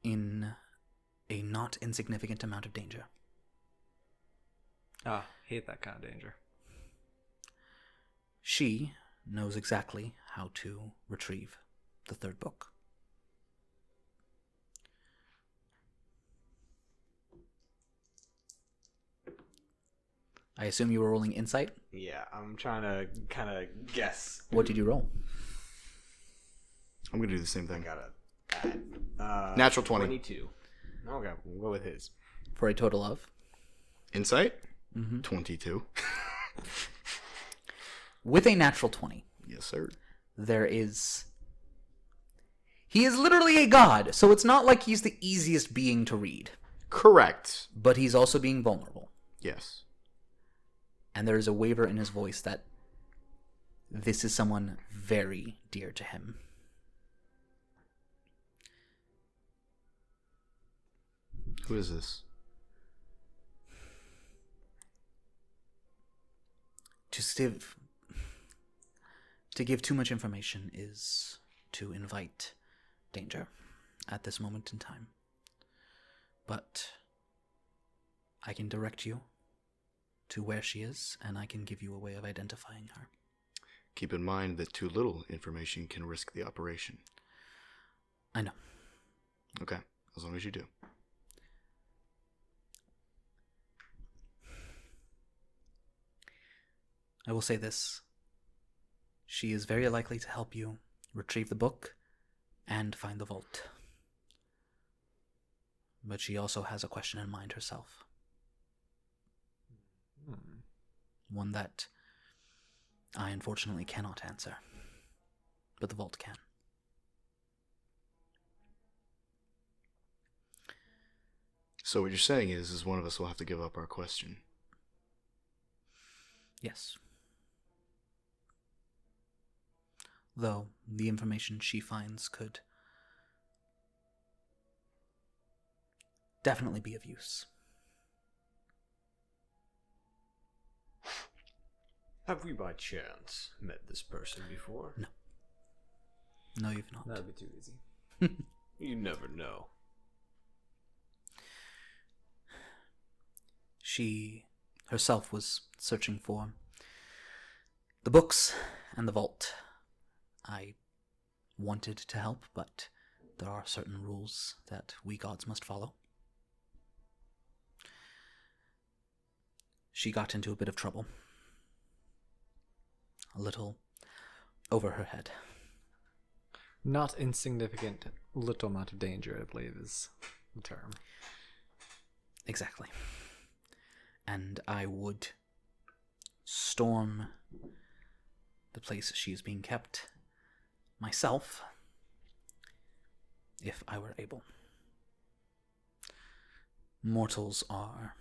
in a not insignificant amount of danger. Hate that kind of danger. She knows exactly how to retrieve the third book. I assume you were rolling insight? Yeah, I'm trying to kind of guess. What did you roll? I'm going to do the same thing. Got it. Natural 20. 22. Okay, we'll go with his. For a total of? Insight? 22. With a natural 20, Yes, sir. there is... He is literally a god, so it's not like he's the easiest being to read. Correct. But he's also being vulnerable. Yes. And there is a waver in his voice that this is someone very dear to him. Who is this? To give too much information is to invite danger at this moment in time. But I can direct you to where she is, and I can give you a way of identifying her. Keep in mind that too little information can risk the operation. I know. Okay, as long as you do. I will say this. She is very likely to help you retrieve the book and find the vault. But she also has a question in mind herself. One that I unfortunately cannot answer. But the vault can. So what you're saying is one of us will have to give up our question. Yes. Though the information she finds could definitely be of use. Have we by chance met this person before? No. No, you've not. That'd be too easy. You never know. She herself was searching for the books and the vault. I wanted to help, but there are certain rules that we gods must follow. She got into a bit of trouble. A little over her head. Not insignificant, little amount of danger, I believe, is the term. Exactly. And I would storm the place she is being kept myself, if I were able. Mortals are...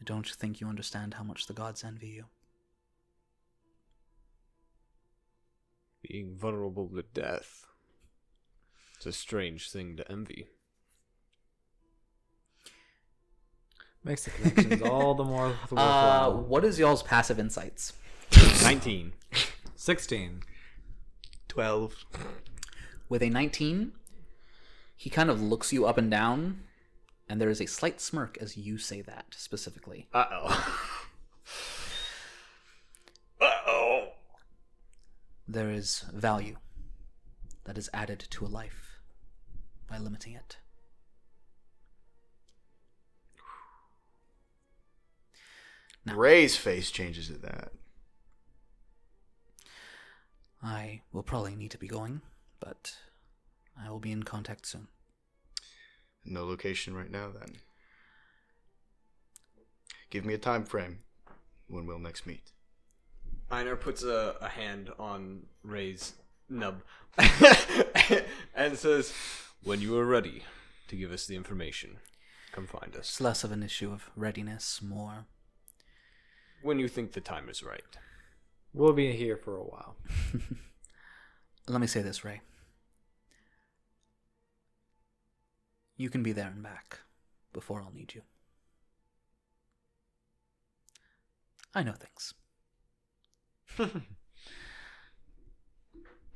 I don't think you understand how much the gods envy you. Being vulnerable to death. It's a strange thing to envy. Makes the connections all the more worthwhile. What is y'all's passive insights? 19. 16. 12. With a 19, he kind of looks you up and down, and there is a slight smirk as you say that specifically. Uh-oh. Uh-oh. There is value that is added to a life by limiting it. Now, Ray's face changes at that. I will probably need to be going, but I will be in contact soon. No location right now, then. Give me a time frame when we'll next meet. Einar puts a hand on Ray's nub and says, when you are ready to give us the information, come find us. It's less of an issue of readiness, more... When you think the time is right. We'll be here for a while. Let me say this, Ray. You can be there and back before I'll need you. I know things.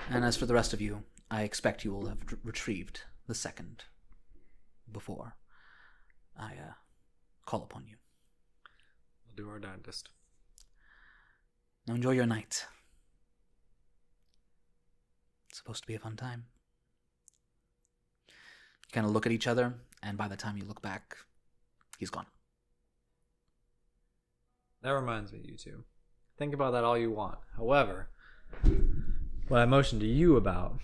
And as for the rest of you, I expect you will have retrieved the second before I call upon you. We'll do our darndest. Now enjoy your night. It's supposed to be a fun time. You kind of look at each other, and by the time you look back, he's gone. That reminds me, you two. Think about that all you want. However, what I mentioned to you about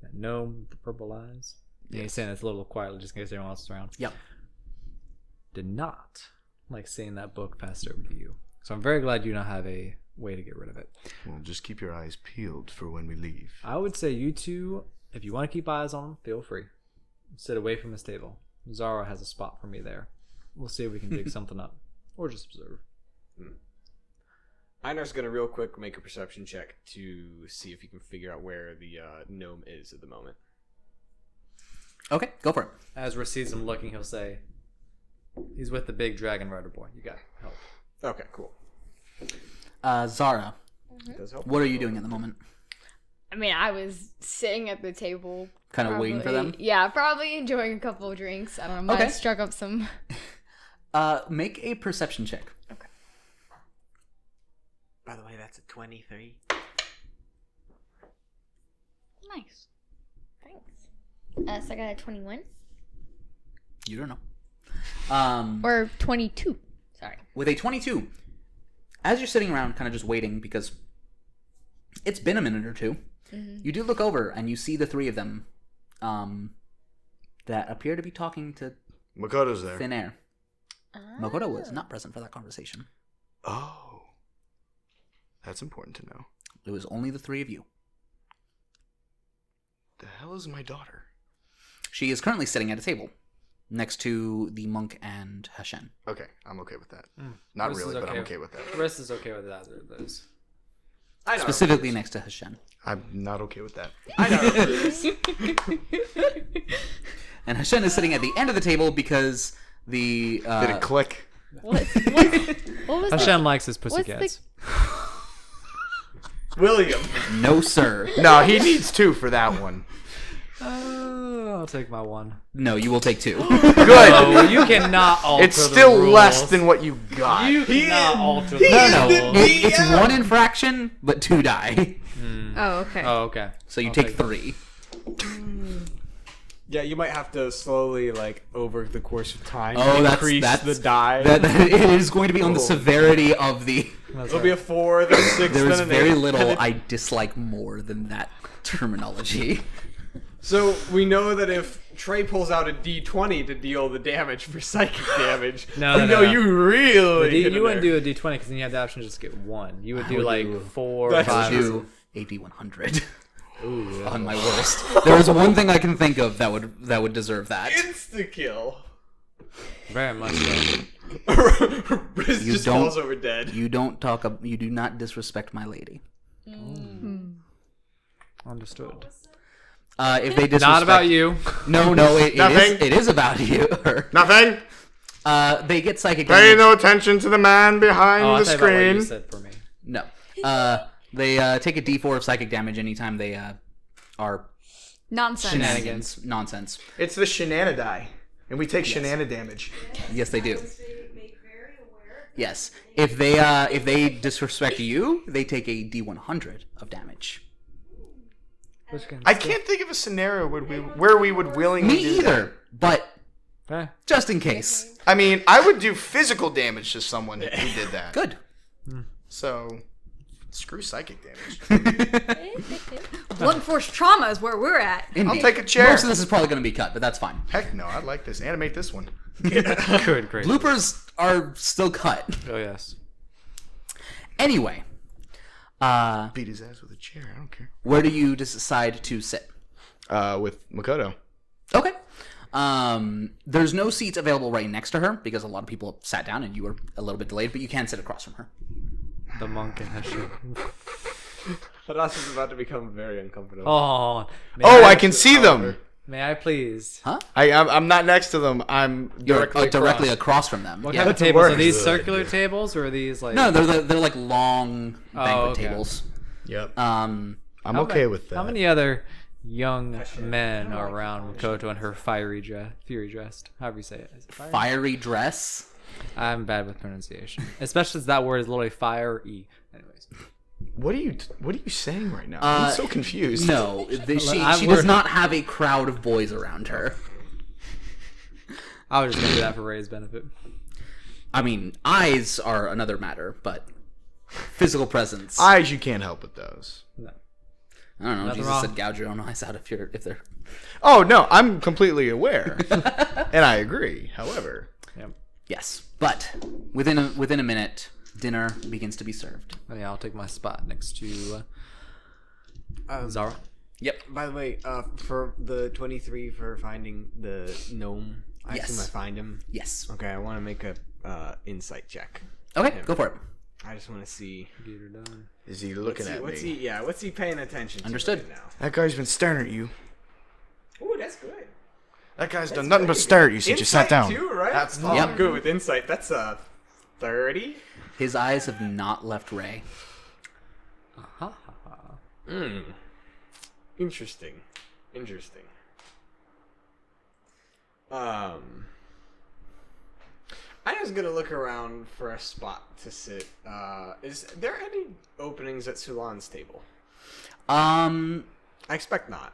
that gnome with the purple eyes, yeah, he's saying this a little quietly just in case anyone else is around. Yep. Did not like seeing that book passed over to you. So I'm very glad you now have a way to get rid of it. Well, just keep your eyes peeled for when we leave. I would say you two, if you want to keep eyes on him, feel free. Sit away from his table. Zara has a spot for me there. We'll see if we can dig something up. Or just observe. Einar's going to real quick make a perception check to see if he can figure out where the gnome is at the moment. Okay, go for it. As Riss sees him looking, he'll say, he's with the big dragon rider boy. You got help. Okay, cool. Zara, Does help. what are you doing at the moment? I mean, I was sitting at the table. Kind of waiting for them? Yeah, probably enjoying a couple of drinks. I don't know, might Okay. have struck up some. Make a perception check. Okay. By the way, that's a 23. Nice. Thanks. So I got a 21. You don't know. Or 22. Sorry. With a 22, as you're sitting around kind of just waiting because it's been a minute or two, you do look over and you see the three of them that appear to be talking to Makoto's there. thin air. Makoto was not present for that conversation. Oh. That's important to know. It was only the three of you. The hell is my daughter? She is currently sitting at a table next to the monk and Hashen. Okay, I'm okay with that. Not Riss really, is but I'm okay with that. Riss is okay with either of those. I know. Specifically next to Hashen. I'm not okay with that. I know. And Hashen is sitting at the end of the table because the... Did it click? What was that? Hashem likes his What's pussycats. William. No, sir. No, he needs 2 for that one. I'll take my one. No, you will take 2. Good. Oh, you cannot alter It's the still rules. less than what you got. You cannot alter the No, rules. it's 1 infraction, but 2 die. Oh, okay. Oh, okay. So you I'll take take 3. Yeah, you might have to slowly, like, over the course of time, Oh, increase the die. It is going to be on the severity of the... It'll be a 4, then a 6, There is then an very 8. little I dislike more than that terminology. So we know that if Trey pulls out a D20 to deal the damage for psychic damage, No. you really. You wouldn't do a D20 because then you have the option to just get one. You would do like do- 4 or That's 5. Do a D100 on my worst. There is one thing I can think of that would deserve that. Insta kill. Very much so. Riz You just don't- falls over dead. You do not disrespect my lady. Understood. If they disrespect, Not about you. No, Nothing. it is about you. Nothing. They get psychic Pay damage. no attention to the man behind Oh, I the thought about what you screen. said for me. No. They take a D4 of psychic damage anytime they are Nonsense. shenanigans. Nonsense. It's the shenanidie, and we take shenanigans damage. Yes, they do. Yes. If they disrespect you, they take a D100 of damage. I can't think of a scenario where we would willingly Me do that. either, but Eh. just in case. I mean, I would do physical damage to someone who did that. Good. So, screw psychic damage. Blunt force trauma is where we're at. I'll take a chair. Most of this is probably going to be cut, but that's fine. Heck no, I'd like this. Animate this one. Good, great. Bloopers are still cut. Oh, yes. Anyway, Beat his ass with a chair. I don't care. where do you decide to sit? With Makoto. Okay. There's no seats available right next to her because a lot of people sat down and you were a little bit delayed, but you can sit across from her. The monk and Heshu. Hadas is about to become very uncomfortable. Oh. I can see them. May I please? Huh? I'm not next to them. I'm You're directly directly across. across from them. What Yeah. kind of tables? Are works. these circular tables or are these like... No, they're like long banquet okay. tables. Yep. Um, I'm okay with that. How many other young men are around Makoto and her fury dressed? However you say it. Is it fiery? fiery dress. I'm bad with pronunciation. Especially as that word is literally fire-y. Anyways. What are you saying right now? I'm so confused. No, she I'm does worried. not have a crowd of boys around her. I was just going to do that for Ray's benefit. I mean, eyes are another matter, but physical presence. Eyes, you can't help with those. No. I don't know. Nothing Jesus wrong. said gouge your own eyes out if they're. Oh no, I'm completely aware, and I agree. However, Yep. Yes, but within a minute, dinner begins to be served. Oh, yeah, I'll take my spot next to Zara. Yep. By the way, for the 23 for finding the gnome, I Yes. assume I find him. Yes. Okay, I want to make a insight check. Okay, go for it. I just want to see. Get her done. is he looking at What's me? what's he paying attention to? Understood. Right now? That guy's been staring at you. Ooh, that's good. That guy's done nothing but stare at you since you sat down. Too, right? That's oh, Yep. I'm good with insight. That's 30. His eyes have not left Ray. Interesting. I'm just gonna look around for a spot to sit. Is there any openings at Sulan's table? I expect not.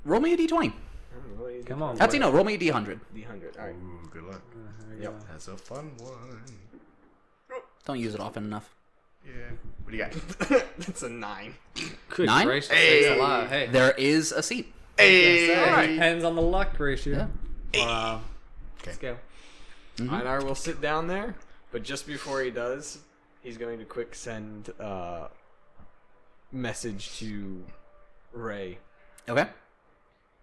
Roll me a d20. But Come on. Actually, no. Roll me a d100. D100. All right. Ooh, good luck. Yep. That's a fun one. Don't use it often enough. Yeah. What do you got? That's a 9. Good 9? gracious. Thanks a lot. Hey. There is a seat. Hey. It depends on the luck ratio. Wow. Let's go. Einar will sit down there, but just before he does, he's going to quick send message to Ray. Okay.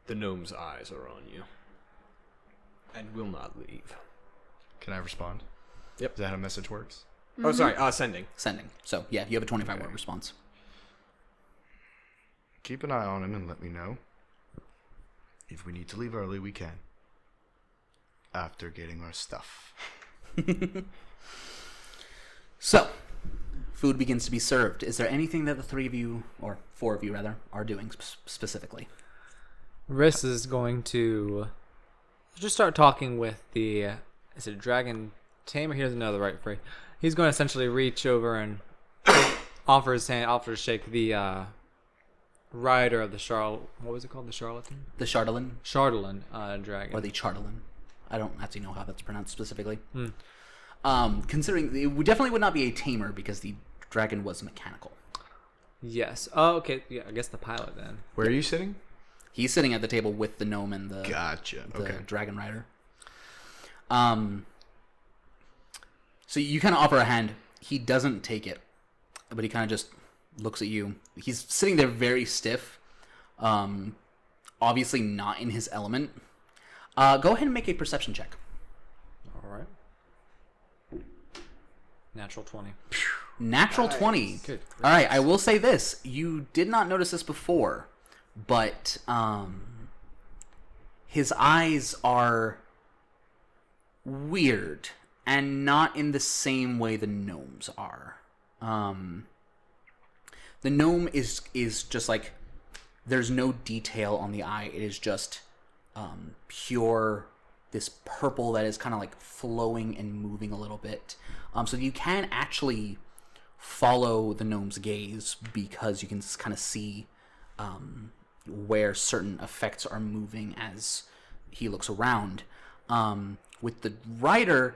The gnome's eyes are on you and will not leave. Can I respond? Yep. Is that how message works? Oh, sorry. Sending. Sending. So yeah, you have a 25-word response. Keep an eye on him and let me know. If we need to leave early, we can. After getting our stuff. So, food begins to be served. Is there anything that the three of you, or four of you rather, are doing specifically? Riss is going to just start talking with the is it dragon tamer? He doesn't know the right phrase. He's going to essentially reach over and offer to shake the rider of the what was it called? The charlatan? The Chardalin dragon. or the Chardalin? I don't actually know how that's pronounced specifically. Considering it definitely would not be a tamer because the dragon was mechanical. Yes. Oh, okay. Yeah, I guess the pilot then. Where are you sitting? He's sitting at the table with the gnome and the Gotcha. the Okay. dragon rider. So you kind of offer a hand. He doesn't take it, but he kind of just looks at you. He's sitting there very stiff, obviously not in his element. Go ahead and make a perception check. All right. Natural 20. Natural 20. Good. All right, I will say this. You did not notice this before, but his eyes are weird and not in the same way the gnomes are. The gnome is just like, there's no detail on the eye. It is just pure, this purple that is kind of like flowing and moving a little bit. So you can actually follow the gnome's gaze because you can kind of see where certain effects are moving as he looks around. With the rider,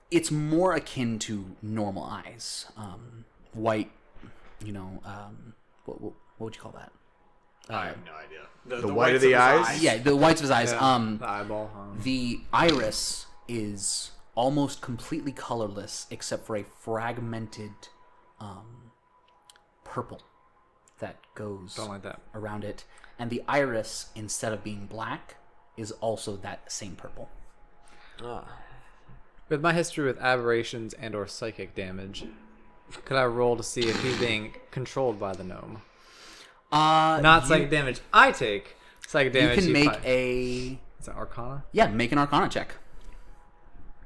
it's more akin to normal eyes. White, what would you call that? I have no idea. The white of the eyes? Yeah, the whites of his eyes. The eyeball, huh? The iris is almost completely colorless except for a fragmented purple that goes Don't like that. around it. And the iris, instead of being black, is also that same purple. With my history with aberrations and or psychic damage, could I roll to see if he's being controlled by the gnome? Not psychic damage I take. Psychic You damage can make find. a... Is it Arcana? Yeah, make an Arcana check.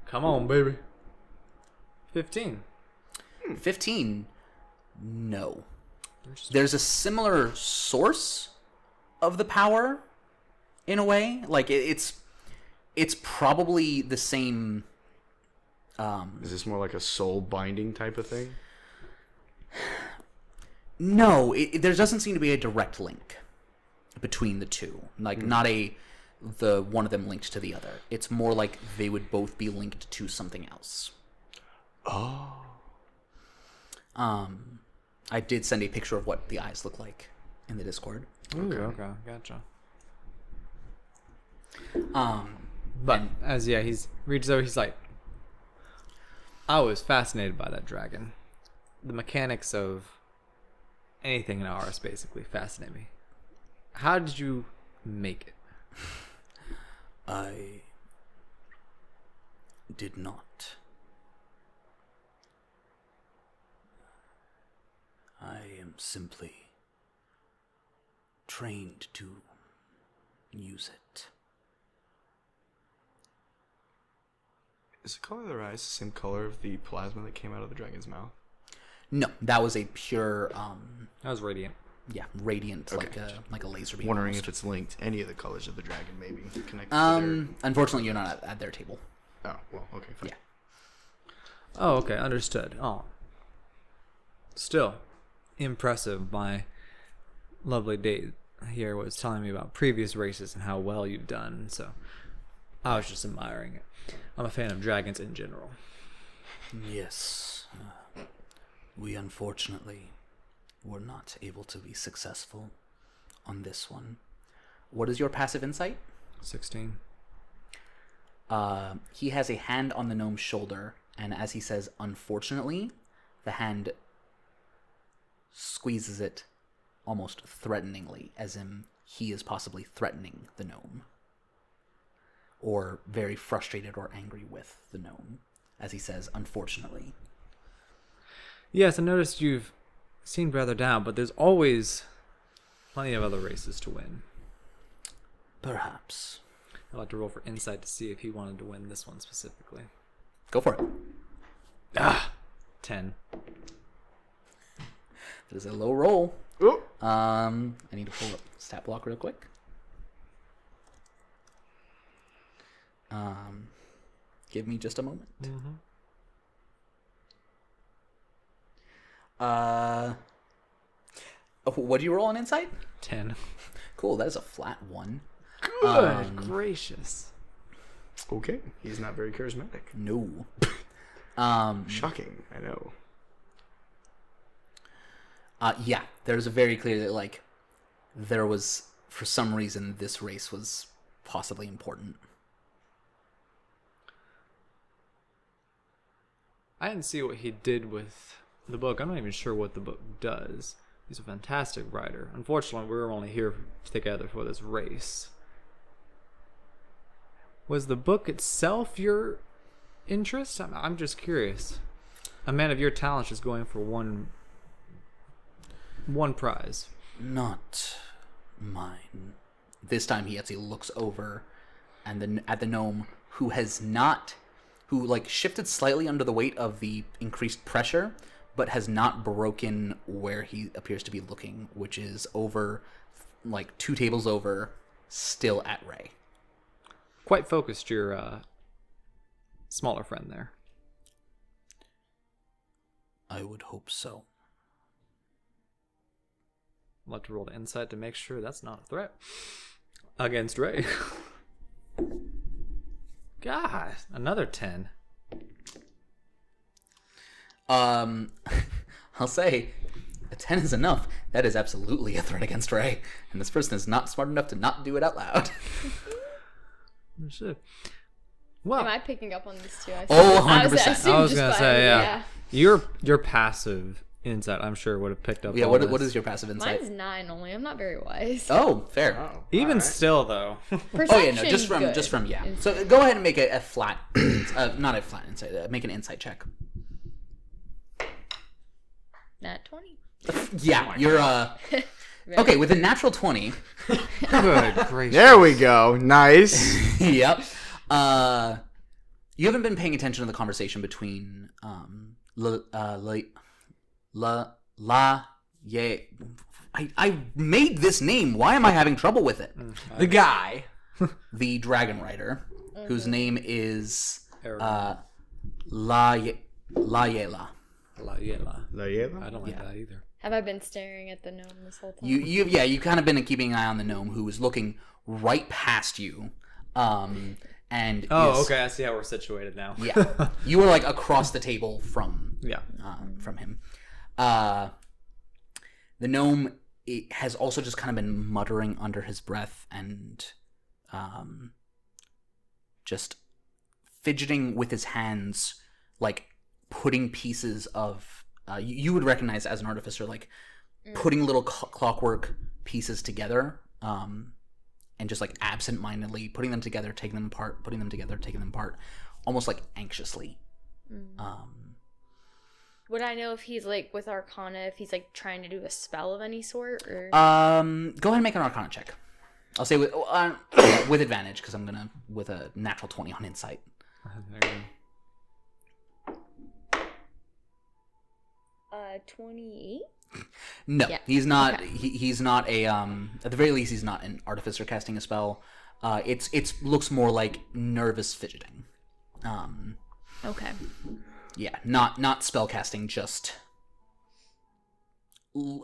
Come on, baby. 15. 15. No. There's a similar source of the power, in a way. Like, it's probably the same... Is this more like a soul binding type of thing? No, there doesn't seem to be a direct link between the two. Like, not the one of them linked to the other. It's more like they would both be linked to something else. Oh. I did send a picture of what the eyes look like in the Discord. Okay, gotcha. But As he's reaches over, he's like, I was fascinated by that dragon. The mechanics of anything in ours basically fascinate me. How did you make it? I did not. I am simply trained to use it. Is the color of their eyes the same color of the plasma that came out of the dragon's mouth? No, that was a pure, That was radiant. radiant, Okay. like a laser beam. Wondering almost. if it's linked. Any of the colors of the dragon, maybe connected to Unfortunately, you're not at their table. their... Oh, well, okay, fine. Yeah. Oh, okay, understood. Oh. Still, impressive. My lovely date here was telling me about previous races and how well you've done, so I was just admiring it. I'm a fan of dragons in general. Yes. We unfortunately were not able to be successful on this one. What is your passive insight? 16. He has a hand on the gnome's shoulder, and as he says, unfortunately, the hand squeezes it almost threateningly, as in he is possibly threatening the gnome. Or very frustrated or angry with the gnome, as he says, unfortunately. Yes, I noticed you've seemed rather down, but there's always plenty of other races to win. Perhaps. I'd like to roll for insight to see if he wanted to win this one specifically. Go for it. 10. That is a low roll. Oh. I need to pull up stat block real quick. Give me just a moment. What do you roll on insight? 10. Cool, that is a flat 1. Good gracious. Okay, he's not very charismatic. No. Shocking, I know. Yeah, there's a very clear that, like, there was, for some reason, this race was possibly important. I didn't see what he did with the book. I'm not even sure what the book does. He's a fantastic writer. Unfortunately, we were only here together for this race. Was the book itself your interest? I'm just curious. A man of your talent is going for one prize. Not mine. This time he actually looks over and then at the gnome who shifted slightly under the weight of the increased pressure, but has not broken where he appears to be looking, which is over, like, 2 tables over, still at Ray. Quite focused, your smaller friend there. I would hope so. I'll have to roll the insight to make sure that's not a threat against Ray. God, another 10. I'll say a 10 is enough. That is absolutely a threat against Ray, and this person is not smart enough to not do it out loud. Shit. Well, Am I picking up on this too? 100%. I was gonna say, yeah. Your passive insight, I'm sure, would have picked up. Yeah, all what this. is your passive insight? Mine's 9 only. I'm not very wise. Oh, fair. Even still, though. Oh yeah, no, just from yeah. So go ahead and make a flat, not a flat insight. Make an insight check. Nat 20. Yeah, you're okay with a natural 20. Good gracious. There we go. Nice. Yep. You haven't been paying attention to the conversation between I made this name. Why am I having trouble with it? The guy. The dragon rider, whose name is Layela. Layela. Layela? I don't like that either. Have I been staring at the gnome this whole time? You kind of been keeping an eye on the gnome who is looking right past you. And okay, I see how we're situated now. Yeah, you were like across the table from from him. The gnome has also just kind of been muttering under his breath and just fidgeting with his hands, like putting pieces of you would recognize as an artificer, like putting little clockwork pieces together, and just like absent-mindedly putting them together, taking them apart, putting them together, taking them apart, almost like anxiously. Would I know if he's like with Arcana, if he's like trying to do a spell of any sort, or? Go ahead and make an Arcana check. I'll say with advantage because I'm gonna with a natural 20 on insight. 28. No, Yeah. he's not. Okay. He's not a. At the very least, he's not an artificer casting a spell. It's looks more like nervous fidgeting. Okay. Yeah, not spell casting, just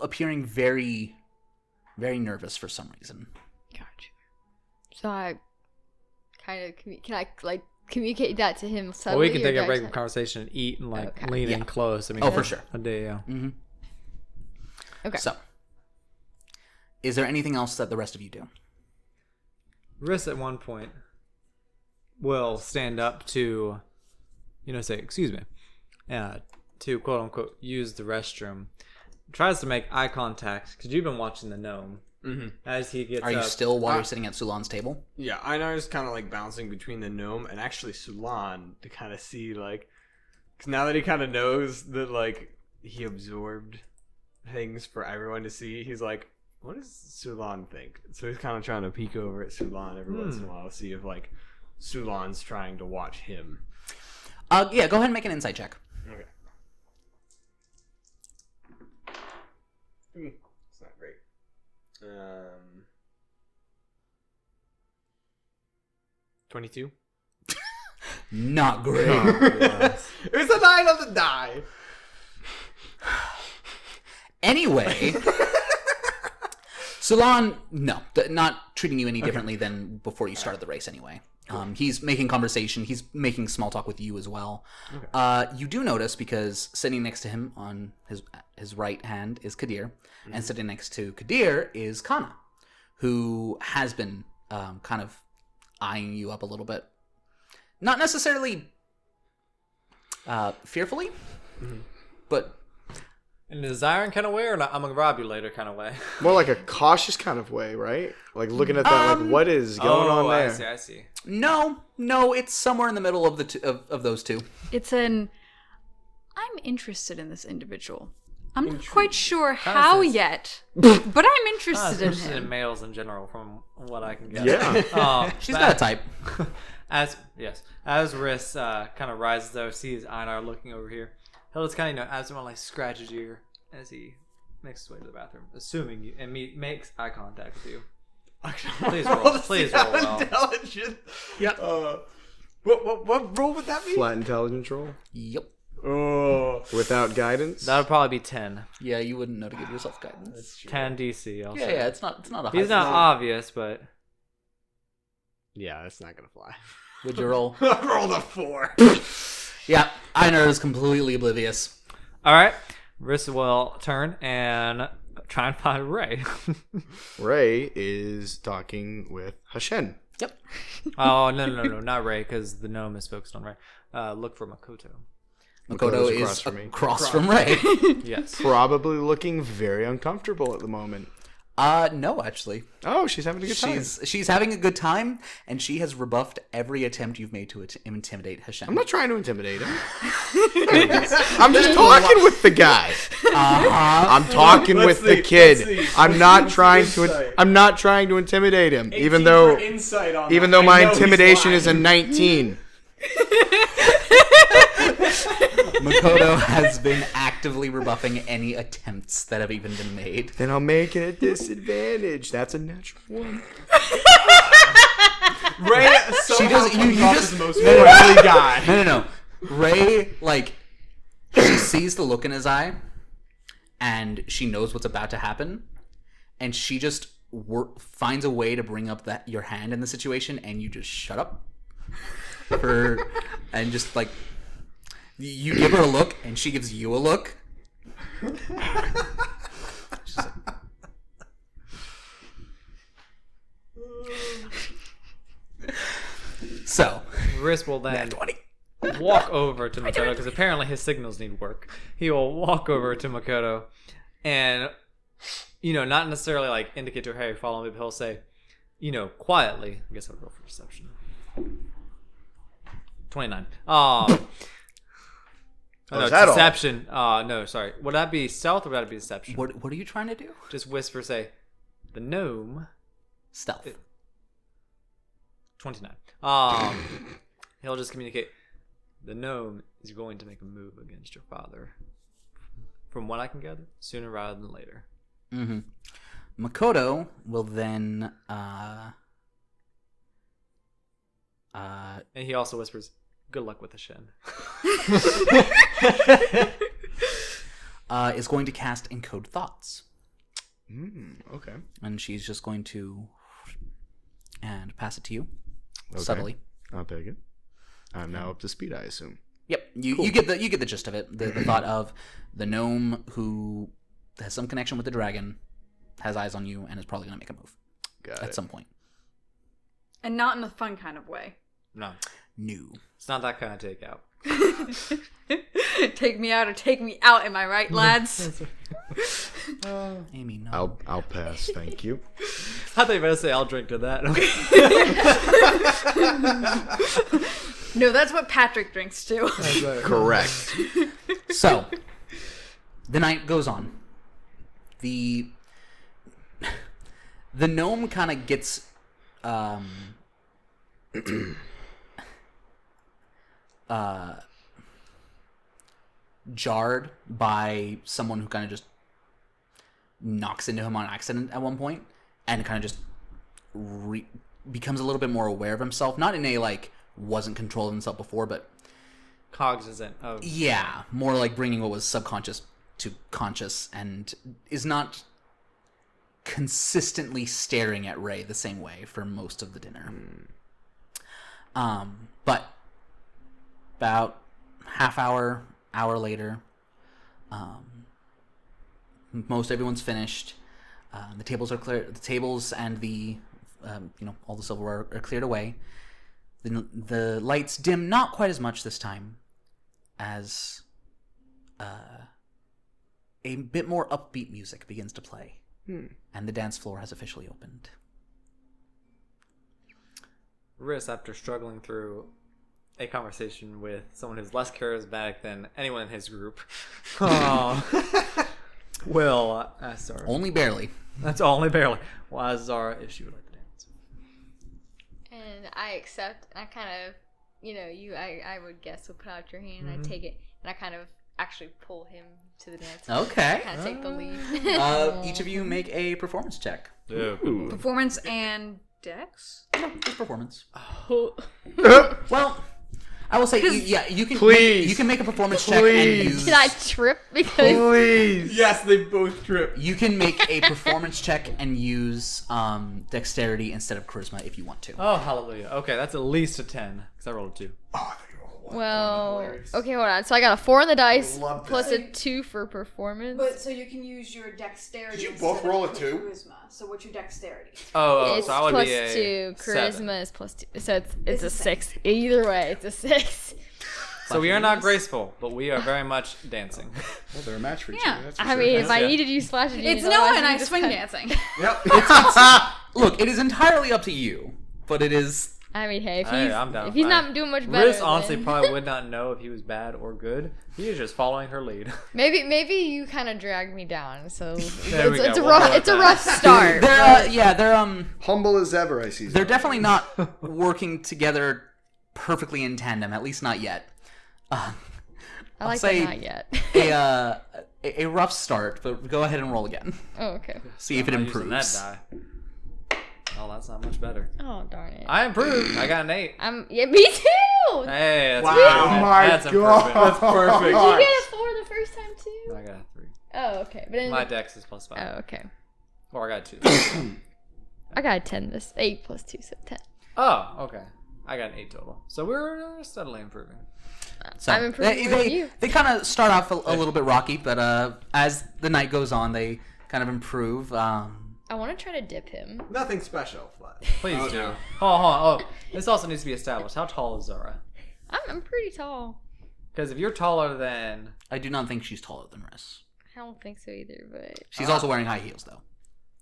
appearing very, very nervous for some reason. Gotcha. So I kind of can I like communicate that to him Well, subtly? we can or take do a I regular just- conversation and eat and like Okay. lean in Yeah. close. I mean, Oh, for sure. A day, yeah. Mm-hmm. Okay. So, is there anything else that the rest of you do? Riss at one point will stand up to, say, excuse me, to quote unquote use the restroom. Tries to make eye contact because you've been watching the gnome as he gets. Are you up. still while you're sitting at Sulan's table? Yeah, Einar's kind of like bouncing between the gnome and actually Sulan to kind of see like, because now that he kind of knows that like he absorbed things for everyone to see, he's like, what does Sulan think? So he's kind of trying to peek over at Sulan every once in a while to see if like Sulan's trying to watch him. Yeah, go ahead and make an insight check. Okay. It's not great. 22. Not great. It was a 9 on the die. Anyway, Sulan, no, not treating you any differently than before you started the race anyway. He's making conversation. He's making small talk with you as well. You do notice, because sitting next to him on his right hand is Kadir, and sitting next to Kadir is Kana, who has been kind of eyeing you up a little bit. Not necessarily fearfully, but... In a desiring kind of way, or not, I'm gonna rob you later kind of way? More like a cautious kind of way, right? Like looking at that, like what is going on there? I see. No, it's somewhere in the middle of the of those two. It's I'm interested in this individual. I'm not quite sure how yet, but I'm interested in Interested in him. males in general, from what I can get. Yeah. She's got a type. As Riss kind of rises though, sees Einar looking over here. He'll just kind of, as someone like scratch his ear as he makes his way to the bathroom, assuming you and makes eye contact with you. Please roll. Please roll well. Intelligence. Yep. What role would that be? Flat intelligence roll Yep. Oh. without guidance. That would probably be 10. Yeah, you wouldn't know to give yourself guidance. 10 DC. I'll say. Yeah, it's not a high. He's not obvious, but Yeah, that's not gonna fly. Would you roll? I rolled a 4. Yeah, Einar is completely oblivious. all right. Riss will turn and try and find Ray. Ray is talking with Hashen. Yep. Oh no, not Ray, because the gnome is focused on Ray. Look for Makoto. Makoto Makoto's is from me. across from Ray. Yes. Probably looking very uncomfortable at the moment. No, actually. Oh, she's having a good time. She's having a good time, and she has rebuffed every attempt you've made to intimidate Hashem. I'm not trying to intimidate him. I'm just talking with the guy. I'm talking with the kid. I'm not trying to intimidate him, even though my intimidation is a 19. Makoto has been actively rebuffing any attempts that have even been made. Then I'll make it a disadvantage. That's a natural one. Ray, She does. You just the most friendly guy. No. Ray, like, she sees the look in his eye, and she knows what's about to happen, and she just finds a way to bring up your hand in the situation, and you just shut up. And just like. You give her a look, and she gives you a look. She's like... So, Riss will then 20. walk over to Makoto, because apparently his signals need work. He will walk over to Makoto and, not necessarily like indicate to her, hey, follow me, but he'll say, quietly, I guess I'll go for perception. 29. Oh, no, is that all? deception. No, sorry. Would that be stealth or would that be deception? What are you trying to do? Just whisper, say, the gnome. Stealth. 29. He'll just communicate, the gnome is going to make a move against your father. From what I can gather, sooner rather than later. Mm-hmm. Makoto will then, and he also whispers, good luck with the Shen. is going to cast Encode Thoughts. Okay. And she's just going to and pass it to you. Okay. Subtly. I'll take it. I'm now up to speed, I assume. Yep. You get the gist of it. The thought of the gnome who has some connection with the dragon, has eyes on you, and is probably going to make a move at some point. And not in a fun kind of way. No. New. It's not that kind of takeout. Take me out or take me out, am I right, lads? Amy, no. I'll pass, thank you. I thought you were going to say I'll drink to that. No, that's what Patrick drinks too. Correct. So, the night goes on. The gnome kind of gets jarred by someone who kind of just knocks into him on accident at one point, and kind of just becomes a little bit more aware of himself. Not in a like wasn't controlling himself before, but Cognizant of. yeah, more like bringing what was subconscious to conscious, and is not consistently staring at Ray the same way for most of the dinner. But about hour later, most everyone's finished. The tables are clear. The tables and the all the silverware are cleared away. The lights dim not quite as much this time, as a bit more upbeat music begins to play, and the dance floor has officially opened. Riss, after struggling through a conversation with someone who's less charismatic than anyone in his group, will ask Zara. Only barely. That's only barely. Well, ask Zara if she would like to dance. And I accept. I kind of, I would guess would put out your hand. And I take it, and I kind of actually pull him to the dance. Okay. Kind of take the lead. Each of you make a performance check. Performance and dex? No, just performance. Well, I will say, you can. Please. You can make a performance check and use. Did I trip? Because Please. Yes, they both trip. You can make a performance check and use dexterity instead of charisma if you want to. Oh, hallelujah. Okay, that's at least a 10, because I rolled a 2. well, okay, hold on. So I got a 4 on the dice plus a 2 for performance. But so you can use your dexterity. Did you instead both roll of a 2? Charisma. So what's your dexterity? Oh, It's so I would plus be a 2. 7. Charisma is plus 2. So it's a 6. Either way, it's a 6. So we are not graceful, but we are very much dancing. Well, they're a match for each Yeah. other. That's for I sure. mean, if I needed to use Flash of Genius, It's Noah and I just swing cut- dancing. Yep. Look, it is entirely up to you, but it is. I mean, hey, if Hey, he's, I'm down. if he's not doing much better, Riss honestly then- probably would not know if he was bad or good. He is just following her lead. maybe you kind of dragged me down. So There we it's go. a We'll rough go with it's a that. rough start. They're Humble as ever, I see. they're definitely not working together perfectly in tandem, at least not yet. I I'll like say that not yet. a rough start, but go ahead and roll again. Oh, okay. See if it I'm not using improves. That die. Oh, that's not much better. Oh, darn it. I improved. I got an 8. Yeah, me too. Hey, that's Wow, improvement. my That's God. improvement. That's perfect. Did you get a 4 the first time too? I got a 3. Oh, okay. But then My dex is plus 5. oh, okay. Or I got a 2. I got a 10. This 8 plus 2, so 10. Oh, okay. I got an 8 total. So we're steadily improving. So I'm improving with you. they kind of start off a little bit rocky, but as the night goes on, they kind of improve. I want to try to dip him. Nothing special, but Please do. Hold on. Oh, this also needs to be established. How tall is Zara? I'm pretty tall. Because if you're taller than... I do not think she's taller than Riss. I don't think so either, but She's also wearing high heels, though.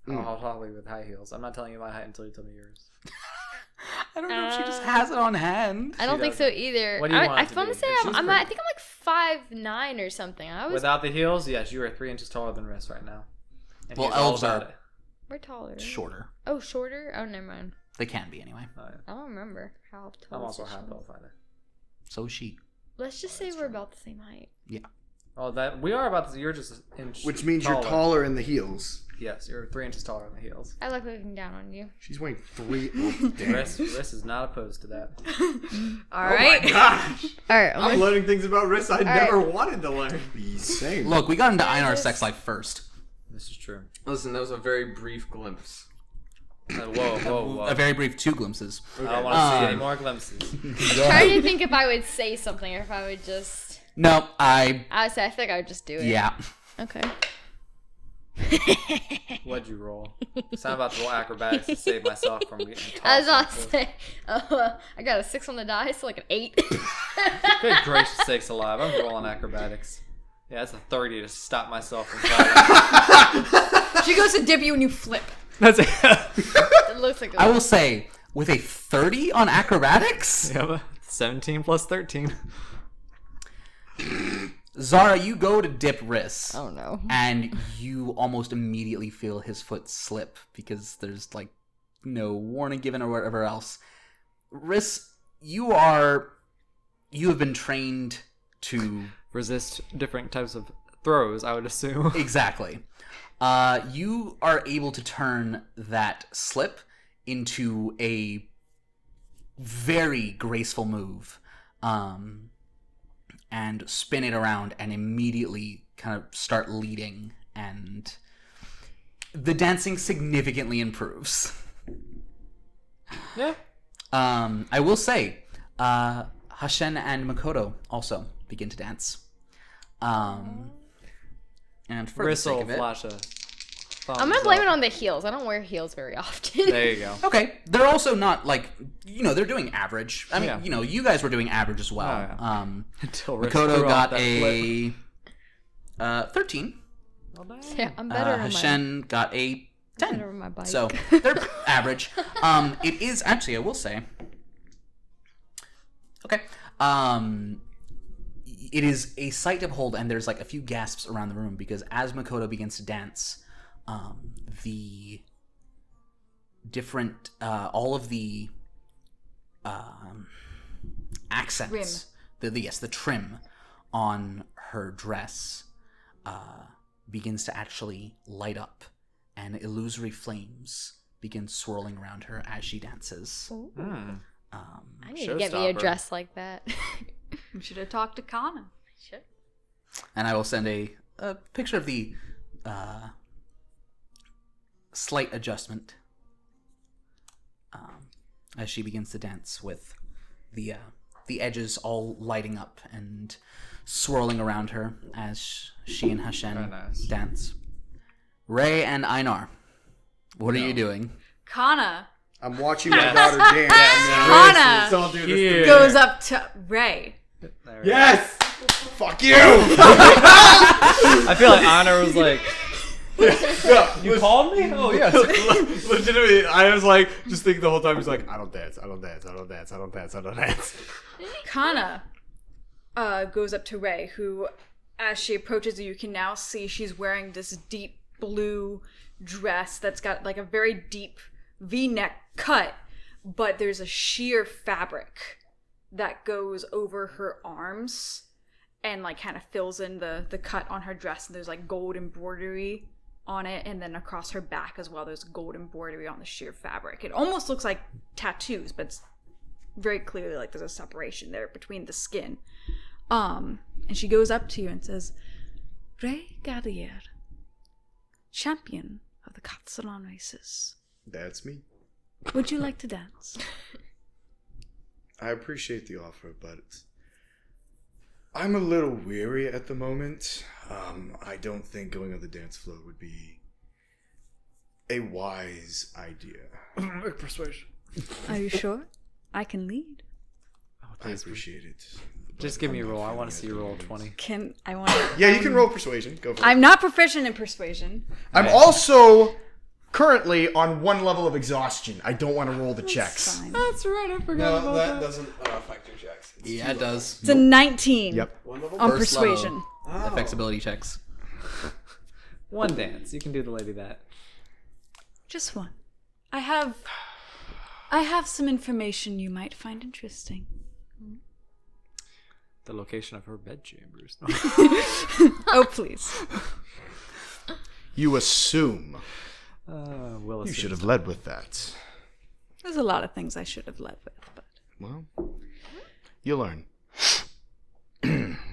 Oh, how tall are you with high heels? I'm not telling you my height until you tell me yours. I don't know if she just has it on hand. I don't think so either. What do you want I it to want be? to say She's I pretty- think I'm like 5'9" or something. I was Without the heels, yes, you are 3 inches taller than Riss right now. And Well, he's all elves are- about it. we're taller. Shorter. Oh, shorter? Oh, never mind. They can be anyway. Oh, yeah. I don't remember how tall. I'm also is half she? elf either. So is she. Let's just say we're about the same height. Oh, that we are about to. You're just an inch. Which means you're taller in the heels. Yes, you're 3 inches taller than the heels. I like looking down on you. She's weighing 3. Oh, damn. Riss is not opposed to that. All right. gosh, All right, I'm learning things about Riss I never wanted to learn. Same. Look, we got into Einar's sex life first. This is true. Listen, that was a very brief glimpse. Whoa. A very brief 2 glimpses. I don't want to see any more glimpses. trying to think if I would say something or if I would just. No, I think I would just do it. yeah. Okay. What'd you roll? So I'm about to roll acrobatics to save myself from getting tossed. I was off gonna the- say, I got a 6 on the dice, so like an 8. Good gracious sakes alive, I'm rolling acrobatics. Yeah, that's a 30 to stop myself from falling. She goes to dip you and you flip. That's it. It looks like I will say, with a 30 on acrobatics, Yeah, 17 plus 13. Zara, you go to dip Riss. Oh no. And you almost immediately feel his foot slip because there's like no warning given or whatever else. Riss, you have been trained to Resist different types of throws, I would assume. exactly. You are able to turn that slip into a very graceful move, and spin it around and immediately kind of start leading, and the dancing significantly improves. Yeah. I will say, Hashen and Makoto also begin to dance. And for the sake Bristle, of it, flash a I'm gonna blame it on the heels. I don't wear heels very often. There you go. okay, they're also not like they're doing average. I mean, Yeah. you guys were doing average as well. Oh, yeah. Until Riss Makoto threw off got that a 13. Well done. Yeah, I'm better on my Hashen got a 10. better on my bike. So they're average. It is actually, I will say. Okay. It is a sight to behold, and there's like a few gasps around the room because as Makoto begins to dance, the different, all of the accents, the trim on her dress begins to actually light up, and illusory flames begin swirling around her as she dances. I need to get me a Showstopper. dress like that. We should have talked to Kana. Should. And I will send a picture of the slight adjustment as she begins to dance with the edges all lighting up and swirling around her as she and Hashen Very nice. dance. Ray and Einar, what are you doing? Kana I'm watching my daughter dance. Kana Don't do this to me. goes up to Ray. There we go. Yes! Fuck you! I feel like Honor was like, Yeah, you called me? Oh, yes. Legitimately, I was like, just thinking the whole time, he's like, I don't dance, I don't dance, I don't dance, I don't dance, I don't dance. Kana goes up to Ray, who, as she approaches you can now see she's wearing this deep blue dress that's got like a very deep V-neck cut, but there's a sheer fabric that goes over her arms and like kind of fills in the cut on her dress, and there's like gold embroidery on it, and then across her back as well there's gold embroidery on the sheer fabric. It almost looks like tattoos, but it's very clearly like there's a separation there between the skin. And she goes up to you and says, Ray Gallier, champion of the Catalan races, That's me. would you like to dance? I appreciate the offer, but I'm a little weary at the moment. I don't think going on the dance floor would be a wise idea. Persuasion. Are you sure? I can lead. I appreciate it. Just but give me a I'm not roll. I feeling want it to see at you the roll moment. 20. Can I want to? Yeah, you can roll persuasion. Go for it. I'm not proficient in persuasion. I'm also currently on one level of exhaustion. I don't want to roll the checks. Fine. That's right. I forgot No, that doesn't affect your checks. Yeah, it does. It's a 19 Yep. One level? on First persuasion. Affects ability checks. One dance. You can do the lady that. Just one. I have some information you might find interesting. The location of her bedchambers. Oh, please. You assume. Will You should have led with that. There's a lot of things I should have led with, but Well, you learn.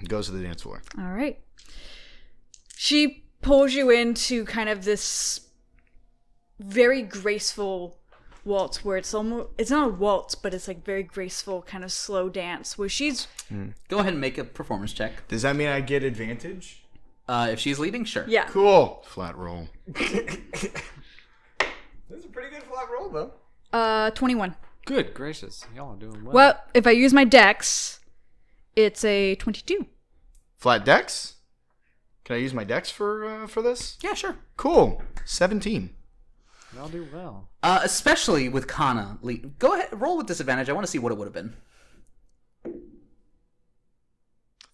Goes to the dance floor. all right. She pulls you into kind of this very graceful waltz where it's not a waltz, but it's like very graceful kind of slow dance where she's Go ahead and make a performance check. Does that mean I get advantage? If she's leading, sure. yeah. Cool. Flat roll. That's a pretty good flat roll, though. 21. Good gracious. Y'all are doing well. Well, if I use my dex, it's a 22. Flat dex? Can I use my dex for this? Yeah, sure. Cool. 17. Y'all do well. Especially with Kana. Go ahead, roll with disadvantage. I want to see what it would have been.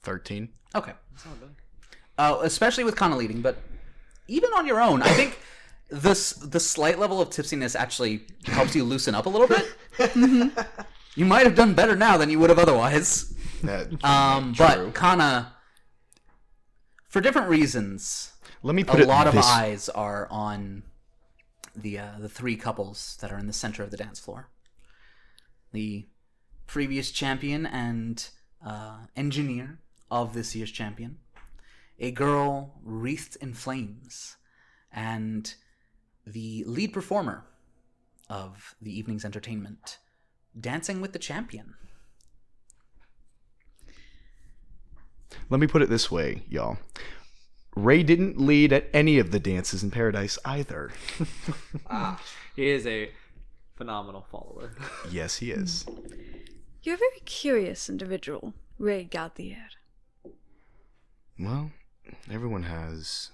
13. Okay. That's not bad. Especially with Kana leading, but even on your own, I think the slight level of tipsiness actually helps you loosen up a little bit. You might have done better now than you would have otherwise. But Kana, for different reasons, Let me put a it lot of this- eyes are on the three couples that are in the center of the dance floor. The previous champion and engineer of this year's champion, a girl wreathed in flames, and the lead performer of the evening's entertainment, dancing with the champion. Let me put it this way, y'all. Ray didn't lead at any of the dances in Paradise either. He is a phenomenal follower. Yes, he is. You're a very curious individual, Ray Galtier. Well, everyone has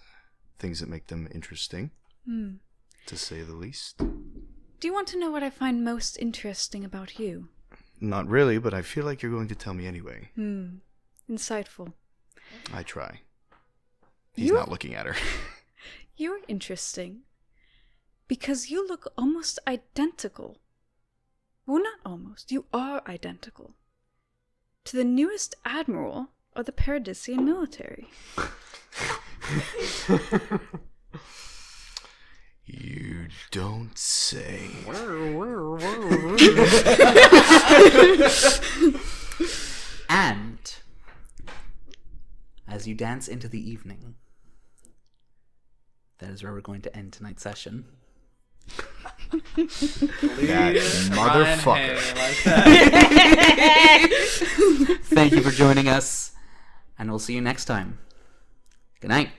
things that make them interesting, to say the least. Do you want to know what I find most interesting about you? Not really, but I feel like you're going to tell me anyway. Insightful. I try. He's not looking at her. You're interesting. Because you look almost identical. Well, not almost. You are identical. To the newest admiral of the Paradisian military. You don't say. And as you dance into the evening, that is where we're going to end tonight's session. That motherfucker. Thank you for joining us, and we'll see you next time. Good night.